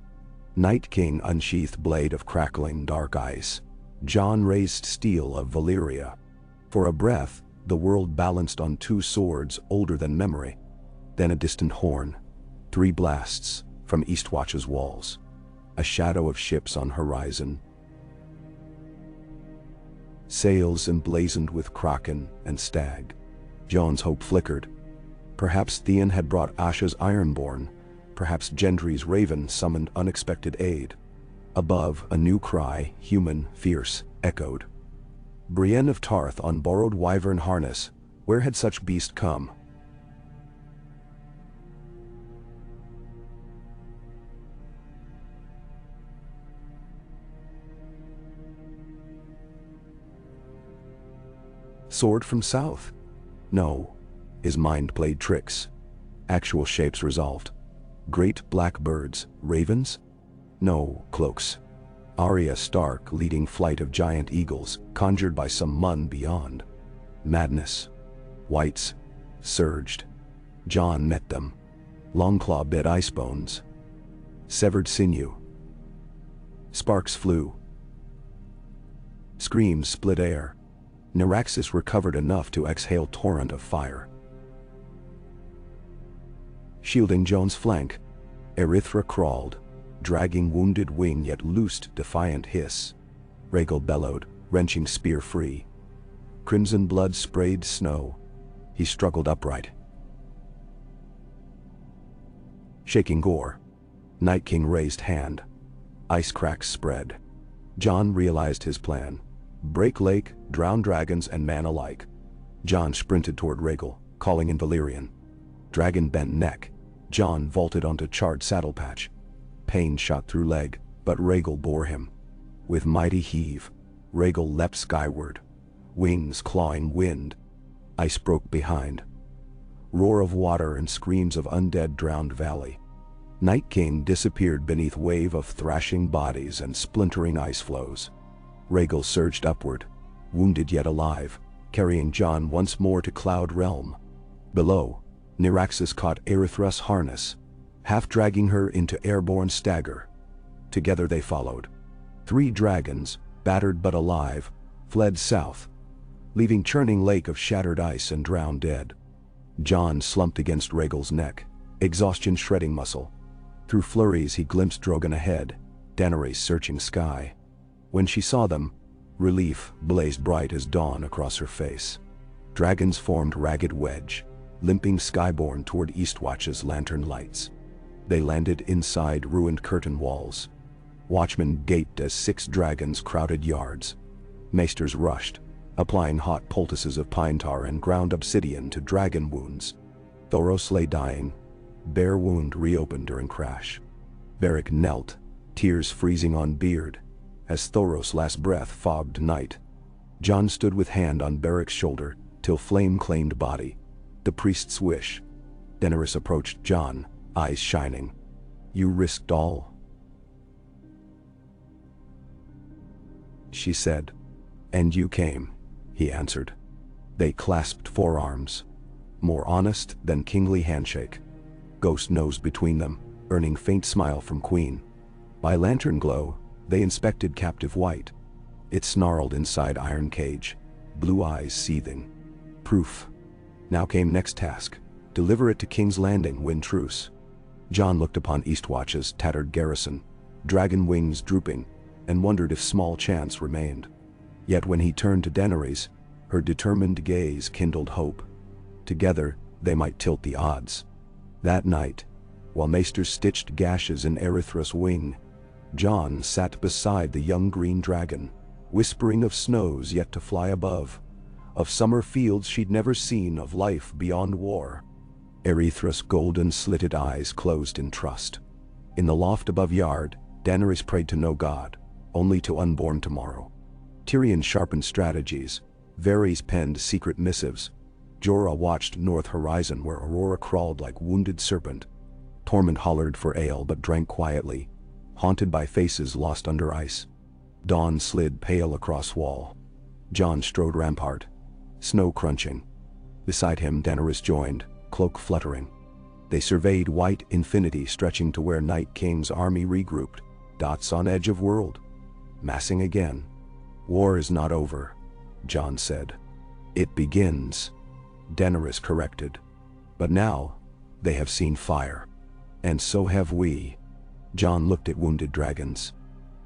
Night King unsheathed blade of crackling dark ice. Jon raised steel of Valyria. For a breath, the world balanced on 2 swords older than memory. Then a distant horn. 3 blasts from Eastwatch's walls. A shadow of ships on horizon. Sails emblazoned with kraken and stag. Jon's hope flickered. Perhaps Theon had brought Asha's Ironborn. Perhaps Gendry's raven summoned unexpected aid. Above, a new cry, human, fierce, echoed. Brienne of Tarth on borrowed wyvern harness. Where had such beast come? Sword from south? No. His mind played tricks. Actual shapes resolved. Great black birds, ravens? No, cloaks. Arya Stark leading flight of giant eagles, conjured by some Mun beyond. Madness. Whites. Surged. Jon met them. Longclaw bit ice bones. Severed sinew. Sparks flew. Screams split air. Nyraxis recovered enough to exhale torrent of fire. Shielding Jon's flank, Erythra crawled, dragging wounded wing yet loosed defiant hiss. Rhaegal bellowed, wrenching spear free. Crimson blood sprayed snow. He struggled upright. Shaking gore. Night King raised hand. Ice cracks spread. Jon realized his plan. Break lake, drown dragons and man alike. Jon sprinted toward Rhaegal, calling in Valyrian. Dragon bent neck. Jon vaulted onto charred saddle patch. Pain shot through leg, but Rhaegal bore him. With mighty heave, Rhaegal leapt skyward. Wings clawing wind. Ice broke behind. Roar of water and screams of undead drowned valley. Night King disappeared beneath wave of thrashing bodies and splintering ice flows. Rhaegal surged upward, wounded yet alive, carrying Jon once more to Cloud Realm. Below, Nyraxis caught Erythra's harness, half dragging her into airborne stagger. Together they followed. 3 dragons, battered but alive, fled south, leaving churning lake of shattered ice and drowned dead. Jon slumped against Rhaegal's neck, exhaustion shredding muscle. Through flurries he glimpsed Drogon ahead, Daenerys searching sky. When she saw them, relief blazed bright as dawn across her face. Dragons formed ragged wedge, limping skyborne toward Eastwatch's lantern lights. They landed inside ruined curtain walls. Watchmen gaped as 6 dragons crowded yards. Maesters rushed, applying hot poultices of pine tar and ground obsidian to dragon wounds. Thoros lay dying, bare wound reopened during crash. Beric knelt, tears freezing on beard, as Thoros' last breath fogged night. Jon stood with hand on Beric's shoulder, till flame claimed body. The priest's wish. Daenerys approached Jon, eyes shining. "You risked all," she said. "And you came," he answered. They clasped forearms, more honest than kingly handshake. Ghost nose between them, earning faint smile from Queen. By lantern glow, they inspected captive white. It snarled inside iron cage, blue eyes seething. Proof. Now came next task. Deliver it to King's Landing, win truce. Jon looked upon Eastwatch's tattered garrison, dragon wings drooping, and wondered if small chance remained. Yet when he turned to Daenerys, her determined gaze kindled hope. Together, they might tilt the odds. That night, while Maester stitched gashes in Erythra's wing, Jon sat beside the young green dragon, whispering of snows yet to fly above, of summer fields she'd never seen, of life beyond war. Erythra's golden slitted eyes closed in trust. In the loft above yard, Daenerys prayed to no god, only to unborn tomorrow. Tyrion sharpened strategies, Varys penned secret missives. Jorah watched north horizon where Aurora crawled like wounded serpent. Tormund hollered for ale but drank quietly, haunted by faces lost under ice. Dawn slid pale across wall. Jon strode rampart, snow crunching. Beside him Daenerys joined, cloak fluttering. They surveyed white infinity stretching to where Night King's army regrouped, dots on edge of world. Massing again. "War is not over," Jon said. "It begins," Daenerys corrected. "But now, they have seen fire. And so have we." Jon looked at wounded dragons.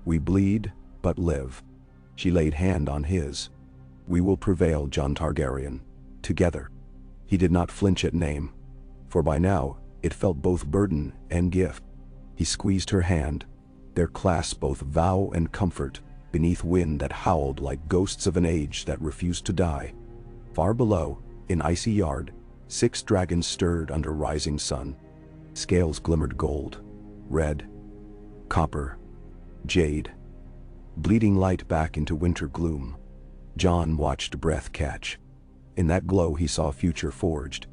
"We bleed, but live." She laid hand on his. "We will prevail, Jon Targaryen, together." He did not flinch at name, for by now, it felt both burden and gift. He squeezed her hand, their clasp both vow and comfort, beneath wind that howled like ghosts of an age that refused to die. Far below, in icy yard, 6 dragons stirred under rising sun. Scales glimmered gold, red, copper, jade, bleeding light back into winter gloom. Jon watched breath catch. In that glow he saw future forged,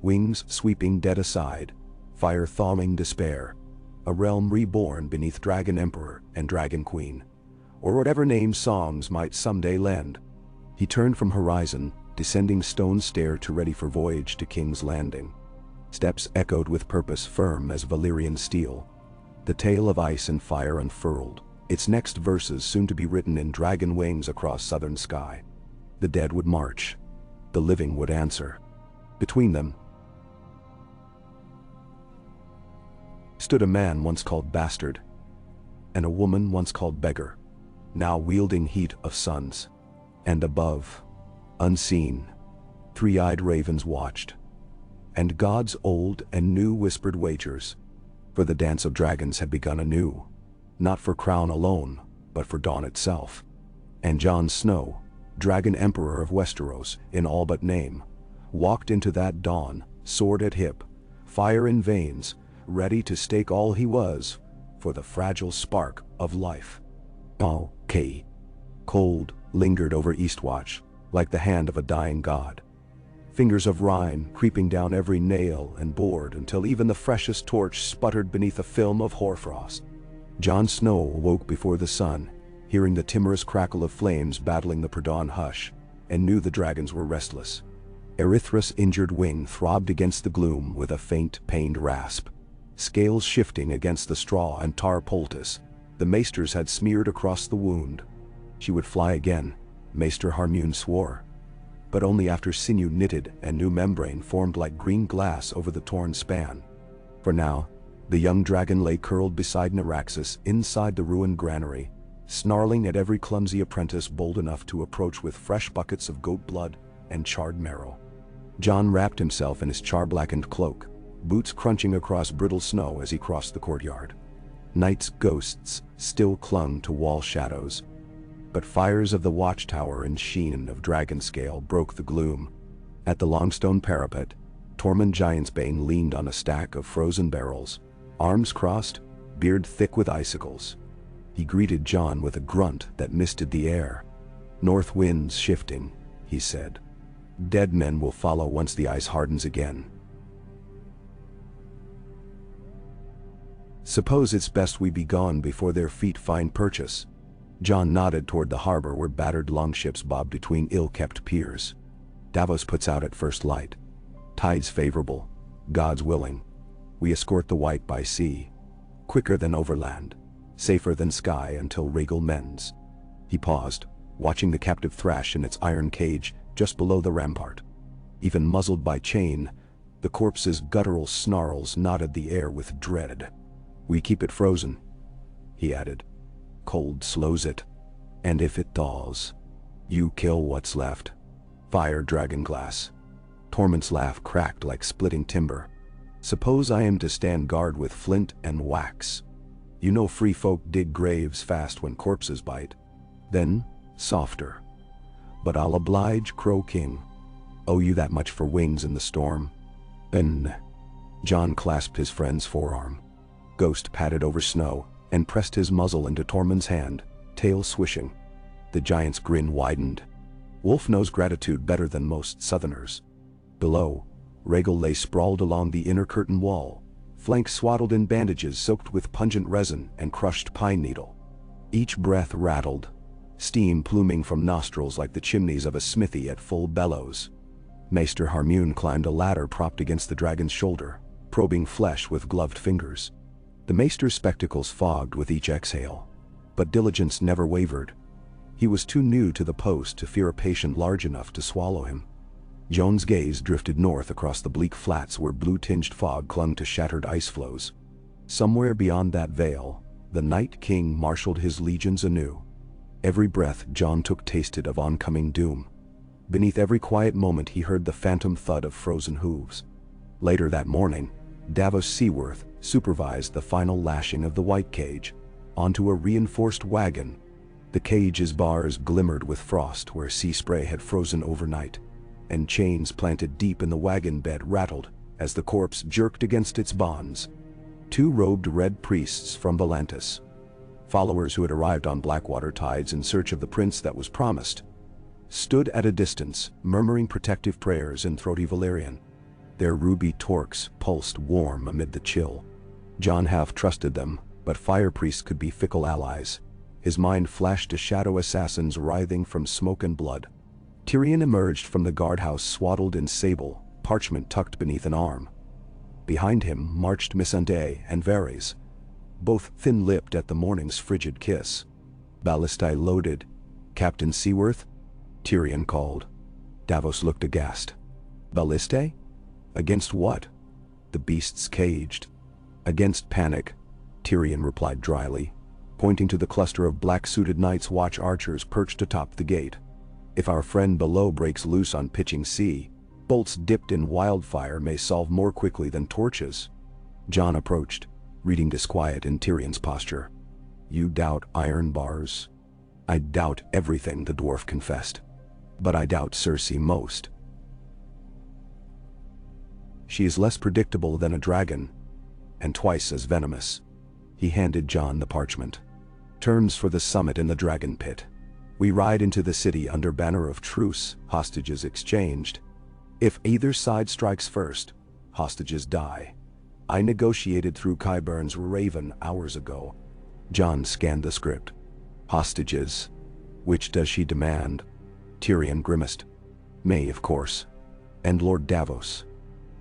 wings sweeping dead aside, fire thawing despair, a realm reborn beneath Dragon Emperor and Dragon Queen, or whatever name songs might someday lend. He turned from horizon, descending stone stair to ready for voyage to King's Landing. Steps echoed with purpose firm as Valyrian steel. The tale of ice and fire unfurled, its next verses soon to be written in dragon wings across southern sky. The dead would march, the living would answer. Between them stood a man once called Bastard, and a woman once called Beggar, now wielding heat of suns. And above, unseen, 3-eyed ravens watched, and gods old and new whispered wagers, for the dance of dragons had begun anew, not for crown alone, but for dawn itself. And Jon Snow, Dragon Emperor of Westeros in all but name, walked into that dawn, sword at hip, fire in veins, ready to stake all he was for the fragile spark of life. K. Cold lingered over Eastwatch, like the hand of a dying god. Fingers of rime creeping down every nail and board until even the freshest torch sputtered beneath a film of hoarfrost. Jon Snow awoke before the sun, hearing the timorous crackle of flames battling the pre-dawn hush, and knew the dragons were restless. Erythra's injured wing throbbed against the gloom with a faint, pained rasp. Scales shifting against the straw and tar poultice, the maesters had smeared across the wound. She would fly again, Maester Harmune swore, but only after sinew knitted and new membrane formed like green glass over the torn span. For now, the young dragon lay curled beside Naraxis inside the ruined granary, snarling at every clumsy apprentice bold enough to approach with fresh buckets of goat blood and charred marrow. Jon wrapped himself in his char-blackened cloak, boots crunching across brittle snow as he crossed the courtyard. Night's ghosts still clung to wall shadows, but fires of the watchtower and sheen of dragonscale broke the gloom. At the longstone parapet, Tormund Giantsbane leaned on a stack of frozen barrels, arms crossed, beard thick with icicles. He greeted Jon with a grunt that misted the air. "North winds shifting," he said. "Dead men will follow once the ice hardens again. Suppose it's best we be gone before their feet find purchase." Jon nodded toward the harbor where battered longships bobbed between ill-kept piers. "Davos puts out at first light. Tide's favorable, God's willing. We escort the White by sea. Quicker than overland, safer than sky until Rhaegal mends." He paused, watching the captive thrash in its iron cage just below the rampart. Even muzzled by chain, the corpse's guttural snarls knotted the air with dread. "We keep it frozen," he added. "Cold slows it. And if it thaws, you kill what's left. Fire dragonglass." Tormund's laugh cracked like splitting timber. "Suppose I am to stand guard with flint and wax. You know free folk dig graves fast when corpses bite. Then, softer. But I'll oblige, Crow King. Owe you that much for wings in the storm." "And..." Jon clasped his friend's forearm. Ghost padded over snow and pressed his muzzle into Tormund's hand, tail swishing. The giant's grin widened. Wolf knows gratitude better than most southerners. Below, Rhaegal lay sprawled along the inner curtain wall, flanks swaddled in bandages soaked with pungent resin and crushed pine needle. Each breath rattled, steam pluming from nostrils like the chimneys of a smithy at full bellows. Maester Harmune climbed a ladder propped against the dragon's shoulder, probing flesh with gloved fingers. The maester's spectacles fogged with each exhale, but diligence never wavered. He was too new to the post to fear a patient large enough to swallow him. Jon's gaze drifted north across the bleak flats where blue-tinged fog clung to shattered ice floes. Somewhere beyond that veil, the Night King marshaled his legions anew. Every breath Jon took tasted of oncoming doom. Beneath every quiet moment he heard the phantom thud of frozen hooves. Later that morning, Davos Seaworth supervised the final lashing of the White Cage onto a reinforced wagon. The cage's bars glimmered with frost where sea spray had frozen overnight, and chains planted deep in the wagon bed rattled as the corpse jerked against its bonds. Two robed red priests from Volantis, followers who had arrived on Blackwater tides in search of the prince that was promised, stood at a distance, murmuring protective prayers in throaty Valyrian. Their ruby torques pulsed warm amid the chill. Jon half trusted them, but fire priests could be fickle allies. His mind flashed to shadow assassins writhing from smoke and blood. Tyrion emerged from the guardhouse swaddled in sable, parchment tucked beneath an arm. Behind him marched Missandei and Varys, both thin-lipped at the morning's frigid kiss. "Ballistae loaded, Captain Seaworth?" Tyrion called. Davos looked aghast. "Ballistae? Against what?" "The beasts caged." "Against panic," Tyrion replied dryly, pointing to the cluster of black-suited Night's Watch archers perched atop the gate. "If our friend below breaks loose on pitching sea, bolts dipped in wildfire may solve more quickly than torches." Jon approached, reading disquiet in Tyrion's posture. "You doubt iron bars?" "I doubt everything," the dwarf confessed. "But I doubt Cersei most. She is less predictable than a dragon, and twice as venomous." He handed Jon the parchment. "Terms for the summit in the dragon pit. We ride into the city under banner of truce, hostages exchanged. If either side strikes first, hostages die. I negotiated through Qyburn's Raven hours ago." Jon scanned the script. "Hostages. Which does she demand?" Tyrion grimaced. "May, of course. And Lord Davos."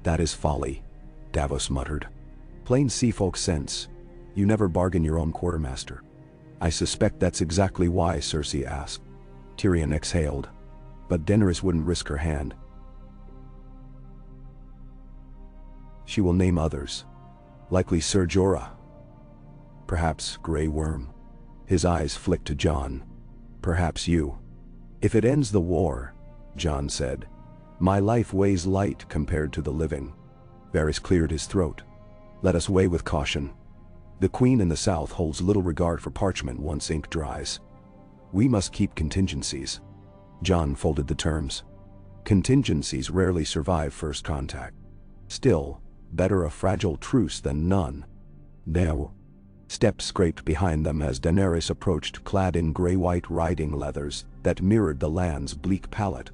"That is folly," Davos muttered. "Plain seafolk sense. You never bargain your own quartermaster." "I suspect that's exactly why," Cersei asked. Tyrion exhaled. "But Daenerys wouldn't risk her hand. She will name others. Likely Ser Jorah. Perhaps Grey Worm." His eyes flicked to Jon. "Perhaps you." "If it ends the war," Jon said, My life weighs light compared to the living. Varys cleared his throat. Let us weigh with caution. The queen in the south holds little regard for parchment once ink dries. We must keep contingencies. Jon folded the terms. Contingencies rarely survive first contact. Still, better a fragile truce than none. There. Steps scraped behind them as Daenerys approached, clad in gray-white riding leathers that mirrored the land's bleak palette.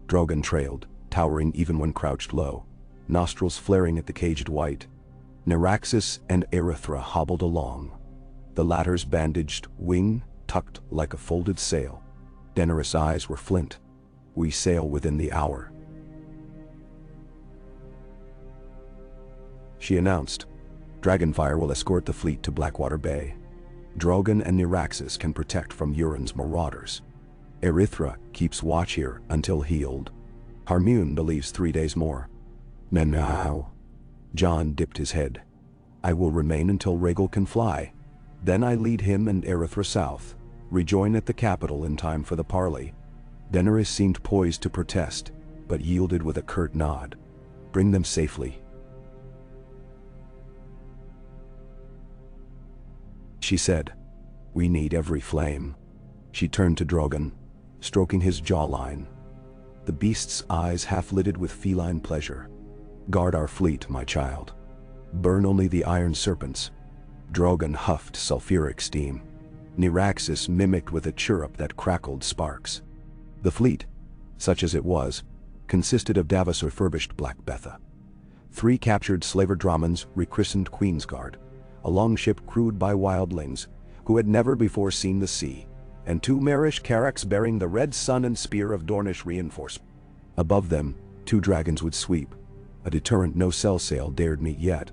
Drogon trailed, towering even when crouched low, nostrils flaring at the caged white. Neraxis and Erythra hobbled along, the latter's bandaged wing tucked like a folded sail. Daenerys' eyes were flint. We sail within the hour, she announced. Dragonfire will escort the fleet to Blackwater Bay. Drogon and Neraxis can protect from Euron's marauders. Erythra keeps watch here until healed. Harmune believes 3 days more. Now. Jon dipped his head. I will remain until Rhaegal can fly. Then I lead him and Erythra south, rejoin at the capital in time for the parley. Daenerys seemed poised to protest, but yielded with a curt nod. Bring them safely, she said. We need every flame. She turned to Drogon, stroking his jawline. The beast's eyes half-lidded with feline pleasure. Guard our fleet, my child. Burn only the iron serpents. Drogon huffed sulfuric steam. Neraxis mimicked with a chirrup that crackled sparks. The fleet, such as it was, consisted of Davos refurbished Black Betha, 3 captured slaver Dromans rechristened Queensguard, a longship crewed by wildlings who had never before seen the sea, and 2 Marish carracks bearing the red sun and spear of Dornish reinforcement. Above them, 2 dragons would sweep, a deterrent no cell sail dared meet yet.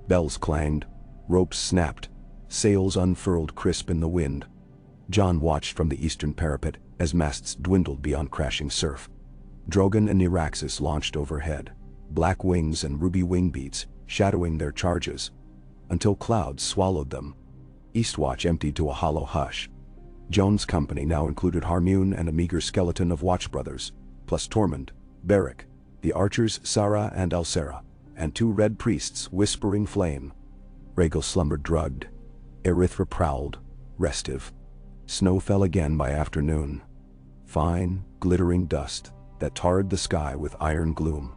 Bells clanged, ropes snapped, sails unfurled crisp in the wind. Jon watched from the eastern parapet as masts dwindled beyond crashing surf. Drogon and Neraxis launched overhead, black wings and ruby wing beats shadowing their charges, until clouds swallowed them. Eastwatch emptied to a hollow hush. Jon's company now included Harmune and a meager skeleton of Watch brothers, plus Tormund, Beric, the archers Sara and Alcera, and 2 red priests whispering flame. Rhaegal slumbered drugged. Erythra prowled, restive. Snow fell again by afternoon. Fine, glittering dust that tarred the sky with iron gloom.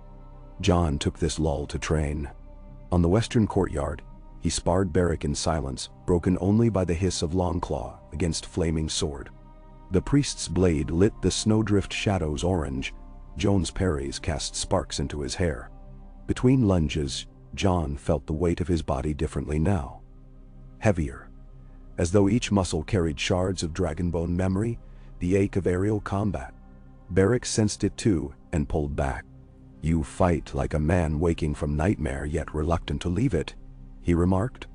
Jon took this lull to train. On the western courtyard, he sparred Beric in silence, broken only by the hiss of Longclaw against flaming sword. The priest's blade lit the snowdrift shadows orange. Jon's parries cast sparks into his hair. Between lunges, Jon felt the weight of his body differently now. Heavier, as though each muscle carried shards of dragonbone memory, the ache of aerial combat. Beric sensed it too and pulled back. You fight like a man waking from nightmare yet reluctant to leave it, he remarked.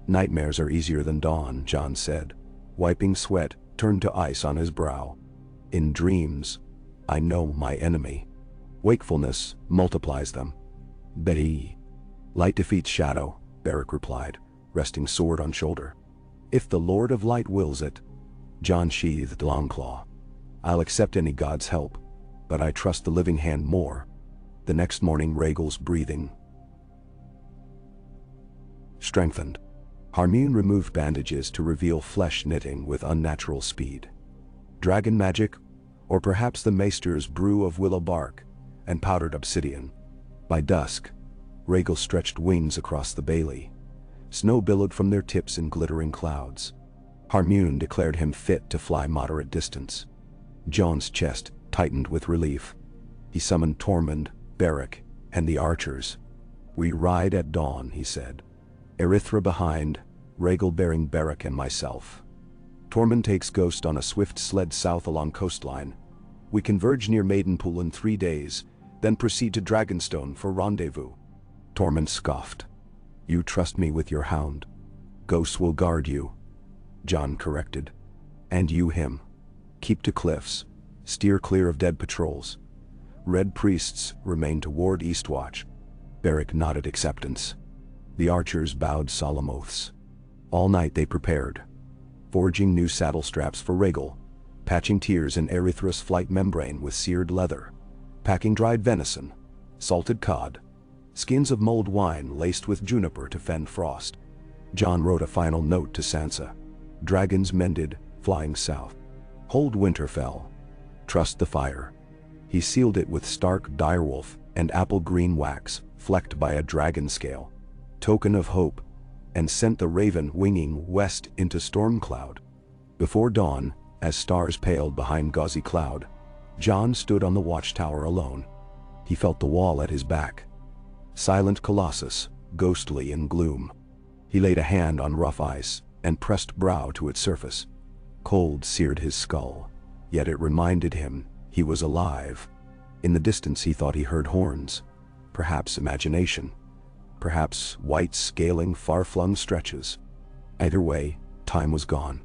Nightmares are easier than dawn, Jon said, wiping sweat turned to ice on his brow. In dreams, I know my enemy. Wakefulness multiplies them. Betty. Light defeats shadow, Beric replied, resting sword on shoulder. If the Lord of Light wills it. Jon sheathed Longclaw. I'll accept any god's help, but I trust the living hand more. The next morning Rhaegal's breathing strengthened. Harmune removed bandages to reveal flesh knitting with unnatural speed. Dragon magic, or perhaps the maester's brew of willow bark and powdered obsidian. By dusk, Rhaegal stretched wings across the bailey. Snow billowed from their tips in glittering clouds. Harmune declared him fit to fly moderate distance. Jon's chest tightened with relief. He summoned Tormund, Beric, and the archers. We ride at dawn, he said. Erythra behind, Rhaegal bearing Beric and myself. Tormund takes Ghost on a swift sled south along coastline. We converge near Maidenpool in 3 days, then proceed to Dragonstone for rendezvous. Tormund scoffed. You trust me with your hound. Ghost will guard you, Jon corrected. And you him. Keep to cliffs. Steer clear of dead patrols. Red priests remain to ward Eastwatch. Beric nodded acceptance. The archers bowed solemn oaths. All night they prepared, forging new saddle straps for Rhaegal, patching tears in Erythra's flight membrane with seared leather. packing dried venison, salted cod, skins of mulled wine laced with juniper to fend frost. Jon wrote a final note to Sansa. Dragons mended, flying south. Hold Winterfell. Trust the fire. He sealed it with stark direwolf and apple green wax, flecked by a dragon scale, token of hope, and sent the raven winging west into Stormcloud. Before dawn, as stars paled behind gauzy cloud, Jon stood on the watchtower alone. He felt the wall at his back. Silent colossus, ghostly in gloom. He laid a hand on rough ice and pressed brow to its surface. Cold seared his skull, yet it reminded him he was alive. In the distance he thought he heard horns, perhaps imagination, perhaps white scaling far-flung stretches. Either way, time was gone.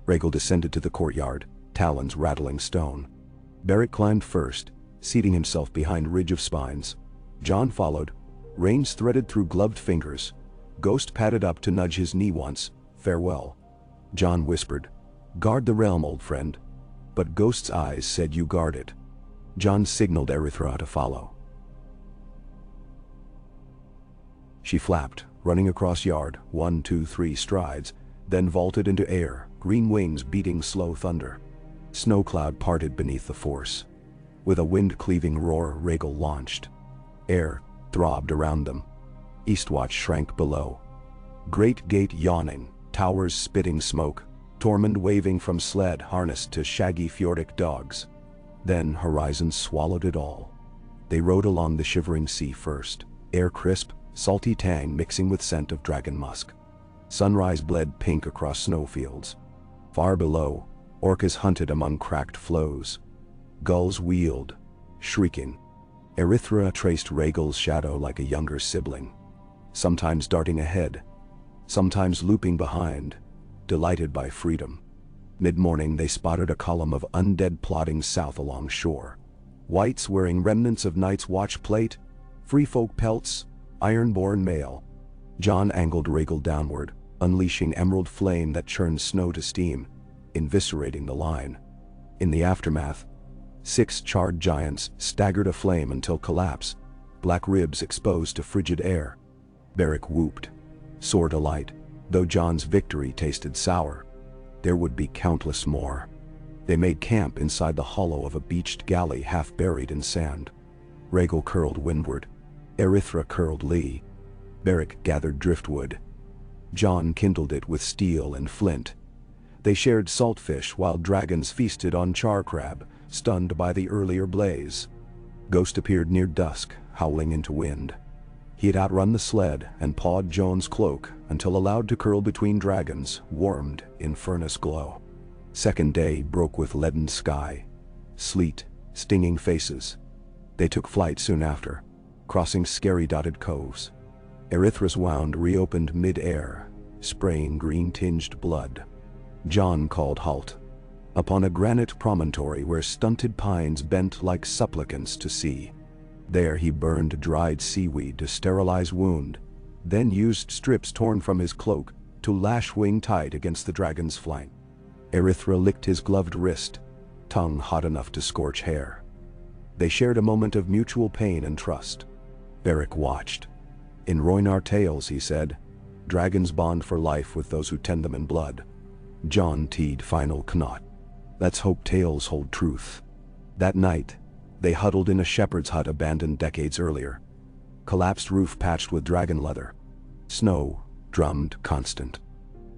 Rhaegal descended to the courtyard, talons rattling stone. Beric climbed first, seating himself behind ridge of spines. Jon followed, reins threaded through gloved fingers. Ghost padded up to nudge his knee once, farewell. Jon whispered, guard the realm, old friend. But Ghost's eyes said you guard it. Jon signaled Erythra to follow. She flapped, running across yard, 1, 2, 3 strides, then vaulted into air, green wings beating slow thunder. Snow cloud parted beneath the force. With a wind-cleaving roar, Rhaegal launched. Air throbbed around them. Eastwatch shrank below. Great gate yawning, towers spitting smoke, Tormund waving from sled harnessed to shaggy fjordic dogs. Then horizon swallowed it all. They rode along the shivering sea first, air crisp, salty tang mixing with scent of dragon musk. Sunrise bled pink across snowfields. Far below, orcas hunted among cracked floes. Gulls wheeled, shrieking. Erythra traced Rhaegal's shadow like a younger sibling, sometimes darting ahead, sometimes looping behind, delighted by freedom. Mid-morning they spotted a column of undead plodding south along shore. Whites wearing remnants of Night's Watch plate, free folk pelts, iron-born mail. Jon angled Rhaegal downward, unleashing emerald flame that churned snow to steam, eviscerating the line. In the aftermath, 6 charred giants staggered aflame until collapse, black ribs exposed to frigid air. Beric whooped, sore delight, though Jon's victory tasted sour. There would be countless more. They made camp inside the hollow of a beached galley half buried in sand. Rhaegal curled windward. Erythra curled lee. Beric gathered driftwood. Jon kindled it with steel and flint. They shared saltfish while dragons feasted on char crab, stunned by the earlier blaze. Ghost appeared near dusk, howling into wind. He had outrun the sled and pawed Jon's cloak until allowed to curl between dragons, warmed in furnace glow. Second day broke with leaden sky, sleet, stinging faces. They took flight soon after, crossing scary dotted coves. Erythra's wound reopened mid-air, spraying green-tinged blood. Jon called halt. Upon a granite promontory where stunted pines bent like supplicants to see. There he burned dried seaweed to sterilize wound, then used strips torn from his cloak to lash wing tight against the dragon's flank. Erythra licked his gloved wrist, tongue hot enough to scorch hair. They shared a moment of mutual pain and trust. Beric watched. In Rhoynar tales, he said, dragons bond for life with those who tend them in blood. Jon teed final knot. Let's hope tales hold truth. That night, they huddled in a shepherd's hut abandoned decades earlier. Collapsed roof patched with dragon leather. Snow drummed constant.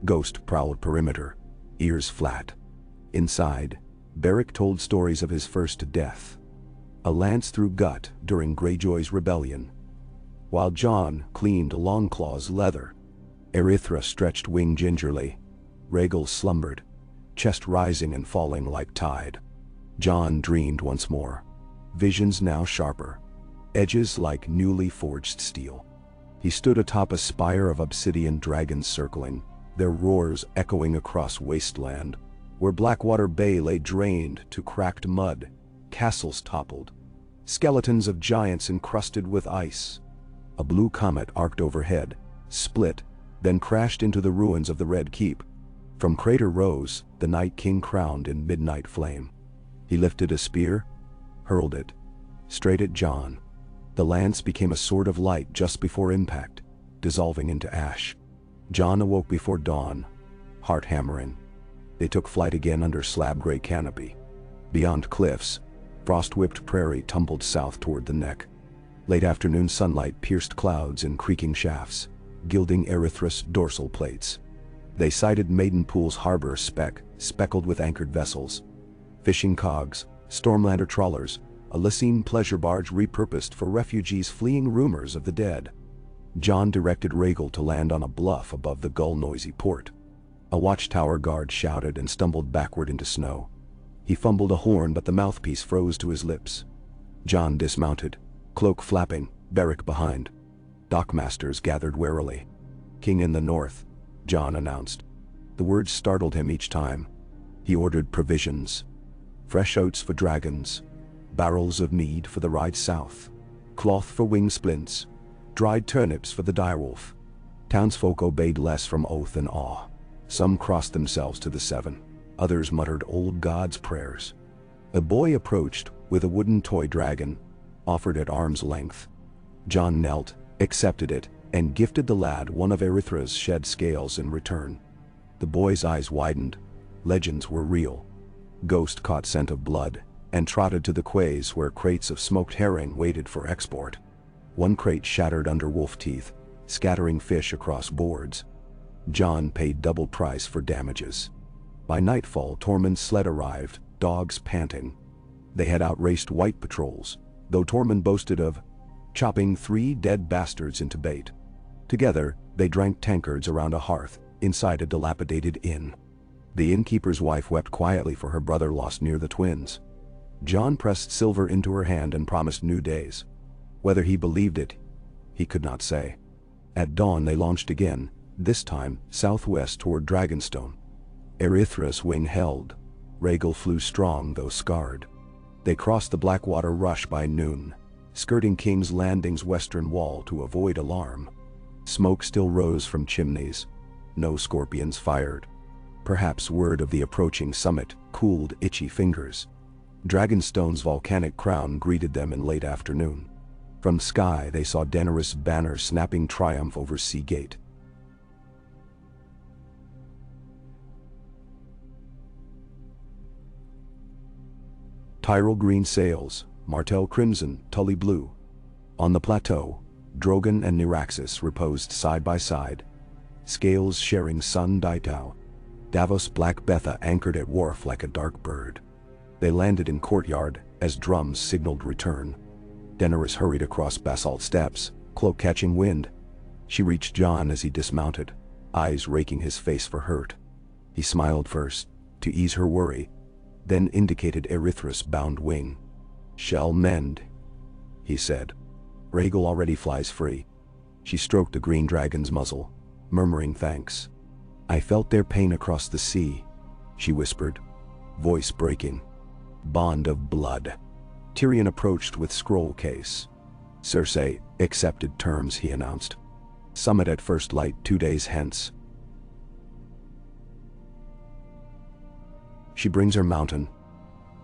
Ghost prowled perimeter, ears flat. Inside, Beric told stories of his first death. A lance through gut during Greyjoy's rebellion. While Jon cleaned Longclaw's leather, Erythra stretched wing gingerly. Rhaegal slumbered, chest rising and falling like tide. Jon dreamed once more. Visions now sharper, edges like newly forged steel. He stood atop a spire of obsidian dragons circling, their roars echoing across wasteland. Where Blackwater Bay lay drained to cracked mud, castles toppled, skeletons of giants encrusted with ice. A blue comet arced overhead, split, then crashed into the ruins of the Red Keep. From Crater rose the Night King crowned in midnight flame. He lifted a spear, hurled it, straight at Jon. The lance became a sword of light just before impact, dissolving into ash. Jon awoke before dawn, heart hammering. They took flight again under slab-gray canopy. Beyond cliffs, frost-whipped prairie tumbled south toward the neck. Late afternoon sunlight pierced clouds in creaking shafts, gilding Erythra's dorsal plates. They sighted Maidenpool's harbor speckled with anchored vessels. Fishing cogs, Stormlander trawlers, a Lysine pleasure barge repurposed for refugees fleeing rumors of the dead. Jon directed Rhaegal to land on a bluff above the gull-noisy port. A watchtower guard shouted and stumbled backward into snow. He fumbled a horn, but the mouthpiece froze to his lips. Jon dismounted, cloak flapping, Beric behind. Dockmasters gathered warily. "King in the north," Jon announced. The words startled him each time. He ordered provisions. Fresh oats for dragons, barrels of mead for the ride south, cloth for wing splints, dried turnips for the direwolf. Townsfolk obeyed less from oath and awe. Some crossed themselves to the seven. Others muttered old gods' prayers. A boy approached with a wooden toy dragon, offered at arm's length. Jon knelt, accepted it, and gifted the lad one of Erythra's shed scales in return. The boy's eyes widened. Legends were real. Ghost caught scent of blood and trotted to the quays where crates of smoked herring waited for export. One crate shattered under wolf teeth, scattering fish across boards. Jon paid double price for damages. By nightfall, Tormund's sled arrived, dogs panting. They had outraced white patrols, though Tormund boasted of chopping 3 dead bastards into bait. Together, they drank tankards around a hearth inside a dilapidated inn. The innkeeper's wife wept quietly for her brother lost near the twins. Jon pressed silver into her hand and promised new days. Whether he believed it, he could not say. At dawn they launched again, this time southwest toward Dragonstone. Erythra's wing held. Rhaegal flew strong though scarred. They crossed the Blackwater Rush by noon, skirting King's Landing's western wall to avoid alarm. Smoke still rose from chimneys. No scorpions fired. Perhaps word of the approaching summit cooled itchy fingers. Dragonstone's volcanic crown greeted them in late afternoon. From sky they saw Daenerys' banner snapping triumph over Sea Gate. Tyrell green sails, Martell crimson, Tully blue. On the plateau, Drogon and Nyraxis reposed side by side, scales sharing sun Daitau. Davos Black Betha anchored at wharf like a dark bird. They landed in courtyard as drums signaled return. Daenerys hurried across basalt steps, cloak catching wind. She reached Jon as he dismounted, eyes raking his face for hurt. He smiled first, to ease her worry, then indicated Erythra's bound wing. "Shall mend," he said. Rhaegal already flies free. She stroked the green dragon's muzzle, murmuring thanks. "I felt their pain across the sea," she whispered, voice breaking. "Bond of blood." Tyrion approached with scroll case. "Cersei accepted terms," he announced. "Summit at first light 2 days hence." "She brings her mountain.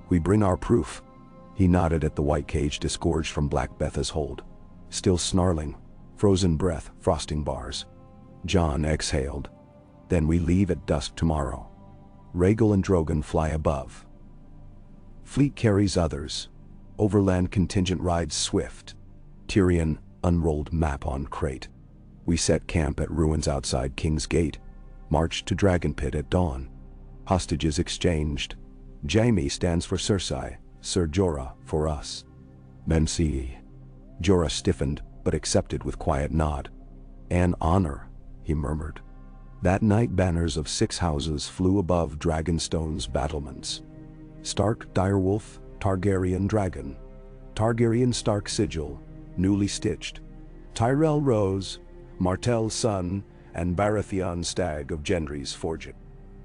We bring our proof." He nodded at the white cage disgorged from Black Betha's hold. Still snarling, frozen breath, frosting bars. Jon exhaled. "Then we leave at dusk tomorrow. Rhaegal and Drogon fly above. Fleet carries others. Overland contingent rides swift." Tyrion unrolled map on crate. "We set camp at ruins outside King's Gate. March to Dragon Pit at dawn. Hostages exchanged. Jaime stands for Cersei, Ser Jorah for us." "Menci." Jorah stiffened, but accepted with quiet nod. "An honor," he murmured. That night banners of 6 houses flew above Dragonstone's battlements. Stark direwolf, Targaryen dragon. Targaryen Stark sigil, newly stitched. Tyrell rose, Martell sun, and Baratheon stag of Gendry's forging.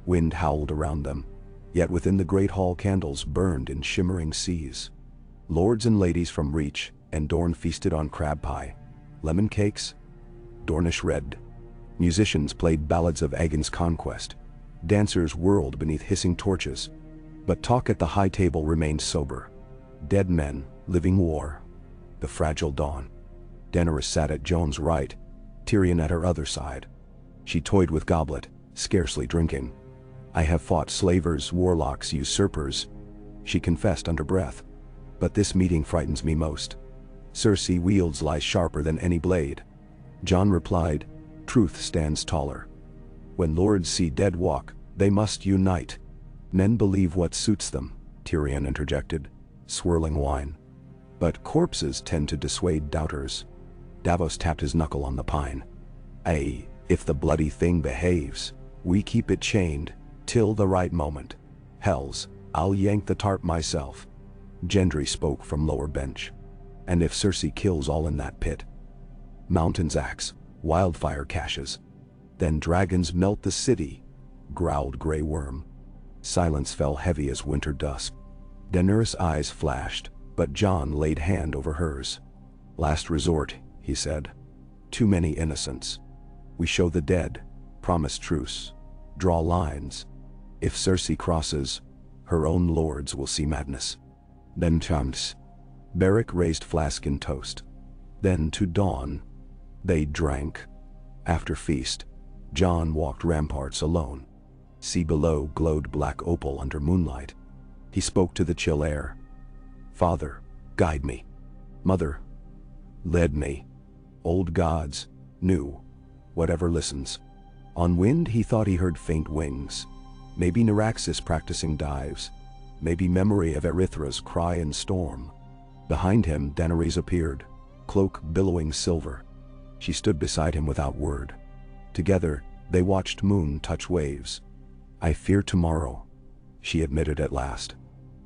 Wind howled around them, yet within the great hall candles burned in shimmering seas. Lords and ladies from Reach and Dorne feasted on crab pie, lemon cakes, Dornish red. Musicians played ballads of Aegon's conquest. Dancers whirled beneath hissing torches. But talk at the high table remained sober. Dead men, Living war. The fragile dawn. Daenerys sat at Jon's right, Tyrion at her other side. She toyed with goblet, scarcely drinking. I have fought slavers, warlocks, usurpers, she confessed under breath. But this meeting frightens me most. Cersei wields lies sharper than any blade. Jon replied, truth stands taller. When lords see dead walk, they must unite. Men believe what suits them, Tyrion interjected, swirling wine. But corpses tend to dissuade doubters. Davos tapped his knuckle on the pine. Ay, if the bloody thing behaves, we keep it chained, till the right moment. Hells, I'll yank the tarp myself. Gendry spoke from lower bench. And if Cersei kills all in that pit? Mountains axe, wildfire caches. Then dragons melt the city, growled Grey Worm. Silence fell heavy as winter dusk. Daenerys' eyes flashed, but Jon laid hand over hers. Last resort, he said. Too many innocents. We show the dead, promise truce, draw lines. If Cersei crosses, her own lords will see madness. Then chants. Beric raised flask in toast. Then to dawn. They drank. After feast, Jon walked ramparts alone. Sea below glowed black opal under moonlight. He spoke to the chill air. Father, guide me. Mother, led me. Old gods, new, whatever listens. On wind he thought he heard faint wings. Maybe Naraxis practicing dives. Maybe memory of Erythra's cry in storm. Behind him Daenerys appeared, cloak billowing silver. She stood beside him without word. Together, they watched moon touch waves. I fear tomorrow, she admitted at last.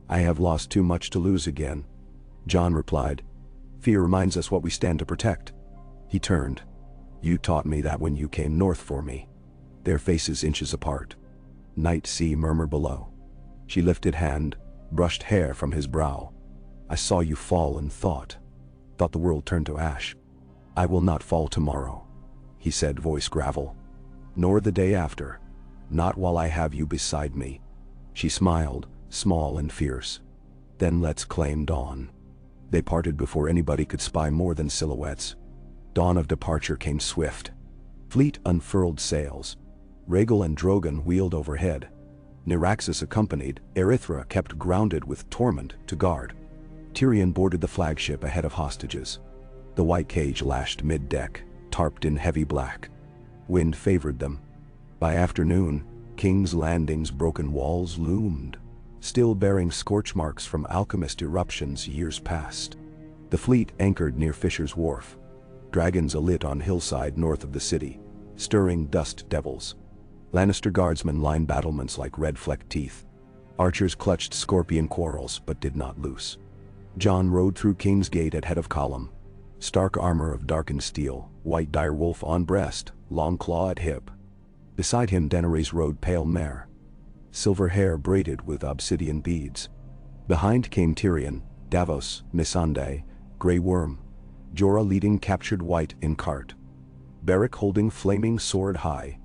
I have lost too much to lose again. Jon replied, fear reminds us what we stand to protect. He turned. You taught me that when you came north for me. Their faces inches apart. Night sea murmur below. She lifted hand, brushed hair from his brow. I saw you fall and thought the world turned to ash. I will not fall tomorrow, he said, voice gravel. Nor the day after. Not while I have you beside me. She smiled, small and fierce. Then let's claim dawn. They parted before anybody could spy more than silhouettes. Dawn of departure came swift. Fleet unfurled sails. Rhaegal and Drogon wheeled overhead. Naraxis accompanied, Erythra kept grounded with Torment to guard. Tyrion boarded the flagship ahead of hostages. The white cage lashed mid-deck, tarped in heavy black. Wind favored them. By afternoon, King's Landing's broken walls loomed, still bearing scorch marks from alchemist eruptions years past. The fleet anchored near Fisher's Wharf. Dragons alit on hillside north of the city, stirring dust devils. Lannister guardsmen lined battlements like red-flecked teeth. Archers clutched scorpion quarrels but did not loose. Jon rode through King's Gate at head of column. Stark armor of darkened steel, white direwolf on breast, long claw at hip. Beside him Daenerys rode pale mare, silver hair braided with obsidian beads. Behind came Tyrion, Davos, Missandei, Grey Worm, Jorah leading captured white in cart. Beric holding flaming sword high.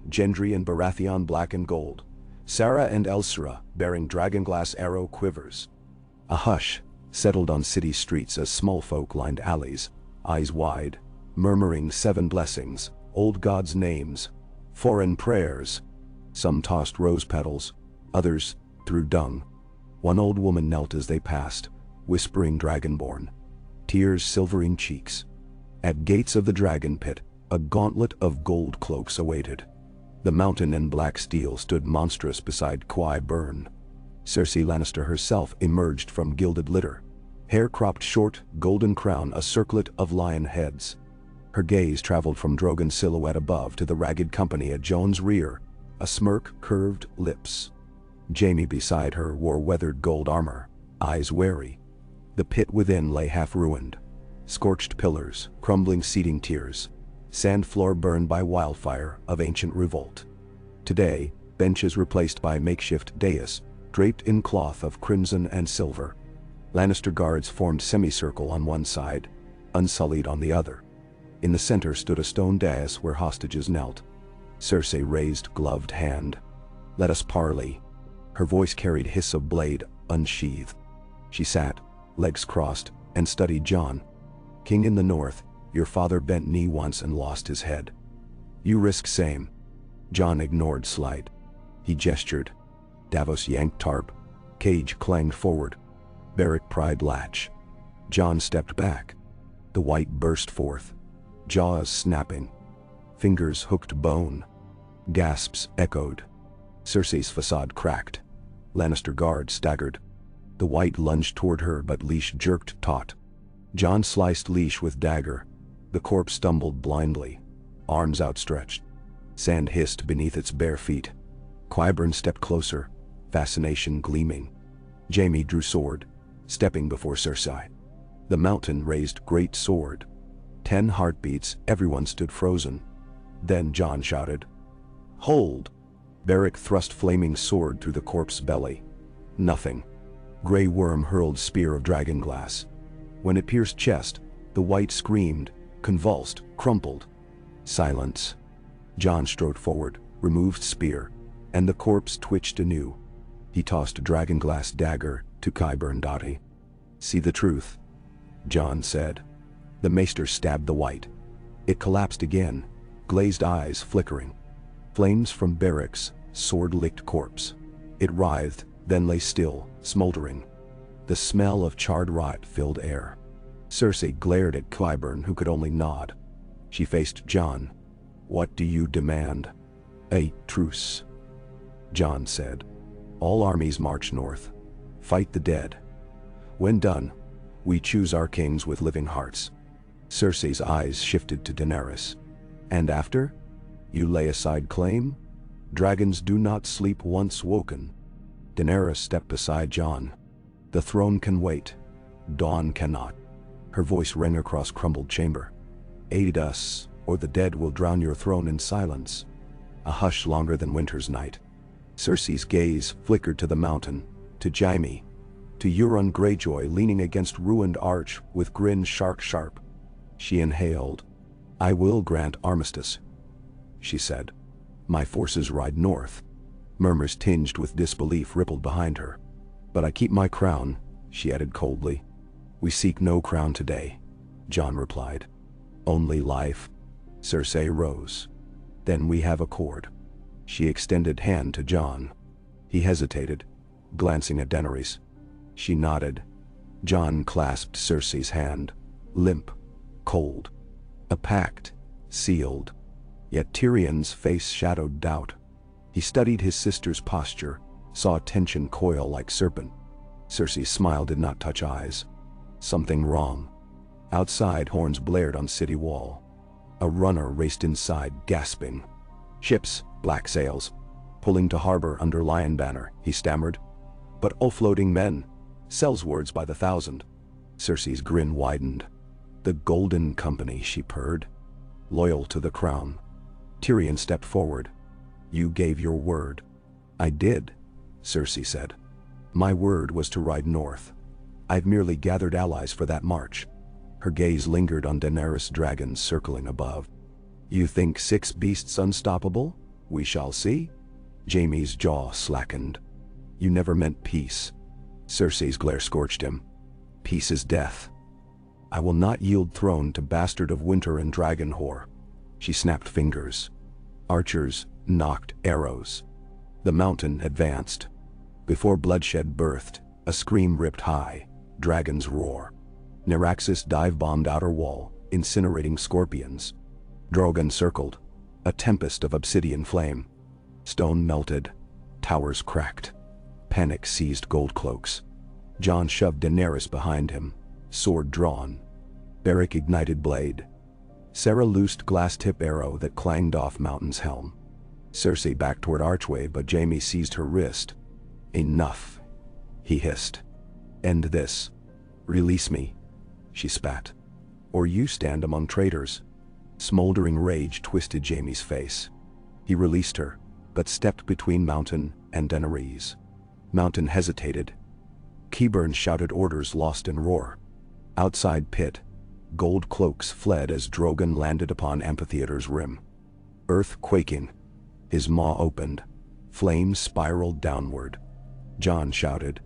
Gendry and Baratheon black and gold. Sarah and Elsera bearing dragonglass arrow quivers. A hush settled on city streets as small folk lined alleys, eyes wide, murmuring 7 blessings, old gods' names, foreign prayers. Some tossed rose petals, others threw dung. One old woman knelt as they passed, whispering dragonborn, tears silvering cheeks. At gates of the dragon pit, a gauntlet of gold cloaks awaited. The mountain in black steel stood monstrous beside Qui Burn. Cersei Lannister herself emerged from gilded litter. Hair cropped short, golden crown a circlet of lion heads. Her gaze traveled from Drogon's silhouette above to the ragged company at Jon's rear, a smirk curved lips. Jaime beside her wore weathered gold armor, eyes wary. The pit within lay half-ruined. Scorched pillars, crumbling seething tiers. Sand floor burned by wildfire of ancient revolt. Today, benches replaced by makeshift dais, draped in cloth of crimson and silver. Lannister guards formed semicircle on one side, unsullied on the other. In the center stood a stone dais where hostages knelt. Cersei raised gloved hand. Let us parley. Her voice carried hiss of blade unsheathed. She sat, legs crossed, and studied Jon. "King in the north, your father bent knee once and lost his head. You risk same." Jon ignored slight. He gestured. Davos yanked tarp. Cage clanged forward. Beric pried latch. Jon stepped back. The white burst forth. Jaws snapping. Fingers hooked bone. Gasps echoed. Cersei's facade cracked. Lannister guard staggered. The white lunged toward her, but leash jerked taut. Jon sliced leash with dagger. The corpse stumbled blindly, arms outstretched. Sand hissed beneath its bare feet. Qyburn stepped closer, fascination gleaming. Jaime drew sword, stepping before Cersei. The mountain raised great sword. 10 heartbeats, everyone stood frozen. Then Jon shouted, "Hold!" Beric thrust flaming sword through the corpse's belly. Nothing. Grey worm hurled spear of dragon glass. When it pierced chest, the white screamed, convulsed, crumpled. Silence. Jon strode forward, removed spear, and the corpse twitched anew. He tossed dragonglass dagger to Qyburn Dottie. "See the truth," Jon said. The maester stabbed the white. It collapsed again, glazed eyes flickering. Flames from Beric's sword-licked corpse. It writhed, then lay still, smoldering. The smell of charred rot filled air. Cersei glared at Qyburn, who could only nod. She faced Jon. "What do you demand?" "A truce," Jon said. "All armies march north. Fight the dead. When done, we choose our kings with living hearts." Cersei's eyes shifted to Daenerys. "And after? You lay aside claim? Dragons do not sleep once woken." Daenerys stepped beside Jon. "The throne can wait. Dawn cannot." Her voice rang across crumbled chamber. "Aid us, or the dead will drown your throne in silence." A hush longer than winter's night. Cersei's gaze flickered to the mountain, to Jaime, to Euron Greyjoy leaning against ruined arch with grin sharp. She inhaled. "I will grant armistice," she said. "My forces ride north." Murmurs tinged with disbelief rippled behind her. "But I keep my crown," she added coldly. "We seek no crown today," Jon replied. "Only life." Cersei rose. "Then we have accord." She extended hand to Jon. He hesitated, glancing at Daenerys. She nodded. Jon clasped Cersei's hand, limp, cold. A pact, sealed. Yet Tyrion's face shadowed doubt. He studied his sister's posture, saw tension coil like serpent. Cersei's smile did not touch eyes. Something wrong. Outside, horns blared on city wall. A runner raced inside, gasping. "Ships, black sails, pulling to harbor under lion banner," he stammered. "But all floating men, sellswards by the thousand." Cersei's grin widened. "The Golden Company," she purred. "Loyal to the crown." Tyrion stepped forward. "You gave your word." "I did," Cersei said. "My word was to ride north. I've merely gathered allies for that march." Her gaze lingered on Daenerys' dragons circling above. "You think 6 beasts unstoppable? We shall see." Jaime's jaw slackened. "You never meant peace." Cersei's glare scorched him. "Peace is death. I will not yield throne to bastard of winter and dragon whore." She snapped fingers. Archers knocked arrows. The mountain advanced. Before bloodshed birthed, a scream ripped high, dragons roar. Neraxis dive-bombed outer wall, incinerating scorpions. Drogon circled, a tempest of obsidian flame. Stone melted, towers cracked. Panic seized gold cloaks. Jon shoved Daenerys behind him, sword drawn. Beric ignited blade. Sarah loosed glass-tip arrow that clanged off Mountain's helm. Cersei backed toward archway, but Jaime seized her wrist. "Enough," he hissed. "End this. Release me," she spat. "Or you stand among traitors." Smoldering rage twisted Jaime's face. He released her, but stepped between Mountain and Daenerys. Mountain hesitated. Qyburn shouted orders lost in roar. Outside pit, gold cloaks fled as Drogon landed upon amphitheater's rim. Earth quaking. His maw opened. Flames spiraled downward. Jon shouted,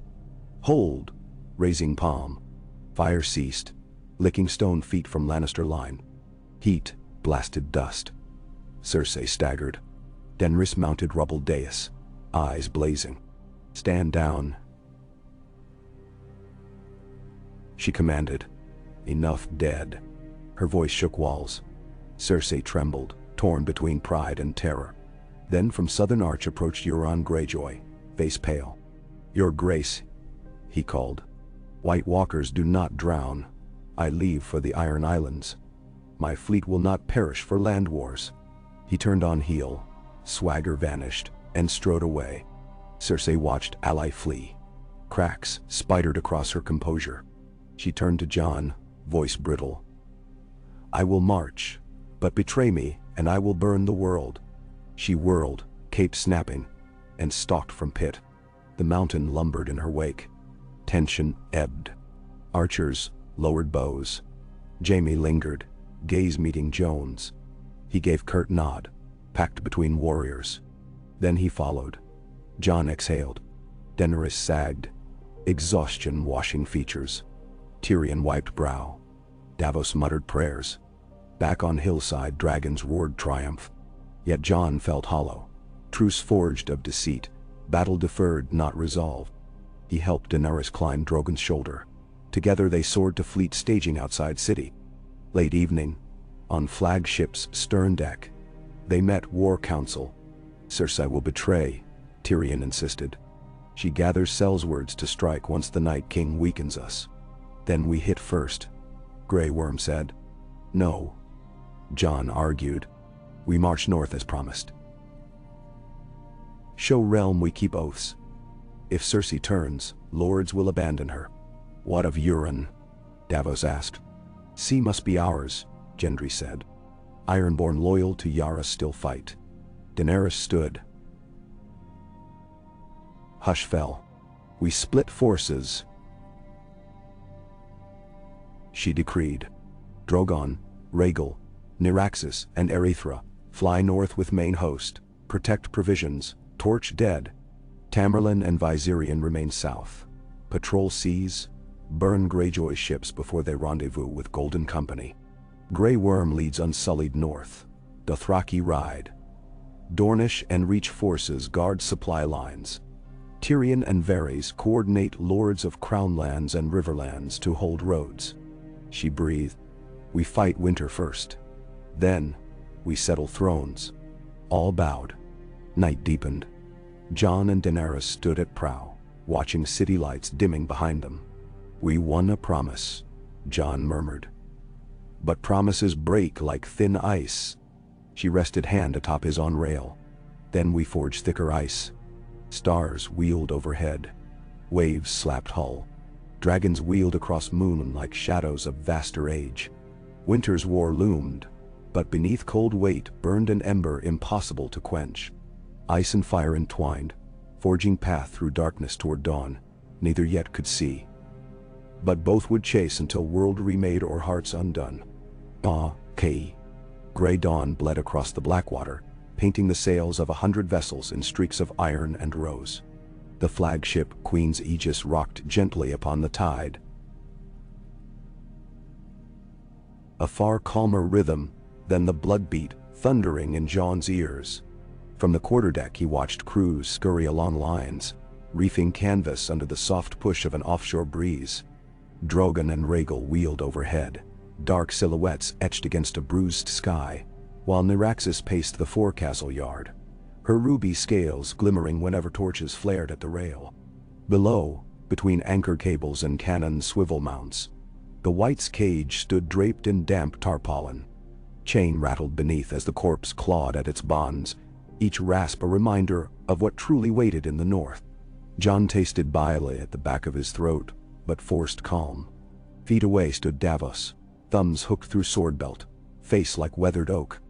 "Hold!" raising palm. Fire ceased, licking stone feet from Lannister line. Heat blasted dust. Cersei staggered. Daenerys mounted rubble dais, eyes blazing. "Stand down," she commanded. "Enough dead." Her voice shook walls. Cersei trembled, torn between pride and terror. Then from Southern Arch approached Euron Greyjoy, face pale. "Your Grace," he called. "White Walkers do not drown. I leave for the Iron Islands. My fleet will not perish for land wars." He turned on heel, swagger vanished, and strode away. Cersei watched ally flee. Cracks spidered across her composure. She turned to Jon, voice brittle. "I will march, but betray me, and I will burn the world." She whirled, cape snapping, and stalked from pit. The mountain lumbered in her wake. Tension ebbed. Archers lowered bows. Jaime lingered, gaze meeting Jones. He gave curt nod, packed between warriors. Then he followed. Jon exhaled. Daenerys sagged, exhaustion washing features. Tyrion wiped brow. Davos muttered prayers. Back on hillside, dragons roared triumph. Yet Jon felt hollow. Truce forged of deceit, battle deferred, not resolved. He helped Daenerys climb Drogon's shoulder. Together they soared to fleet staging outside city. Late evening, on flagship's stern deck, they met war council. "Cersei will betray," Tyrion insisted. "She gathers Sellswords to strike once the Night King weakens us. Then we hit first," Grey Worm said. "No," Jon argued. "We march north as promised. Show realm we keep oaths. If Cersei turns, lords will abandon her." "What of Euron?" Davos asked. "Sea must be ours," Gendry said. "Ironborn loyal to Yara still fight." Daenerys stood. Hush fell. "We split forces," she decreed. "Drogon, Rhaegal, Nyraxis, and Erythra fly north with main host, protect provisions, torch dead. Tamerlane and Viserion remain south. Patrol seas, burn Greyjoy's ships before they rendezvous with Golden Company. Grey Worm leads unsullied north. Dothraki ride. Dornish and Reach forces guard supply lines. Tyrion and Varys coordinate lords of Crownlands and Riverlands to hold roads." She breathed. "We fight winter first. Then, we settle thrones." All bowed. Night deepened. Jon and Daenerys stood at prow, watching city lights dimming behind them. "We won a promise," Jon murmured. "But promises break like thin ice." She rested hand atop his on rail. "Then we forged thicker ice." Stars wheeled overhead. Waves slapped hull. Dragons wheeled across moon like shadows of vaster age. Winter's war loomed, but beneath cold weight burned an ember impossible to quench. Ice and fire entwined, forging path through darkness toward dawn. Neither yet could see. But both would chase until world remade or hearts undone. K. Gray dawn bled across the Blackwater, painting the sails of 100 vessels in streaks of iron and rose. The flagship Queen's Aegis rocked gently upon the tide. A far calmer rhythm than the blood beat thundering in Jon's ears. From the quarterdeck he watched crews scurry along lines, reefing canvas under the soft push of an offshore breeze. Drogon and Rhaegal wheeled overhead, dark silhouettes etched against a bruised sky, while Nyraxis paced the forecastle yard, her ruby scales glimmering whenever torches flared at the rail. Below, between anchor cables and cannon swivel mounts, the White's cage stood draped in damp tarpaulin. Chain rattled beneath as the corpse clawed at its bonds, each rasp a reminder of what truly waited in the north. Jon tasted bile at the back of his throat, but forced calm. Feet away stood Davos, thumbs hooked through sword belt, face like weathered oak.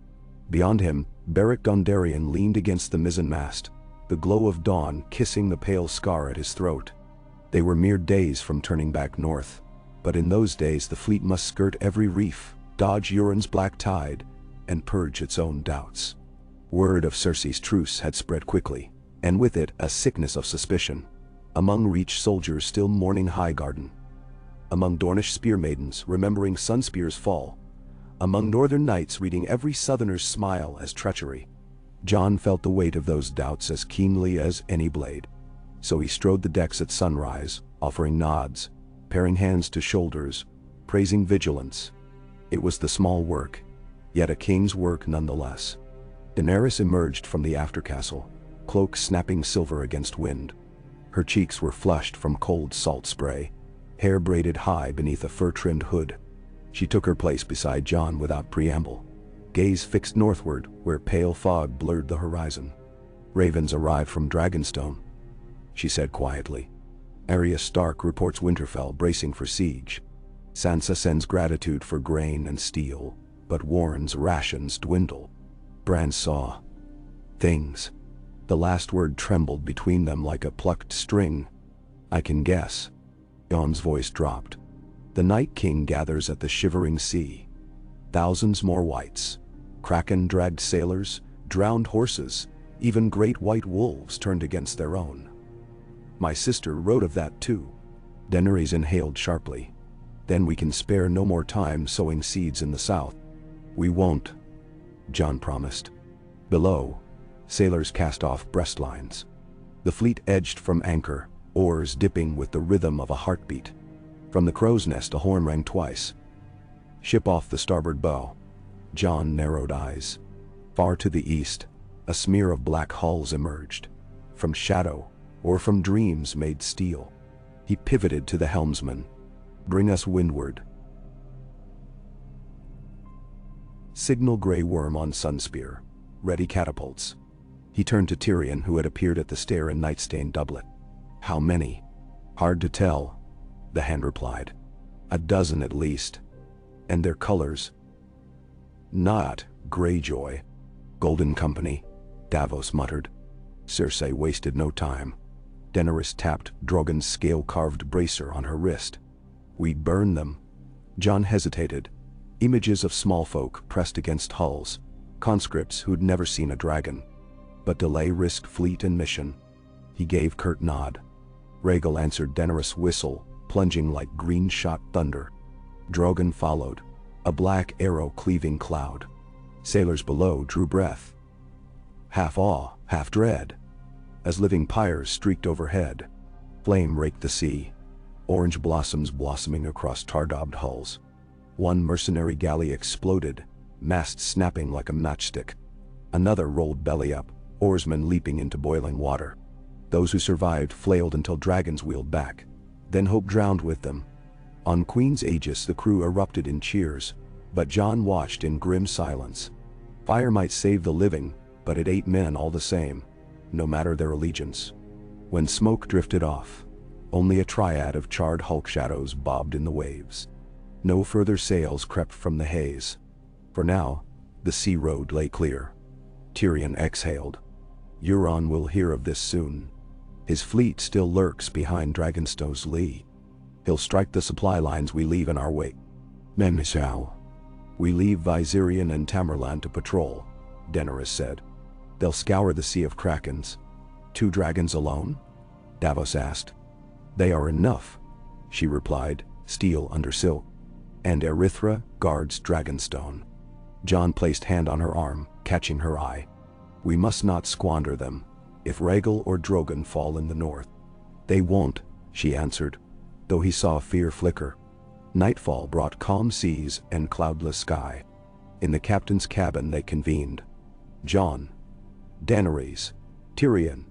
Beyond him, Beric Dondarrion leaned against the mizzenmast, the glow of dawn kissing the pale scar at his throat. They were mere days from turning back north, but in those days the fleet must skirt every reef, dodge Euron's black tide, and purge its own doubts. Word of Cersei's truce had spread quickly, and with it a sickness of suspicion, among Reach soldiers still mourning Highgarden. among Dornish spear maidens remembering Sunspear's fall, among northern knights reading every southerner's smile as treachery. Jon felt the weight of those doubts as keenly as any blade. So he strode the decks at sunrise, offering nods, pairing hands to shoulders, praising vigilance. It was the small work, yet a king's work nonetheless. Daenerys emerged from the aftercastle, cloak snapping silver against wind. Her cheeks were flushed from cold salt spray, hair braided high beneath a fur-trimmed hood. She took her place beside Jon without preamble, gaze fixed northward where pale fog blurred the horizon. "Ravens arrived from Dragonstone," she said quietly. "Arya Stark reports Winterfell bracing for siege. Sansa sends gratitude for grain and steel, but warns rations dwindle. Bran saw things." The last word trembled between them like a plucked string. "I can guess." Jon's voice dropped. "The Night King gathers at the Shivering Sea. Thousands more whites. Kraken-dragged sailors, drowned horses, even great white wolves turned against their own. My sister wrote of that too." Daenerys inhaled sharply. "Then we can spare no more time sowing seeds in the south." "We won't," Jon promised. Below, sailors cast off breastlines. The fleet edged from anchor, oars dipping with the rhythm of a heartbeat. From the crow's nest a horn rang twice. "Ship off the starboard bow." Jon narrowed eyes. Far to the east, a smear of black hulls emerged. From shadow, or from dreams made steel. He pivoted to the helmsman. "Bring us windward." Signal Grey Worm on Sunspear. Ready catapults. He turned to Tyrion, who had appeared at the stair in night-stained doublet. "How many?" "Hard to tell," the hand replied. "A dozen at least. And their colors?" "Not Greyjoy. Golden Company," Davos muttered. Cersei wasted no time. Daenerys tapped Drogon's scale-carved bracer on her wrist. "We burn them." Jon hesitated. Images of small folk pressed against hulls, conscripts who'd never seen a dragon. But delay risked fleet and mission. He gave curt nod. Rhaegal answered Daenerys' whistle, plunging like green-shot thunder. Drogon followed, a black arrow-cleaving cloud. Sailors below drew breath. Half awe, half dread. As living pyres streaked overhead. Flame raked the sea. Orange blossoms blossoming across tar-daubed hulls. One mercenary galley exploded, mast snapping like a matchstick. Another rolled belly up, oarsmen leaping into boiling water. Those who survived flailed until dragons wheeled back. Then hope drowned with them. On Queen's Aegis the crew erupted in cheers, but Jon watched in grim silence. Fire might save the living, but it ate men all the same, no matter their allegiance. When smoke drifted off, only a triad of charred hulk shadows bobbed in the waves. No further sails crept from the haze. For now, the sea road lay clear. Tyrion exhaled. Euron will hear of this soon. His fleet still lurks behind Dragonstone's lee. He'll strike the supply lines we leave in our wake. "Memishal. We leave Viserion and Tamerlan to patrol," Daenerys said. "They'll scour the Sea of Krakens." "2 dragons alone?" Davos asked. "They are enough," she replied, steel under silk. "And Erythra guards Dragonstone." Jon placed hand on her arm, catching her eye. "We must not squander them, if Rhaegal or Drogon fall in the north." "They won't," she answered, though he saw fear flicker. Nightfall brought calm seas and cloudless sky. In the captain's cabin they convened. Jon, Daenerys, Tyrion,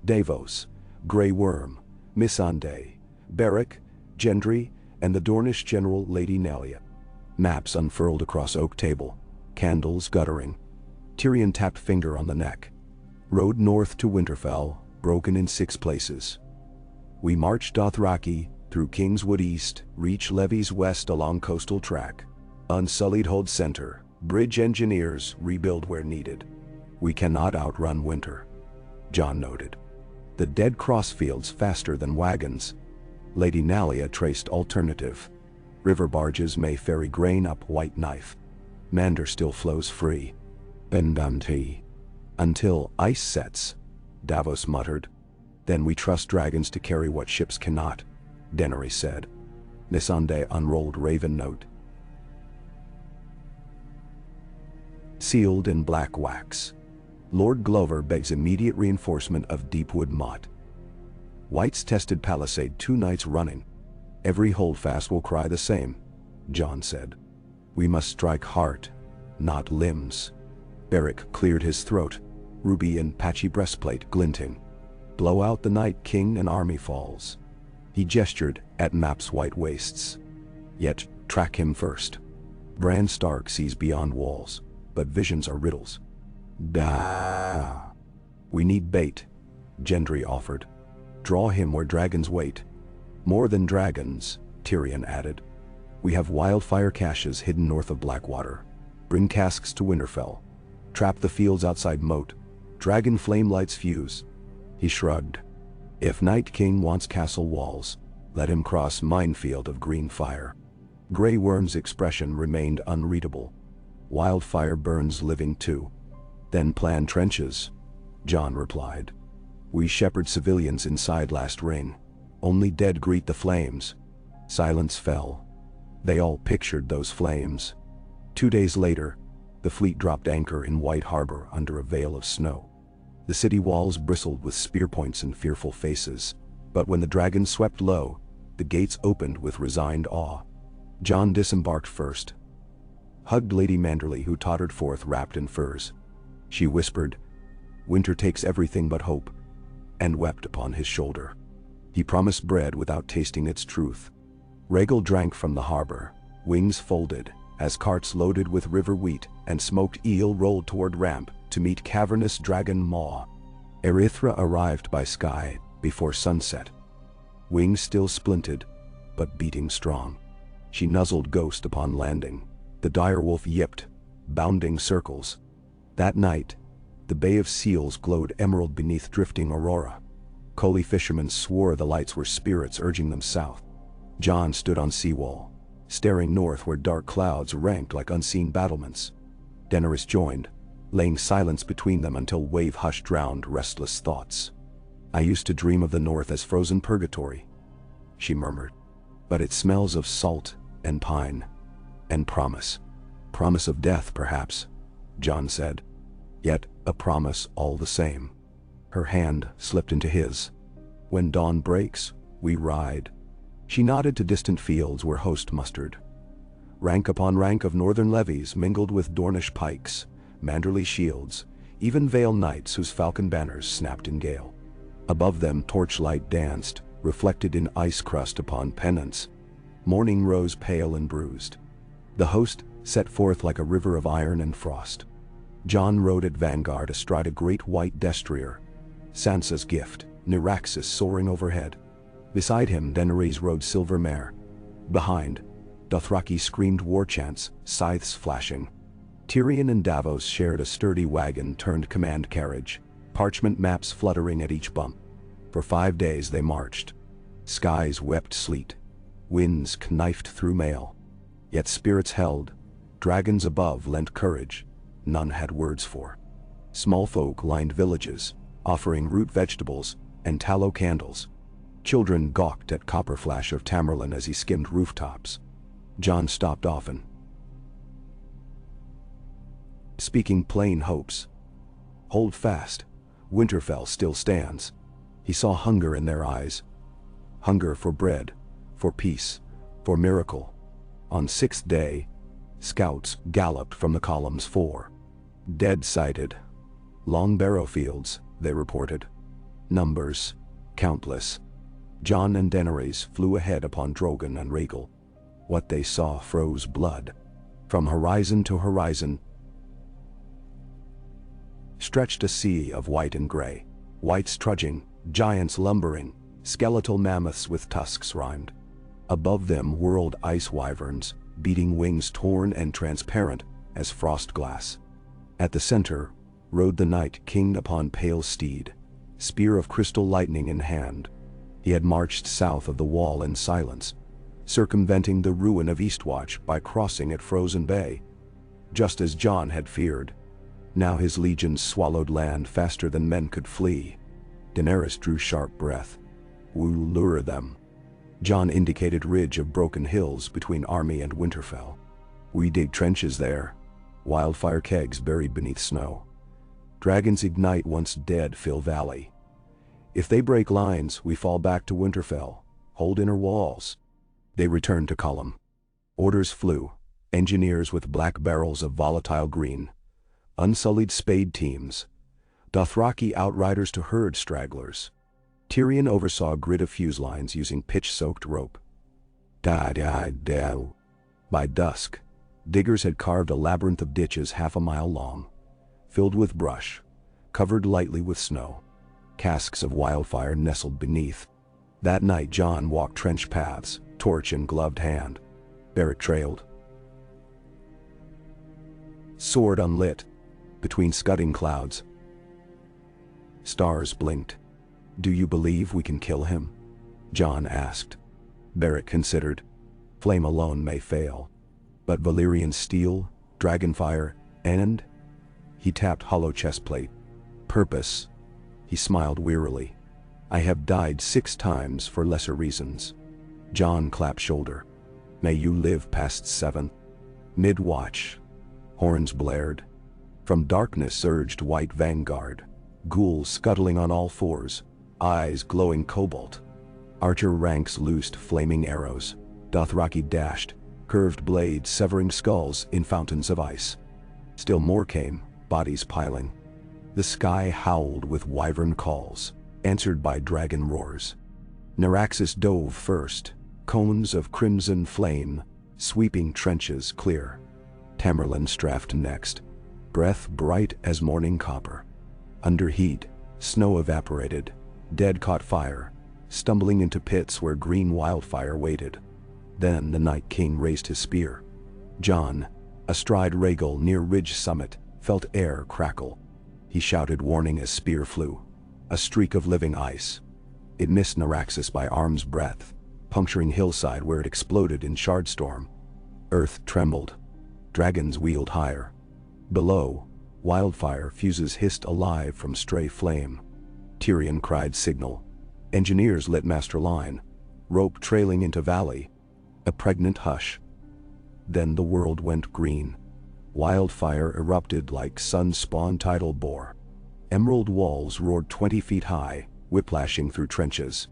Davos, Grey Worm, Missandei, Beric, Gendry, and the Dornish general Lady Nelia. Maps unfurled across oak table, candles guttering. Tyrion tapped finger on the neck. "Road north to Winterfell, broken in 6 places. We march Dothraki, through Kingswood east, reach levees west along coastal track. Unsullied hold center, bridge engineers rebuild where needed. We cannot outrun winter," Jon noted. "The dead cross fields faster than wagons." Lady Nalia traced alternative. "River barges may ferry grain up White Knife. Mander still flows free. Bendamti. Until ice sets," Davos muttered. "Then we trust dragons to carry what ships cannot," Daenerys said. Nisande unrolled Raven note. Sealed in black wax. Lord Glover begs immediate reinforcement of Deepwood Motte. White's tested palisade 2 nights running. Every holdfast will cry the same, Jon said. We must strike heart, not limbs. Beric cleared his throat, ruby and patchy breastplate glinting. Blow out the Night King and army falls. He gestured at map's white wastes. Yet, track him first. Bran Stark sees beyond walls, but visions are riddles. We need bait, Gendry offered. Draw him where dragons wait. More than dragons, Tyrion added. We have wildfire caches hidden north of Blackwater. Bring casks to Winterfell. Trap the fields outside Moat. Dragon flame lights fuse. He shrugged. If Night King wants castle walls, let him cross minefield of green fire. Grey Worm's expression remained unreadable. Wildfire burns living too. Then plan trenches, Jon replied. We shepherd civilians inside last ring. Only dead greet the flames. Silence fell. They all pictured those flames. 2 days later, the fleet dropped anchor in White Harbor under a veil of snow. The city walls bristled with spear points and fearful faces, but when the dragons swept low, the gates opened with resigned awe. Jon disembarked first. Hugged Lady Manderly, who tottered forth wrapped in furs. She whispered, "Winter takes everything but hope," and wept upon his shoulder. He promised bread without tasting its truth. Rhaegal drank from the harbor, wings folded, as carts loaded with river wheat and smoked eel rolled toward ramp to meet cavernous dragon maw. Erythra arrived by sky before sunset. Wings still splinted, but beating strong. She nuzzled Ghost upon landing. The direwolf yipped, bounding circles. That night, the Bay of Seals glowed emerald beneath drifting aurora. Coley fishermen swore the lights were spirits urging them south. Jon stood on seawall, staring north where dark clouds ranked like unseen battlements. Daenerys joined, laying silence between them until wave hush drowned restless thoughts. "I used to dream of the north as frozen purgatory," she murmured. "But it smells of salt and pine and promise. Promise of death, perhaps," Jon said. "Yet a promise all the same." Her hand slipped into his. "When dawn breaks, we ride." She nodded to distant fields where host mustered. Rank upon rank of northern levies mingled with Dornish pikes, Manderly shields, even Vale knights whose falcon banners snapped in gale. Above them torchlight danced, reflected in ice crust upon pennants. Morning rose pale and bruised. The host set forth like a river of iron and frost. Jon rode at vanguard astride a great white destrier, Sansa's gift, Nyraxis soaring overhead. Beside him Daenerys rode silver mare. Behind, Dothraki screamed war chants, scythes flashing. Tyrion and Davos shared a sturdy wagon turned command carriage, parchment maps fluttering at each bump. For 5 days they marched. Skies wept sleet. Winds knifed through mail. Yet spirits held. Dragons above lent courage. None had words for. Small folk lined villages, offering root vegetables and tallow candles. Children gawked at copper flash of Tamerlane as he skimmed rooftops. Jon stopped often, speaking plain hopes. "Hold fast. Winterfell still stands." He saw hunger in their eyes. Hunger for bread, for peace, for miracle. On 6th day, scouts galloped from the columns 4. Dead sighted. Long barrow fields, they reported. Numbers, countless. Jon and Daenerys flew ahead upon Drogon and Rhaegal. What they saw froze blood. From horizon to horizon stretched a sea of white and gray. Whites trudging, giants lumbering, skeletal mammoths with tusks rimed. Above them whirled ice wyverns, beating wings torn and transparent as frost glass. At the center rode the Night King upon pale steed, spear of crystal lightning in hand. He had marched south of the wall in silence, circumventing the ruin of Eastwatch by crossing at Frozen Bay. Just as Jon had feared. Now his legions swallowed land faster than men could flee. Daenerys drew sharp breath. "We'll lure them." John indicated ridge of broken hills between Army and Winterfell. We dig trenches there. Wildfire kegs buried beneath snow. Dragons ignite once dead fill valley. If they break lines, we fall back to Winterfell. Hold inner walls. They returned to column. Orders flew. Engineers with black barrels of volatile green. Unsullied spade teams. Dothraki outriders to herd stragglers. Tyrion oversaw a grid of fuse lines using pitch-soaked rope. By dusk, diggers had carved a labyrinth of ditches half a mile long, filled with brush, covered lightly with snow. Casks of wildfire nestled beneath. That night Jon walked trench paths, torch in gloved hand. Barrett trailed. Sword unlit, between scudding clouds. Stars blinked. "Do you believe we can kill him?" Jon asked. Barrett considered. Flame alone may fail. But Valyrian steel, dragonfire, and... He tapped hollow chestplate. Purpose. He smiled wearily. "I have died 6 times for lesser reasons." Jon clapped shoulder. "May you live past 7. Mid-watch. Horns blared. From darkness surged white vanguard. Ghouls scuttling on all fours, eyes glowing cobalt. Archer ranks loosed flaming arrows. Dothraki dashed, curved blades severing skulls in fountains of ice. Still more came, bodies piling. The sky howled with wyvern calls, answered by dragon roars. Naraxis dove first, cones of crimson flame, sweeping trenches clear. Tamerlane strafed next, breath bright as morning copper. Under heat, snow evaporated, dead caught fire, stumbling into pits where green wildfire waited. Then the Night King raised his spear. Jon, astride Rhaegal near ridge summit, felt air crackle. He shouted warning as spear flew. A streak of living ice. It missed Naraxis by arm's breadth, puncturing hillside where it exploded in shardstorm. Earth trembled. Dragons wheeled higher. Below, wildfire fuses hissed alive from stray flame. Tyrion cried signal. Engineers lit master line. Rope trailing into valley. A pregnant hush. Then the world went green. Wildfire erupted like sun-spawned tidal bore. Emerald walls roared 20 feet high, whiplashing through trenches.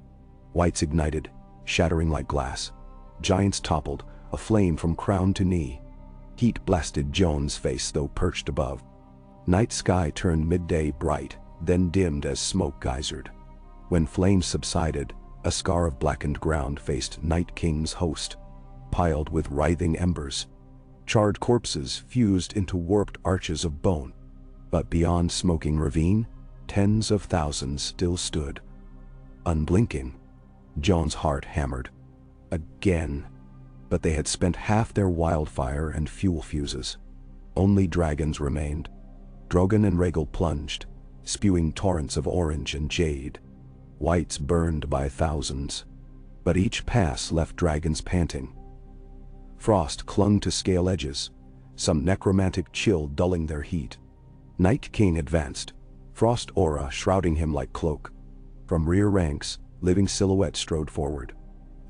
Whites ignited, shattering like glass. Giants toppled, aflame from crown to knee. Heat blasted Jon's face though perched above. Night sky turned midday bright, then dimmed as smoke geysered. When flames subsided, a scar of blackened ground faced Night King's host, piled with writhing embers. Charred corpses fused into warped arches of bone. But beyond smoking ravine, tens of thousands still stood. Unblinking. Jon's heart hammered. Again. But they had spent half their wildfire and fuel fuses. Only dragons remained. Drogon and Rhaegal plunged, spewing torrents of orange and jade. Whites burned by thousands. But each pass left dragons panting. Frost clung to scale edges, some necromantic chill dulling their heat. Night King advanced, frost aura shrouding him like cloak. From rear ranks, living silhouettes strode forward.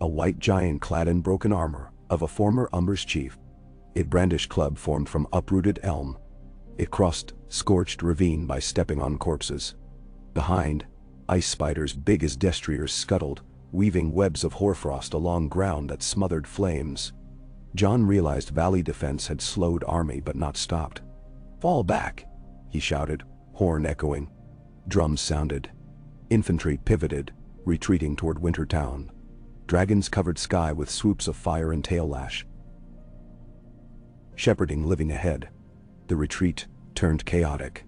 A white giant clad in broken armor, of a former Umber's chief. It brandished club formed from uprooted elm. It crossed scorched ravine by stepping on corpses. Behind, ice spiders big as destriers scuttled, weaving webs of hoarfrost along ground that smothered flames. Jon realized valley defense had slowed army but not stopped. "Fall back," he shouted, horn echoing. Drums sounded. Infantry pivoted, retreating toward Wintertown. Dragons covered sky with swoops of fire and tail lash. Shepherding living ahead. The retreat turned chaotic.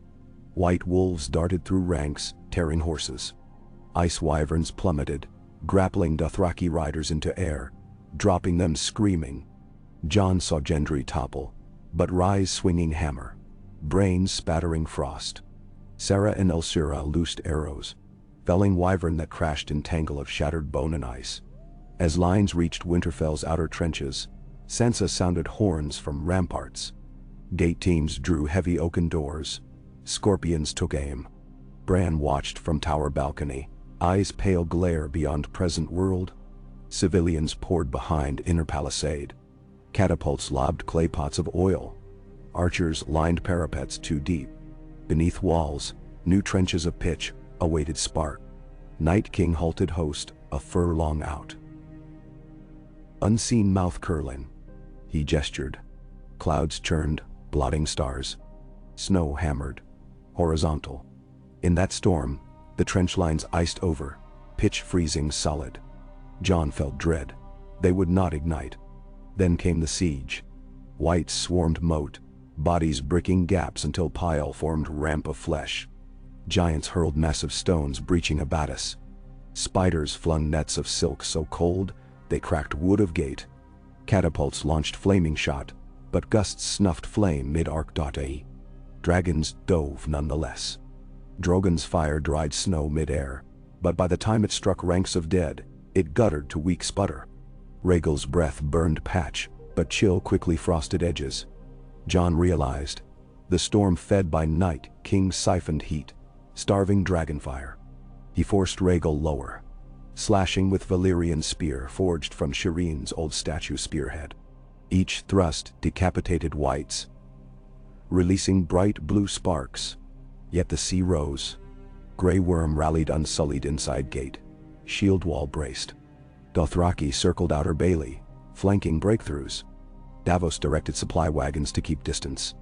White wolves darted through ranks, tearing horses. Ice wyverns plummeted, grappling Dothraki riders into air, dropping them screaming. Jon saw Gendry topple, but rise swinging hammer. Brains spattering frost. Sarah and Elsura loosed arrows, felling wyvern that crashed in tangle of shattered bone and ice. As lines reached Winterfell's outer trenches, Sansa sounded horns from ramparts. Gate teams drew heavy oaken doors. Scorpions took aim. Bran watched from tower balcony, eyes pale glare beyond present world. Civilians poured behind inner palisade. Catapults lobbed clay pots of oil. Archers lined parapets too deep. Beneath walls, new trenches of pitch awaited spark. Night King halted host a furlong out. Unseen mouth curling. He gestured. Clouds churned, blotting stars. Snow hammered. Horizontal. In that storm, the trench lines iced over, pitch freezing solid. Jon felt dread. They would not ignite. Then came the siege. Whites swarmed moat, bodies bricking gaps until pile formed ramp of flesh. Giants hurled massive stones breaching abatis. Spiders flung nets of silk so cold they cracked wood of gate. Catapults launched flaming shot, but gusts snuffed flame mid-arc. Dragons dove nonetheless. Drogon's fire dried snow mid-air, but by the time it struck ranks of dead, it guttered to weak sputter. Rhaegal's breath burned patch, but chill quickly frosted edges. Jon realized. The storm fed by Night King siphoned heat, starving dragonfire. He forced Rhaegal lower, slashing with Valyrian spear forged from Shireen's old statue spearhead. Each thrust decapitated whites, releasing bright blue sparks. Yet the sea rose. Grey Worm rallied unsullied inside gate. Shield wall braced. Dothraki circled outer bailey, flanking breakthroughs. Davos directed supply wagons to keep distance.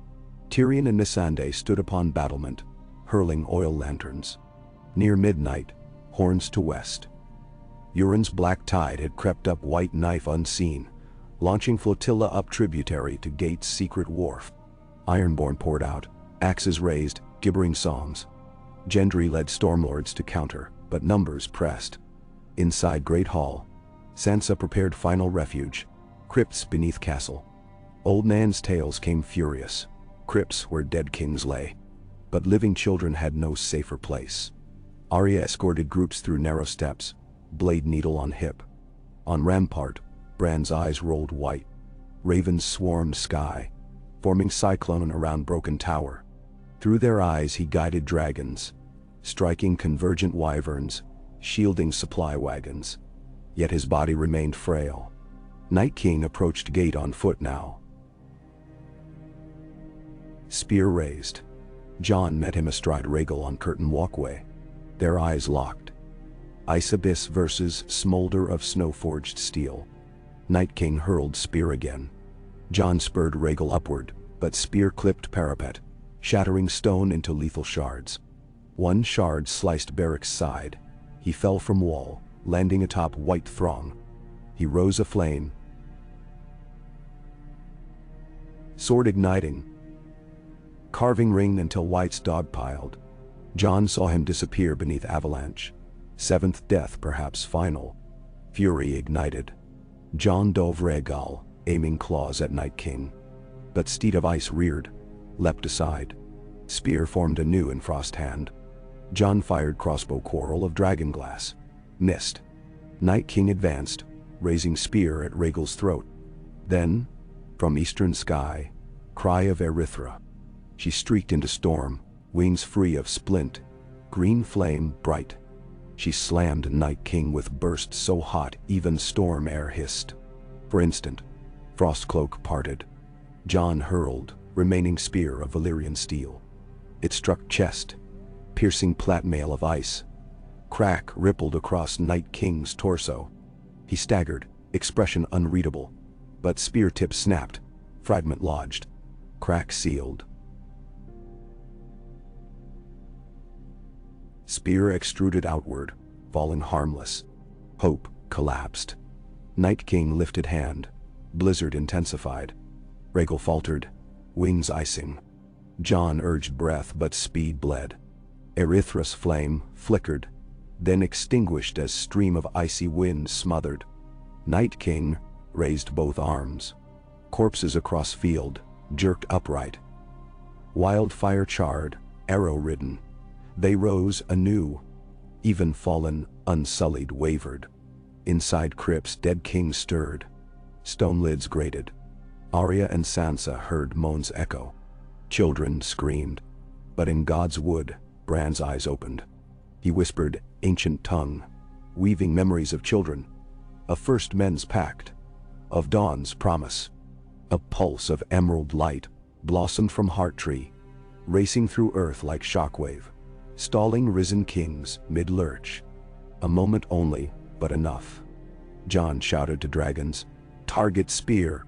Tyrion and Missandei stood upon battlement, hurling oil lanterns. Near midnight, horns to west. Euron's black tide had crept up White Knife unseen, launching flotilla up tributary to Gate's secret wharf. Ironborn poured out, axes raised, gibbering psalms. Gendry led stormlords to counter, but numbers pressed. Inside Great Hall, Sansa prepared final refuge, crypts beneath castle. Old Nan's tales came furious, crypts where dead kings lay. But living children had no safer place. Arya escorted groups through narrow steps, blade needle on hip. On rampart, Bran's eyes rolled white. Ravens swarmed sky, forming cyclone around broken tower. Through their eyes he guided dragons, striking convergent wyverns, shielding supply wagons. Yet his body remained frail. Night King approached gate on foot now. Spear raised. Jon met him astride Rhaegal on curtain walkway. Their eyes locked. Ice abyss versus smolder of snow-forged steel. Night King hurled spear again. Jon spurred Rhaegal upward, but spear clipped parapet, shattering stone into lethal shards. One shard sliced Beric's side. He fell from wall, landing atop white throng. He rose aflame, sword igniting, carving ring until whites dogpiled. Jon saw him disappear beneath avalanche. Seventh death, perhaps final. Fury ignited. Jon dove Rhaegal, aiming claws at Night King. But Steed of Ice reared, leapt aside. Spear formed anew in frost hand. Jon fired crossbow quarrel of dragonglass. Missed. Night King advanced, raising spear at Rhaegal's throat. Then, from eastern sky, cry of Erythra. She streaked into storm, wings free of splint, green flame bright. She slammed Night King with burst so hot even storm air hissed. For instant, Frostcloak parted. Jon hurled, remaining spear of Valyrian steel. It struck chest, piercing plate-mail of ice. Crack rippled across Night King's torso. He staggered, expression unreadable. But spear tip snapped, fragment lodged. Crack sealed. Spear extruded outward, falling harmless. Hope collapsed. Night King lifted hand. Blizzard intensified. Rhaegal faltered, wings icing. Jon urged breath, but speed bled. Erythra's flame flickered, then extinguished as stream of icy wind smothered. Night King raised both arms. Corpses across field, jerked upright. Wildfire charred, arrow-ridden. They rose anew. Even fallen, unsullied wavered. Inside crypts dead kings stirred. Stone lids grated. Arya and Sansa heard moans echo. Children screamed. But in God's wood, Bran's eyes opened. He whispered, ancient tongue, weaving memories of children. A first men's pact. Of dawn's promise. A pulse of emerald light blossomed from heart tree, racing through earth like shockwave, stalling risen kings mid-lurch. A moment only, but enough. Jon shouted to dragons, "Target spear!"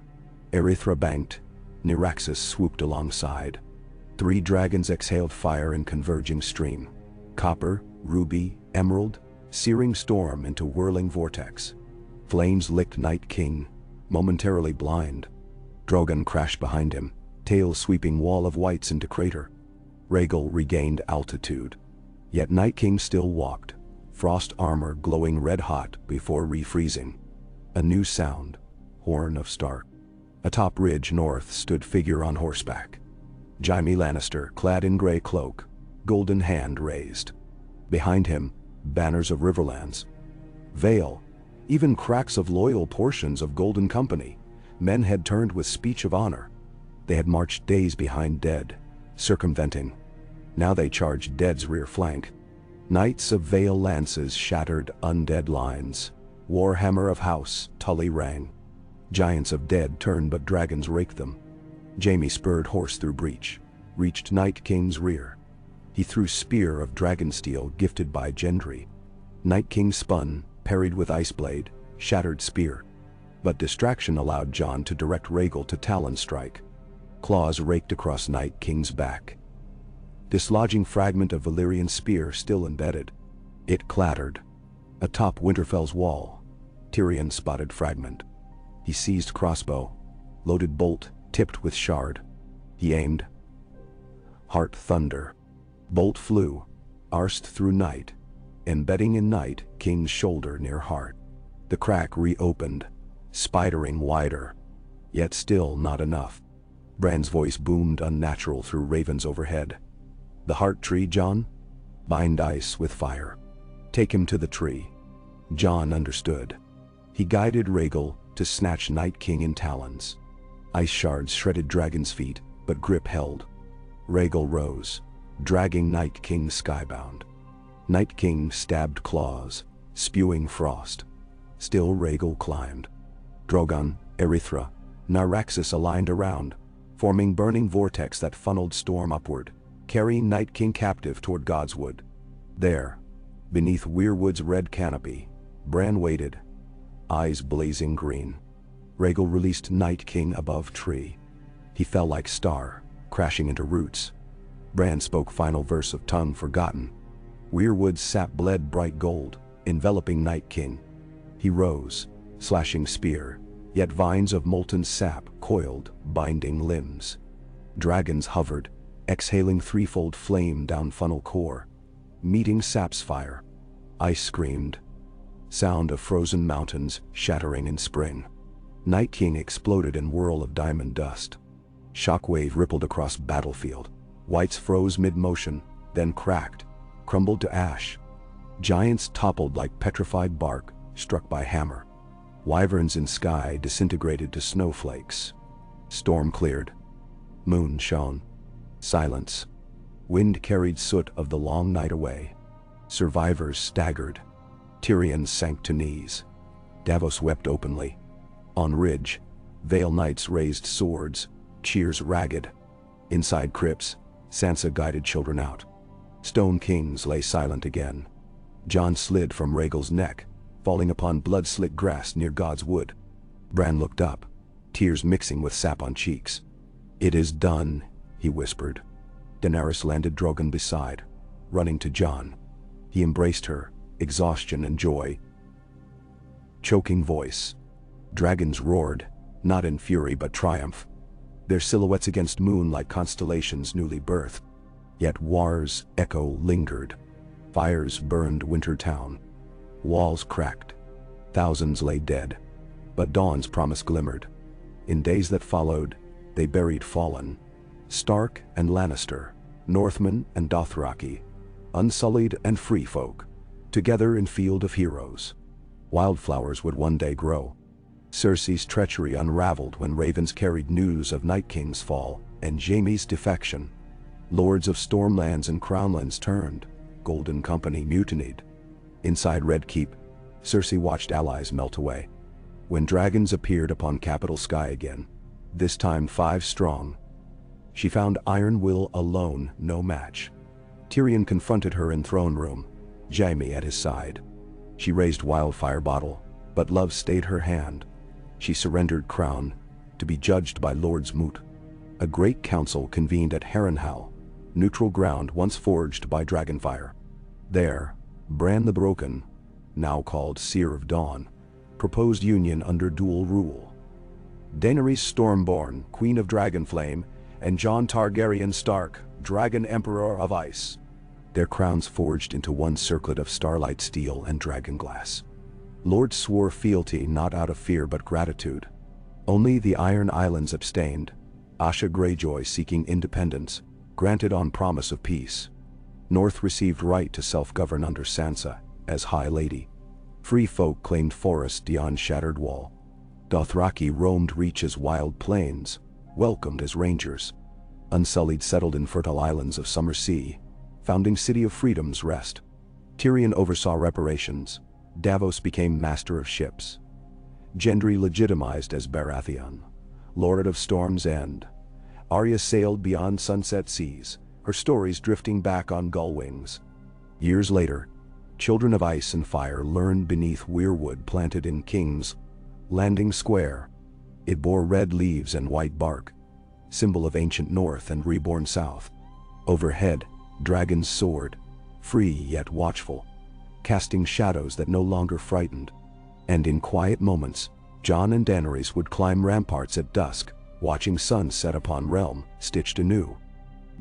Erythra banked. Niraxis swooped alongside. 3 dragons exhaled fire in converging stream. Copper, ruby, emerald, searing storm into whirling vortex. Flames licked Night King, momentarily blind. Drogon crashed behind him, tail sweeping wall of whites into crater. Rhaegal regained altitude. Yet Night King still walked, frost armor glowing red-hot before refreezing. A new sound, horn of Stark. Atop ridge north stood figure on horseback. Jaime Lannister, clad in gray cloak, golden hand raised. Behind him, banners of Riverlands. Vale, even cracks of loyal portions of Golden Company. Men had turned with speech of honor. They had marched days behind Dead, circumventing. Now they charged Dead's rear flank. Knights of Vale lances shattered undead lines. Warhammer of House Tully rang. Giants of Dead turned, but dragons raked them. Jaime spurred horse through breach, reached Night King's rear. He threw spear of dragon steel gifted by Gendry. Night King spun, parried with ice blade, shattered spear. But distraction allowed Jon to direct Rhaegal to talon strike. Claws raked across Night King's back, dislodging fragment of Valyrian spear still embedded. It clattered. Atop Winterfell's wall, Tyrion spotted fragment. He seized crossbow, loaded bolt, tipped with shard. He aimed. Heart thunder. Bolt flew, arsed through night, embedding in Night King's shoulder near heart. The crack reopened, spidering wider. Yet still not enough. Bran's voice boomed unnatural through ravens overhead. "The heart tree, Jon? Bind ice with fire. Take him to the tree." Jon understood. He guided Rhaegal to snatch Night King in talons. Ice shards shredded dragon's feet, but grip held. Rhaegal rose, dragging Night King skybound. Night King stabbed claws, spewing frost. Still Rhaegal climbed. Drogon, Erythra, Niraxis aligned around, forming burning vortex that funneled storm upward, carrying Night King captive toward Godswood. There, beneath Weirwood's red canopy, Bran waited, eyes blazing green. Rhaegal released Night King above tree. He fell like star, crashing into roots. Bran spoke final verse of tongue forgotten. Weirwood's sap bled bright gold, enveloping Night King. He rose, slashing spear, yet vines of molten sap coiled, binding limbs. Dragons hovered, exhaling threefold flame down funnel core, meeting sap's fire. Ice screamed. Sound of frozen mountains shattering in spring. Night King exploded in whirl of diamond dust. Shockwave rippled across battlefield. Whites froze mid-motion, then cracked, crumbled to ash. Giants toppled like petrified bark, struck by hammer. Wyverns in sky disintegrated to snowflakes. Storm cleared. Moon shone. Silence. Wind carried soot of the long night away. Survivors staggered. Tyrion sank to knees. Davos wept openly. On ridge, Vale Knights raised swords, cheers ragged. Inside crypts, Sansa guided children out. Stone Kings lay silent again. Jon slid from Rhaegal's neck, falling upon blood-slick grass near God's wood. Bran looked up, tears mixing with sap on cheeks. "It is done," he whispered. Daenerys landed Drogon beside, running to Jon. He embraced her, exhaustion and joy. Choking voice. Dragons roared, not in fury but triumph. Their silhouettes against moon like constellations newly birthed. Yet war's echo lingered. Fires burned Wintertown. Walls cracked. Thousands lay dead. But dawn's promise glimmered. In days that followed, they buried fallen. Stark and Lannister, Northmen and Dothraki, unsullied and free folk, together in field of heroes. Wildflowers would one day grow. Cersei's treachery unraveled when ravens carried news of Night King's fall and Jaime's defection. Lords of Stormlands and Crownlands turned. Golden Company mutinied. Inside Red Keep, Cersei watched allies melt away. When dragons appeared upon capital sky again, this time 5 strong, she found Iron Will alone no match. Tyrion confronted her in throne room, Jaime at his side. She raised wildfire bottle, but love stayed her hand. She surrendered crown, to be judged by Lords Moot. A great council convened at Harrenhal, neutral ground once forged by dragonfire. There, Bran the Broken, now called Seer of Dawn, proposed union under dual rule. Daenerys Stormborn, Queen of Dragonflame, and Jon Targaryen Stark, Dragon Emperor of Ice. Their crowns forged into one circlet of starlight steel and dragonglass. Lords swore fealty not out of fear but gratitude. Only the Iron Islands abstained, Asha Greyjoy seeking independence, granted on promise of peace. North received right to self-govern under Sansa, as High Lady. Free folk claimed forest beyond Shattered Wall. Dothraki roamed Reach's wild plains, welcomed as rangers. Unsullied settled in fertile islands of Summer Sea, founding City of Freedom's Rest. Tyrion oversaw reparations. Davos became master of ships. Gendry legitimized as Baratheon, Lord of Storm's End. Arya sailed beyond sunset seas, her stories drifting back on gull wings. Years later, Children of Ice and Fire learned beneath weirwood planted in King's Landing Square. It bore red leaves and white bark, symbol of ancient North and reborn South. Overhead, dragons soared, free yet watchful, casting shadows that no longer frightened. And in quiet moments, Jon and Daenerys would climb ramparts at dusk, watching sun set upon realm stitched anew.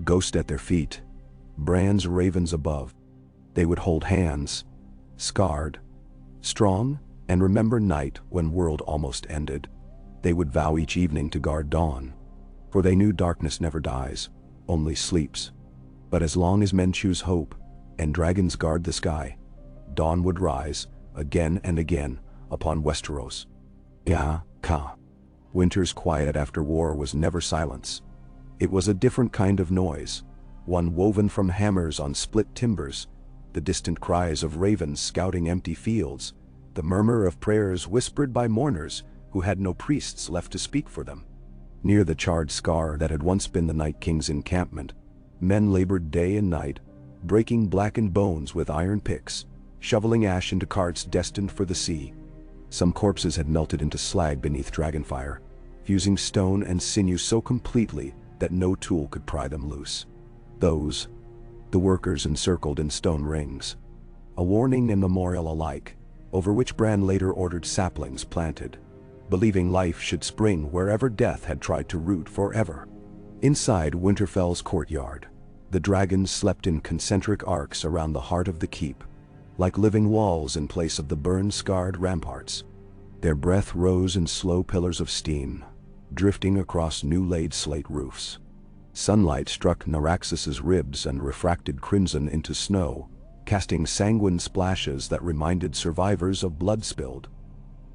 Ghost at their feet, Bran's ravens above. They would hold hands, scarred, strong, and remember night when world almost ended. They would vow each evening to guard dawn, for they knew darkness never dies, only sleeps. But as long as men choose hope, and dragons guard the sky, dawn would rise, again and again, upon Westeros. Winter's quiet after war was never silence. It was a different kind of noise, one woven from hammers on split timbers, the distant cries of ravens scouting empty fields, the murmur of prayers whispered by mourners who had no priests left to speak for them. Near the charred scar that had once been the Night King's encampment, men labored day and night, breaking blackened bones with iron picks, shoveling ash into carts destined for the sea. Some corpses had melted into slag beneath dragonfire, fusing stone and sinew so completely that no tool could pry them loose. Those, the workers encircled in stone rings, a warning and memorial alike, over which Bran later ordered saplings planted, believing life should spring wherever death had tried to root forever. Inside Winterfell's courtyard, the dragons slept in concentric arcs around the heart of the keep, like living walls in place of the burn-scarred ramparts. Their breath rose in slow pillars of steam, drifting across new-laid slate roofs. Sunlight struck Naraxus's ribs and refracted crimson into snow, casting sanguine splashes that reminded survivors of blood spilled,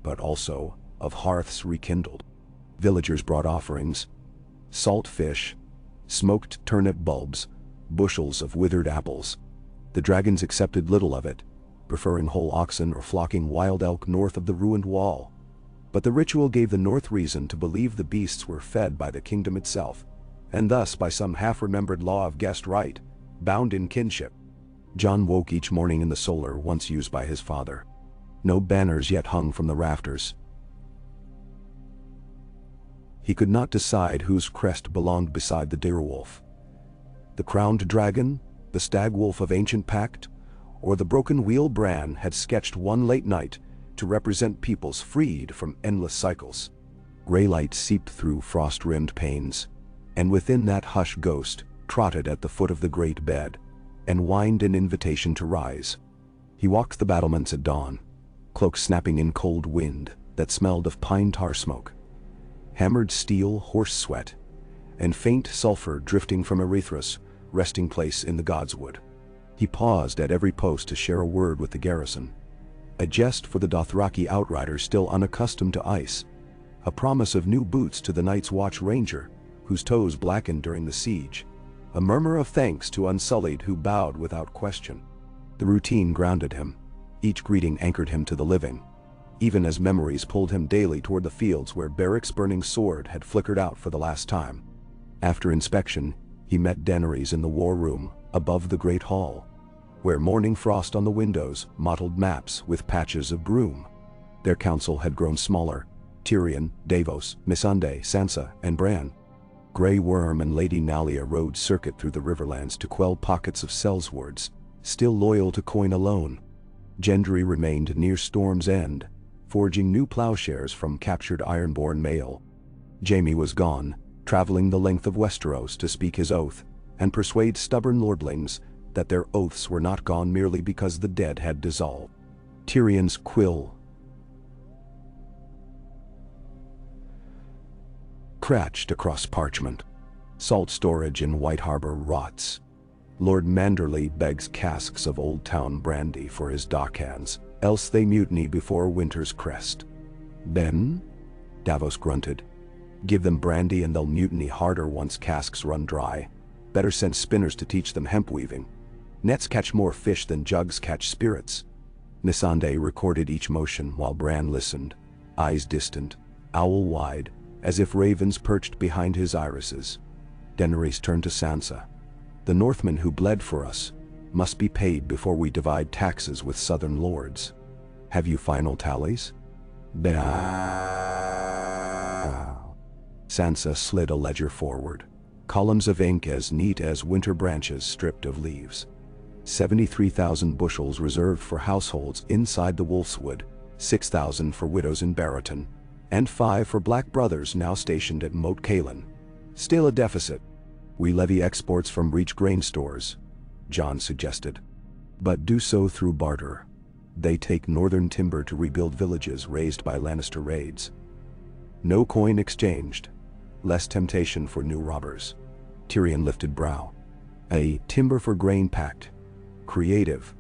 but also of hearths rekindled. Villagers brought offerings: salt fish, smoked turnip bulbs, bushels of withered apples. The dragons accepted little of it, preferring whole oxen or flocking wild elk north of the ruined wall. But the ritual gave the North reason to believe the beasts were fed by the kingdom itself, and thus by some half-remembered law of guest right, bound in kinship. Jon woke each morning in the solar once used by his father. No banners yet hung from the rafters. He could not decide whose crest belonged beside the direwolf. The crowned dragon, the stag wolf of ancient pact, or the broken wheel Bran had sketched one late night to represent peoples freed from endless cycles. Gray light seeped through frost-rimmed panes, and within that hush ghost trotted at the foot of the great bed, and whined an invitation to rise. He walked the battlements at dawn, cloak snapping in cold wind that smelled of pine tar smoke, hammered steel horse sweat, and faint sulfur drifting from Erythra's resting place in the Godswood. He paused at every post to share a word with the garrison, a jest for the Dothraki outriders still unaccustomed to ice, a promise of new boots to the Night's Watch ranger, whose toes blackened during the siege, a murmur of thanks to Unsullied who bowed without question. The routine grounded him. Each greeting anchored him to the living, even as memories pulled him daily toward the fields where Beric's burning sword had flickered out for the last time. After inspection, he met Daenerys in the war room, above the great hall, where morning frost on the windows mottled maps with patches of broom. Their council had grown smaller: Tyrion, Davos, Missandei, Sansa, and Bran. Grey Worm and Lady Nalia rode circuit through the Riverlands to quell pockets of Sellswords, still loyal to coin alone. Gendry remained near Storm's End, forging new plowshares from captured Ironborn mail. Jaime was gone, traveling the length of Westeros to speak his oath, and persuade stubborn lordlings that their oaths were not gone merely because the dead had dissolved. Tyrion's quill scratched across parchment. Salt storage in White Harbor rots. Lord Manderley begs casks of Old Town brandy for his dockhands, else they mutiny before winter's crest. "Ben?" Davos grunted. "Give them brandy and they'll mutiny harder once casks run dry. Better send spinners to teach them hemp weaving. Nets catch more fish than jugs catch spirits." Missandei recorded each motion while Bran listened, eyes distant, owl wide, as if ravens perched behind his irises. Daenerys turned to Sansa. "The Northmen who bled for us must be paid before we divide taxes with southern lords. Have you final tallies?" Sansa slid a ledger forward. Columns of ink as neat as winter branches stripped of leaves. 73,000 bushels reserved for households inside the Wolfswood, 6,000 for widows in Barrowton, and 5 for black brothers now stationed at Moat Cailin. Still a deficit. "We levy exports from Reach grain stores," Jon suggested. "But do so through barter. They take northern timber to rebuild villages razed by Lannister raids. No coin exchanged. Less temptation for new robbers." Tyrion lifted brow. "A timber for grain pact. Creative.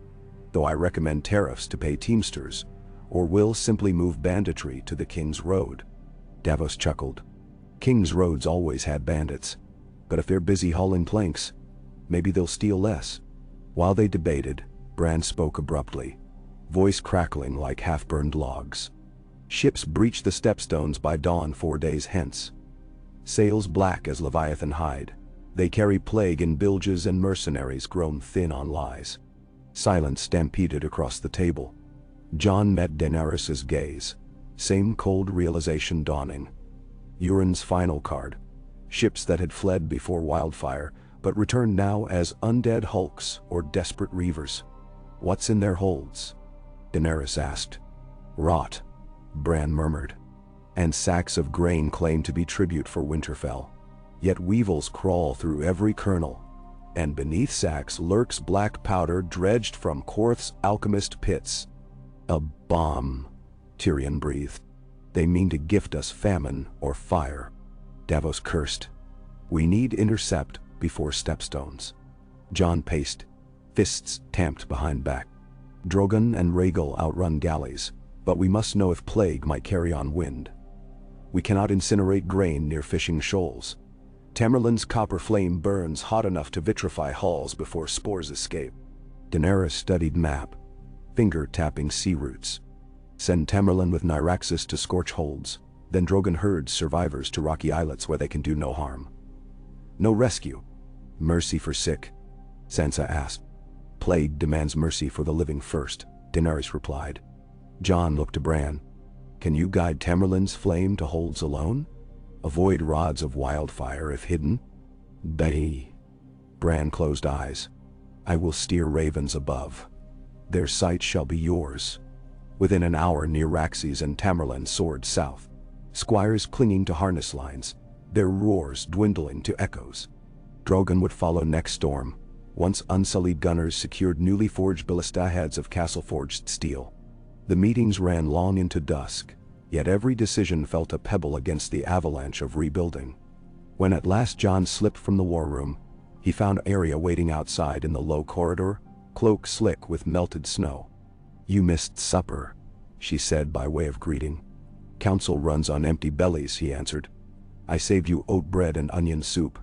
Though I recommend tariffs to pay teamsters, or will simply move banditry to the King's Road." Davos chuckled. "King's Road's always had bandits. But if they're busy hauling planks, maybe they'll steal less." While they debated, Bran spoke abruptly, voice crackling like half-burned logs. "Ships breach the stepstones by dawn 4 days hence. Sails black as Leviathan hide. They carry plague in bilges and mercenaries grown thin on lies." Silence stampeded across the table. Jon met Daenerys's gaze, same cold realization dawning. Euron's final card. Ships that had fled before wildfire, but returned now as undead hulks or desperate reavers. "What's in their holds?" Daenerys asked. "Rot," Bran murmured. "And sacks of grain claim to be tribute for Winterfell. Yet weevils crawl through every kernel, and beneath sacks lurks black powder dredged from Korth's alchemist pits." "A bomb," Tyrion breathed. "They mean to gift us famine or fire." Davos cursed. "We need intercept before stepstones." Jon paced, fists tamped behind back. "Drogon and Rhaegal outrun galleys, but we must know if plague might carry on wind. We cannot incinerate grain near fishing shoals. Tamerlane's copper flame burns hot enough to vitrify hulls before spores escape." Daenerys studied map, finger tapping sea routes. "Send Tamerlane with Nyraxis to scorch holds, then Drogon herds survivors to rocky islets where they can do no harm." "No rescue. Mercy for sick?" Sansa asked. "Plague demands mercy for the living first," Daenerys replied. Jon looked to Bran. "Can you guide Tamerlane's flame to holds alone? Avoid rods of wildfire if hidden?" "They." Bran closed eyes. "I will steer ravens above. Their sight shall be yours." Within an hour Nyraxis and Tamerlane soared south, squires clinging to harness lines, their roars dwindling to echoes. Drogon would follow next storm, once unsullied gunners secured newly forged ballista heads of castle-forged steel. The meetings ran long into dusk, yet every decision felt a pebble against the avalanche of rebuilding. When at last Jon slipped from the war room, he found Arya waiting outside in the low corridor, cloak slick with melted snow. "You missed supper," she said by way of greeting. "Council runs on empty bellies," he answered. "I saved you oat bread and onion soup."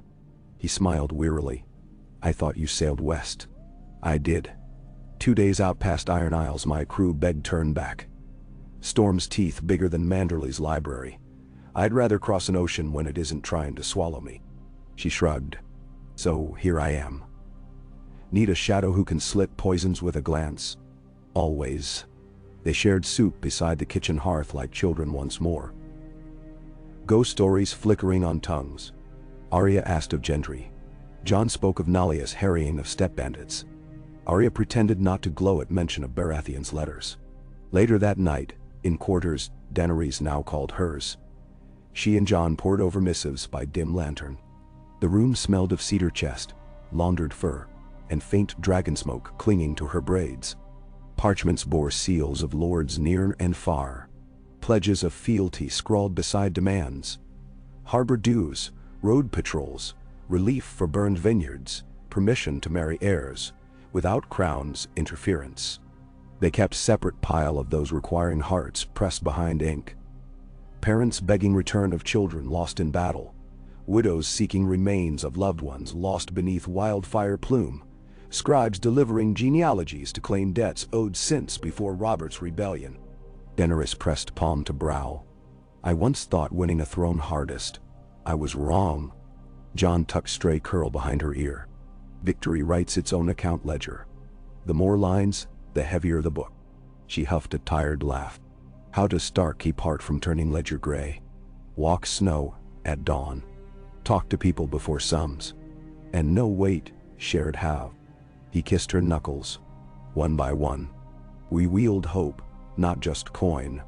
He smiled wearily. "I thought you sailed west." "I did. 2 days out past Iron Isles, my crew begged turn back. Storm's teeth bigger than Manderley's library. I'd rather cross an ocean when it isn't trying to swallow me. She shrugged. So here I am. Need a shadow who can slit poisons with a glance. Always. They shared soup beside the kitchen hearth like children once more. Ghost stories flickering on tongues. Arya asked of Gendry. Jon spoke of Nalia's harrying of step bandits. Arya pretended not to glow at mention of Baratheon's letters. Later that night, in quarters Daenerys now called hers, she and Jon pored over missives by dim lantern. The room smelled of cedar chest, laundered fur, and faint dragon smoke clinging to her braids. Parchments bore seals of lords near and far, pledges of fealty scrawled beside demands, harbor dues, road patrols, relief for burned vineyards, permission to marry heirs, without crown's interference. They kept separate pile of those requiring hearts pressed behind ink. Parents begging return of children lost in battle, widows seeking remains of loved ones lost beneath wildfire plume, scribes delivering genealogies to claim debts owed since before Robert's rebellion. Daenerys pressed palm to brow. I once thought winning a throne hardest. I was wrong. Jon tucked stray curl behind her ear. Victory writes its own account ledger. The more lines, the heavier the book. She huffed a tired laugh. How does Stark keep heart from turning ledger gray? Walk snow at dawn. Talk to people before sums. And no wait, shared have. He kissed her knuckles, one by one. We wield hope, not just coin.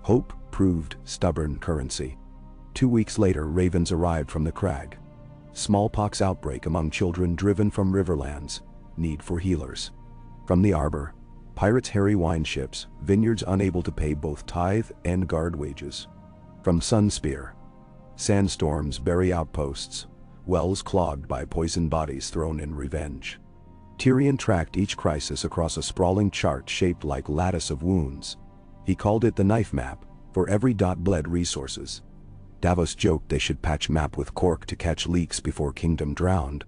Hope proved stubborn currency. 2 weeks later, ravens arrived from the crag. Smallpox outbreak among children driven from riverlands, need for healers. From the arbor, pirates harry wine ships, vineyards unable to pay both tithe and guard wages. From Sunspear, sandstorms bury outposts, wells clogged by poisoned bodies thrown in revenge. Tyrion tracked each crisis across a sprawling chart shaped like lattice of wounds. He called it the knife map, for every dot bled resources. Davos joked they should patch map with cork to catch leaks before kingdom drowned.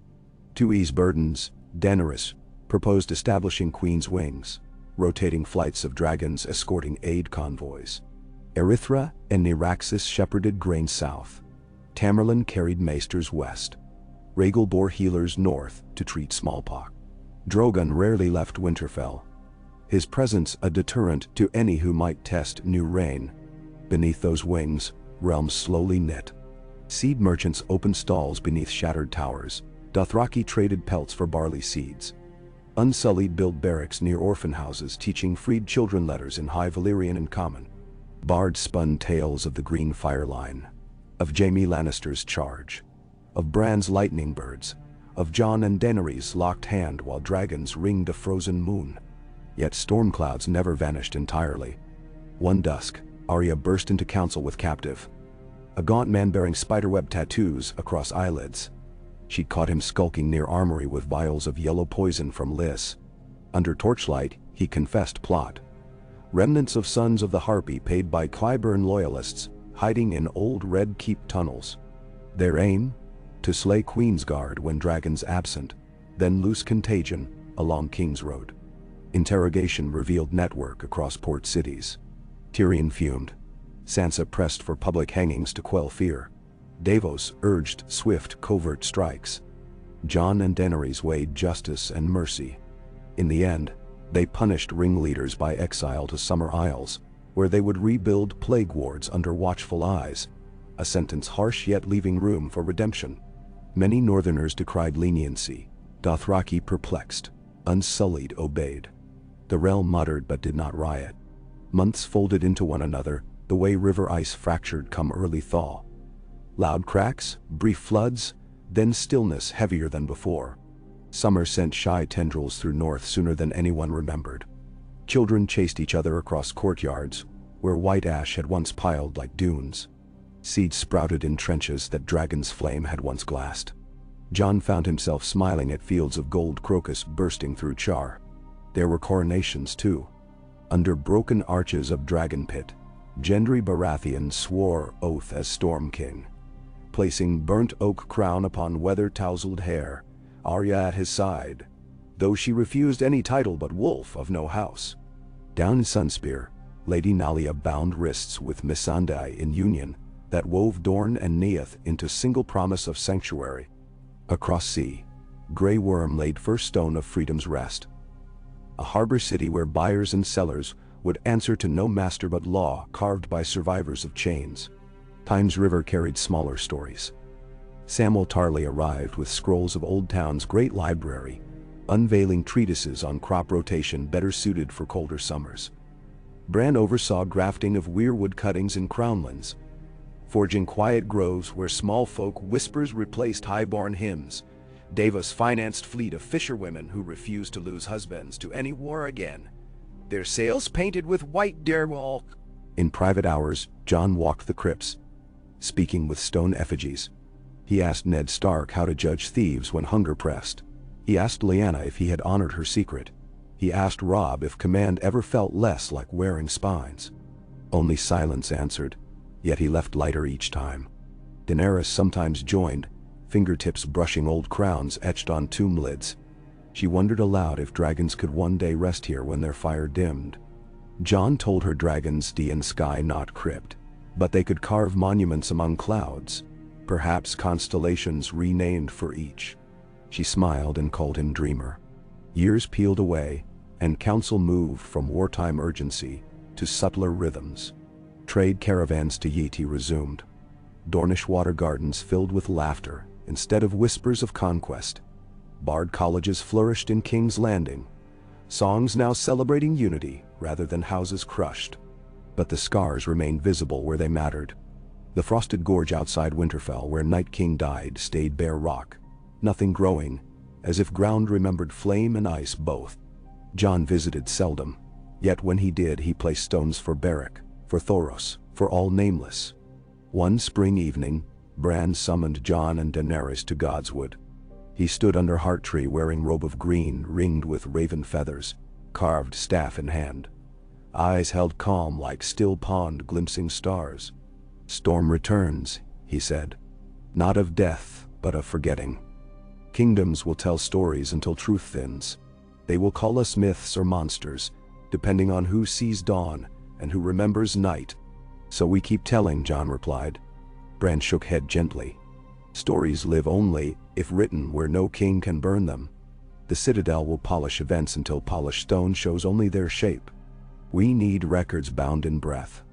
To ease burdens, Daenerys proposed establishing Queen's Wings, rotating flights of dragons escorting aid convoys. Erythra and Neraxis shepherded grain south. Tamerlane carried maesters west. Rhaegal bore healers north to treat smallpox. Drogon rarely left Winterfell, his presence a deterrent to any who might test new reign. Beneath those wings, realms slowly knit. Seed merchants opened stalls beneath shattered towers. Dothraki traded pelts for barley seeds. Unsullied built barracks near orphan houses teaching freed children letters in High Valyrian and Common. Bards spun tales of the Green Fire Line, of Jaime Lannister's charge, of Bran's lightning birds, of Jon and Daenerys' locked hand while dragons ringed a frozen moon. Yet storm clouds never vanished entirely. One dusk, Arya burst into council with captive. A gaunt man bearing spiderweb tattoos across eyelids. She'd caught him skulking near armory with vials of yellow poison from Lys. Under torchlight, he confessed plot. Remnants of Sons of the Harpy paid by Clyburn loyalists, hiding in old Red Keep tunnels. Their aim? To slay Queensguard when dragons absent, then loose contagion along King's Road. Interrogation revealed network across port cities. Tyrion fumed. Sansa pressed for public hangings to quell fear. Davos urged swift covert strikes. Jon and Daenerys weighed justice and mercy. In the end, they punished ringleaders by exile to Summer Isles, where they would rebuild plague wards under watchful eyes, a sentence harsh yet leaving room for redemption. Many Northerners decried leniency. Dothraki perplexed, unsullied obeyed. The realm muttered but did not riot. Months folded into one another, the way river ice fractured come early thaw. Loud cracks, brief floods, then stillness heavier than before. Summer sent shy tendrils through north sooner than anyone remembered. Children chased each other across courtyards, where white ash had once piled like dunes. Seeds sprouted in trenches that dragon's flame had once glassed. Jon found himself smiling at fields of gold crocus bursting through char. There were coronations too. Under broken arches of Dragon Pit, Gendry Baratheon swore oath as Storm King. Placing burnt oak crown upon weather-tousled hair, Arya at his side, though she refused any title but Wolf of no house. Down in Sunspear, Lady Nalia bound wrists with Missandei in union that wove Dorne and Neath into single promise of sanctuary. Across sea, Grey Worm laid first stone of freedom's rest, a harbor city where buyers and sellers would answer to no master but law carved by survivors of chains. Time's River carried smaller stories. Samuel Tarley arrived with scrolls of Old Town's great library, unveiling treatises on crop rotation better suited for colder summers. Bran oversaw grafting of weirwood cuttings in crownlands, forging quiet groves where small folk whispers replaced high-born hymns. Davos financed fleet of fisherwomen who refused to lose husbands to any war again, their sails painted with white darewalk. In private hours, Jon walked the crypts, speaking with stone effigies. He asked Ned Stark how to judge thieves when hunger pressed. He asked Lyanna if he had honored her secret. He asked Robb if command ever felt less like wearing spines. Only silence answered, yet he left lighter each time. Daenerys sometimes joined, fingertips brushing old crowns etched on tomb lids. She wondered aloud if dragons could one day rest here when their fire dimmed. Jon told her dragons D in sky, not crypt, but they could carve monuments among clouds, perhaps constellations renamed for each. She smiled and called him dreamer. Years peeled away, and council moved from wartime urgency to subtler rhythms. Trade caravans to Yeti resumed. Dornish water gardens filled with laughter instead of whispers of conquest. Bard colleges flourished in King's Landing, songs now celebrating unity rather than houses crushed. But the scars remained visible where they mattered. The frosted gorge outside Winterfell where Night King died stayed bare rock, nothing growing, as if ground remembered flame and ice both. Jon visited seldom, yet when he did he placed stones for Beric, for Thoros, for all nameless. One spring evening, Bran summoned Jon and Daenerys to Godswood. He stood under Hearttree wearing robe of green ringed with raven feathers, carved staff in hand. Eyes held calm like still pond glimpsing stars. "Storm returns," he said. "Not of death, but of forgetting. Kingdoms will tell stories until truth thins. They will call us myths or monsters, depending on who sees dawn and who remembers night. So we keep telling," Jon replied. Bran shook head gently. "Stories live only if written where no king can burn them. The Citadel will polish events until polished stone shows only their shape. We need records bound in breath.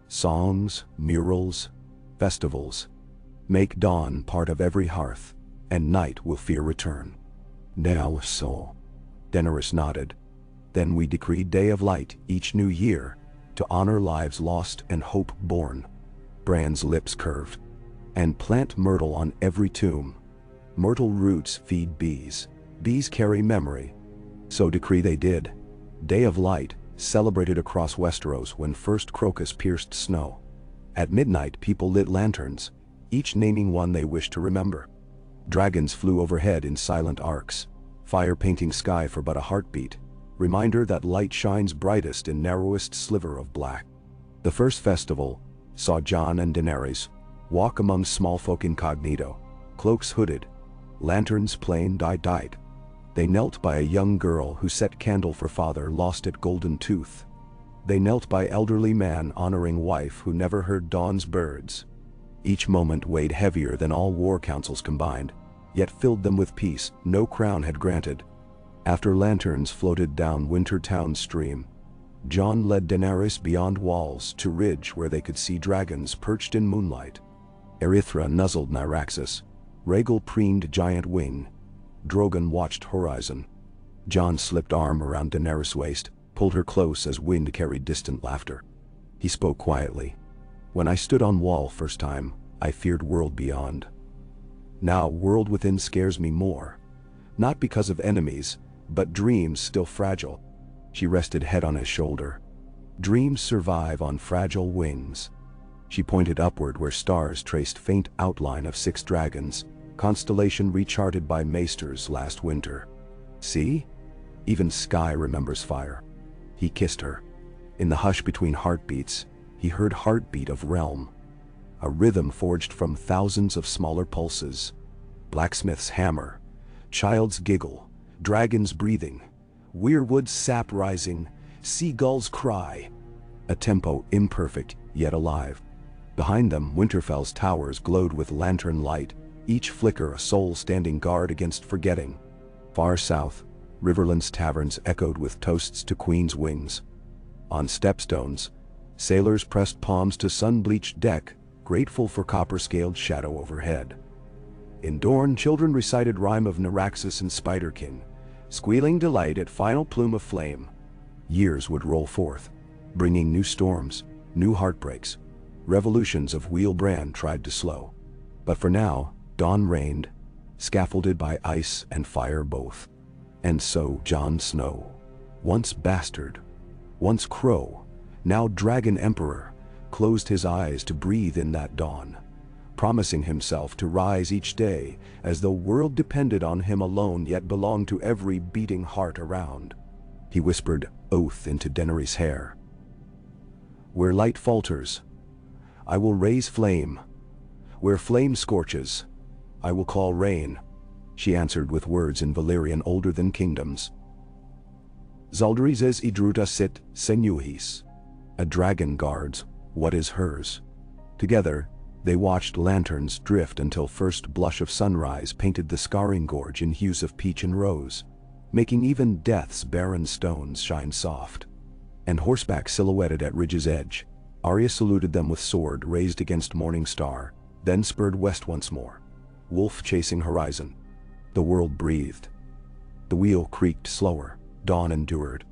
Songs, murals, festivals. Make dawn part of every hearth, and night will fear return." "Now so." Daenerys nodded. "Then we decreed Day of Light each new year, to honor lives lost and hope born." Bran's lips curved. "And plant myrtle on every tomb. Myrtle roots feed bees. Bees carry memory." So decree they did. Day of Light, celebrated across Westeros when first crocus pierced snow. At midnight people lit lanterns, each naming one they wished to remember. Dragons flew overhead in silent arcs, fire painting sky for but a heartbeat, reminder that light shines brightest in narrowest sliver of black. The first festival saw Jon and Daenerys walk among small folk incognito, cloaks hooded, lanterns plain dyed. They knelt by a young girl who set candle for father lost at Golden Tooth. They knelt by elderly man honoring wife who never heard dawn's birds. Each moment weighed heavier than all war councils combined, yet filled them with peace no crown had granted. After lanterns floated down Wintertown's stream, Jon led Daenerys beyond walls to ridge where they could see dragons perched in moonlight. Erythra nuzzled Nyraxis, Rhaegal preened giant wing. Drogon watched horizon. Jon slipped arm around Daenerys' waist, pulled her close as wind carried distant laughter. He spoke quietly. "When I stood on wall first time, I feared world beyond. Now world within scares me more. Not because of enemies, but dreams still fragile." She rested head on his shoulder. "Dreams survive on fragile wings." She pointed upward where stars traced faint outline of 6 dragons, constellation recharted by maesters last winter. "See? Even sky remembers fire." He kissed her. In the hush between heartbeats, he heard heartbeat of realm. A rhythm forged from thousands of smaller pulses. Blacksmith's hammer, child's giggle, dragons breathing, weirwood sap rising, seagulls cry. A tempo imperfect, yet alive. Behind them, Winterfell's towers glowed with lantern light, each flicker a soul standing guard against forgetting. Far south, Riverland's taverns echoed with toasts to Queen's wings. On stepstones, sailors pressed palms to sun-bleached deck, grateful for copper-scaled shadow overhead. In Dorne, children recited rhyme of Naraxus and Spiderkin, squealing delight at final plume of flame. Years would roll forth, bringing new storms, new heartbreaks. Revolutions of Wheel-Bran tried to slow. But for now, dawn reigned, scaffolded by ice and fire both. And so Jon Snow, once bastard, once crow, now dragon emperor, closed his eyes to breathe in that dawn, promising himself to rise each day as though world depended on him alone yet belonged to every beating heart around. He whispered oath into Daenerys' hair. Where light falters, I will raise flame. Where flame scorches, I will call rain, she answered with words in Valyrian older than kingdoms. Zaldrizes idruta sit senuhis. A dragon guards what is hers. Together, they watched lanterns drift until first blush of sunrise painted the scarring gorge in hues of peach and rose, making even death's barren stones shine soft. And horseback silhouetted at ridge's edge, Arya saluted them with sword raised against morning star, then spurred west once more, wolf chasing horizon. The world breathed. The wheel creaked slower, dawn endured,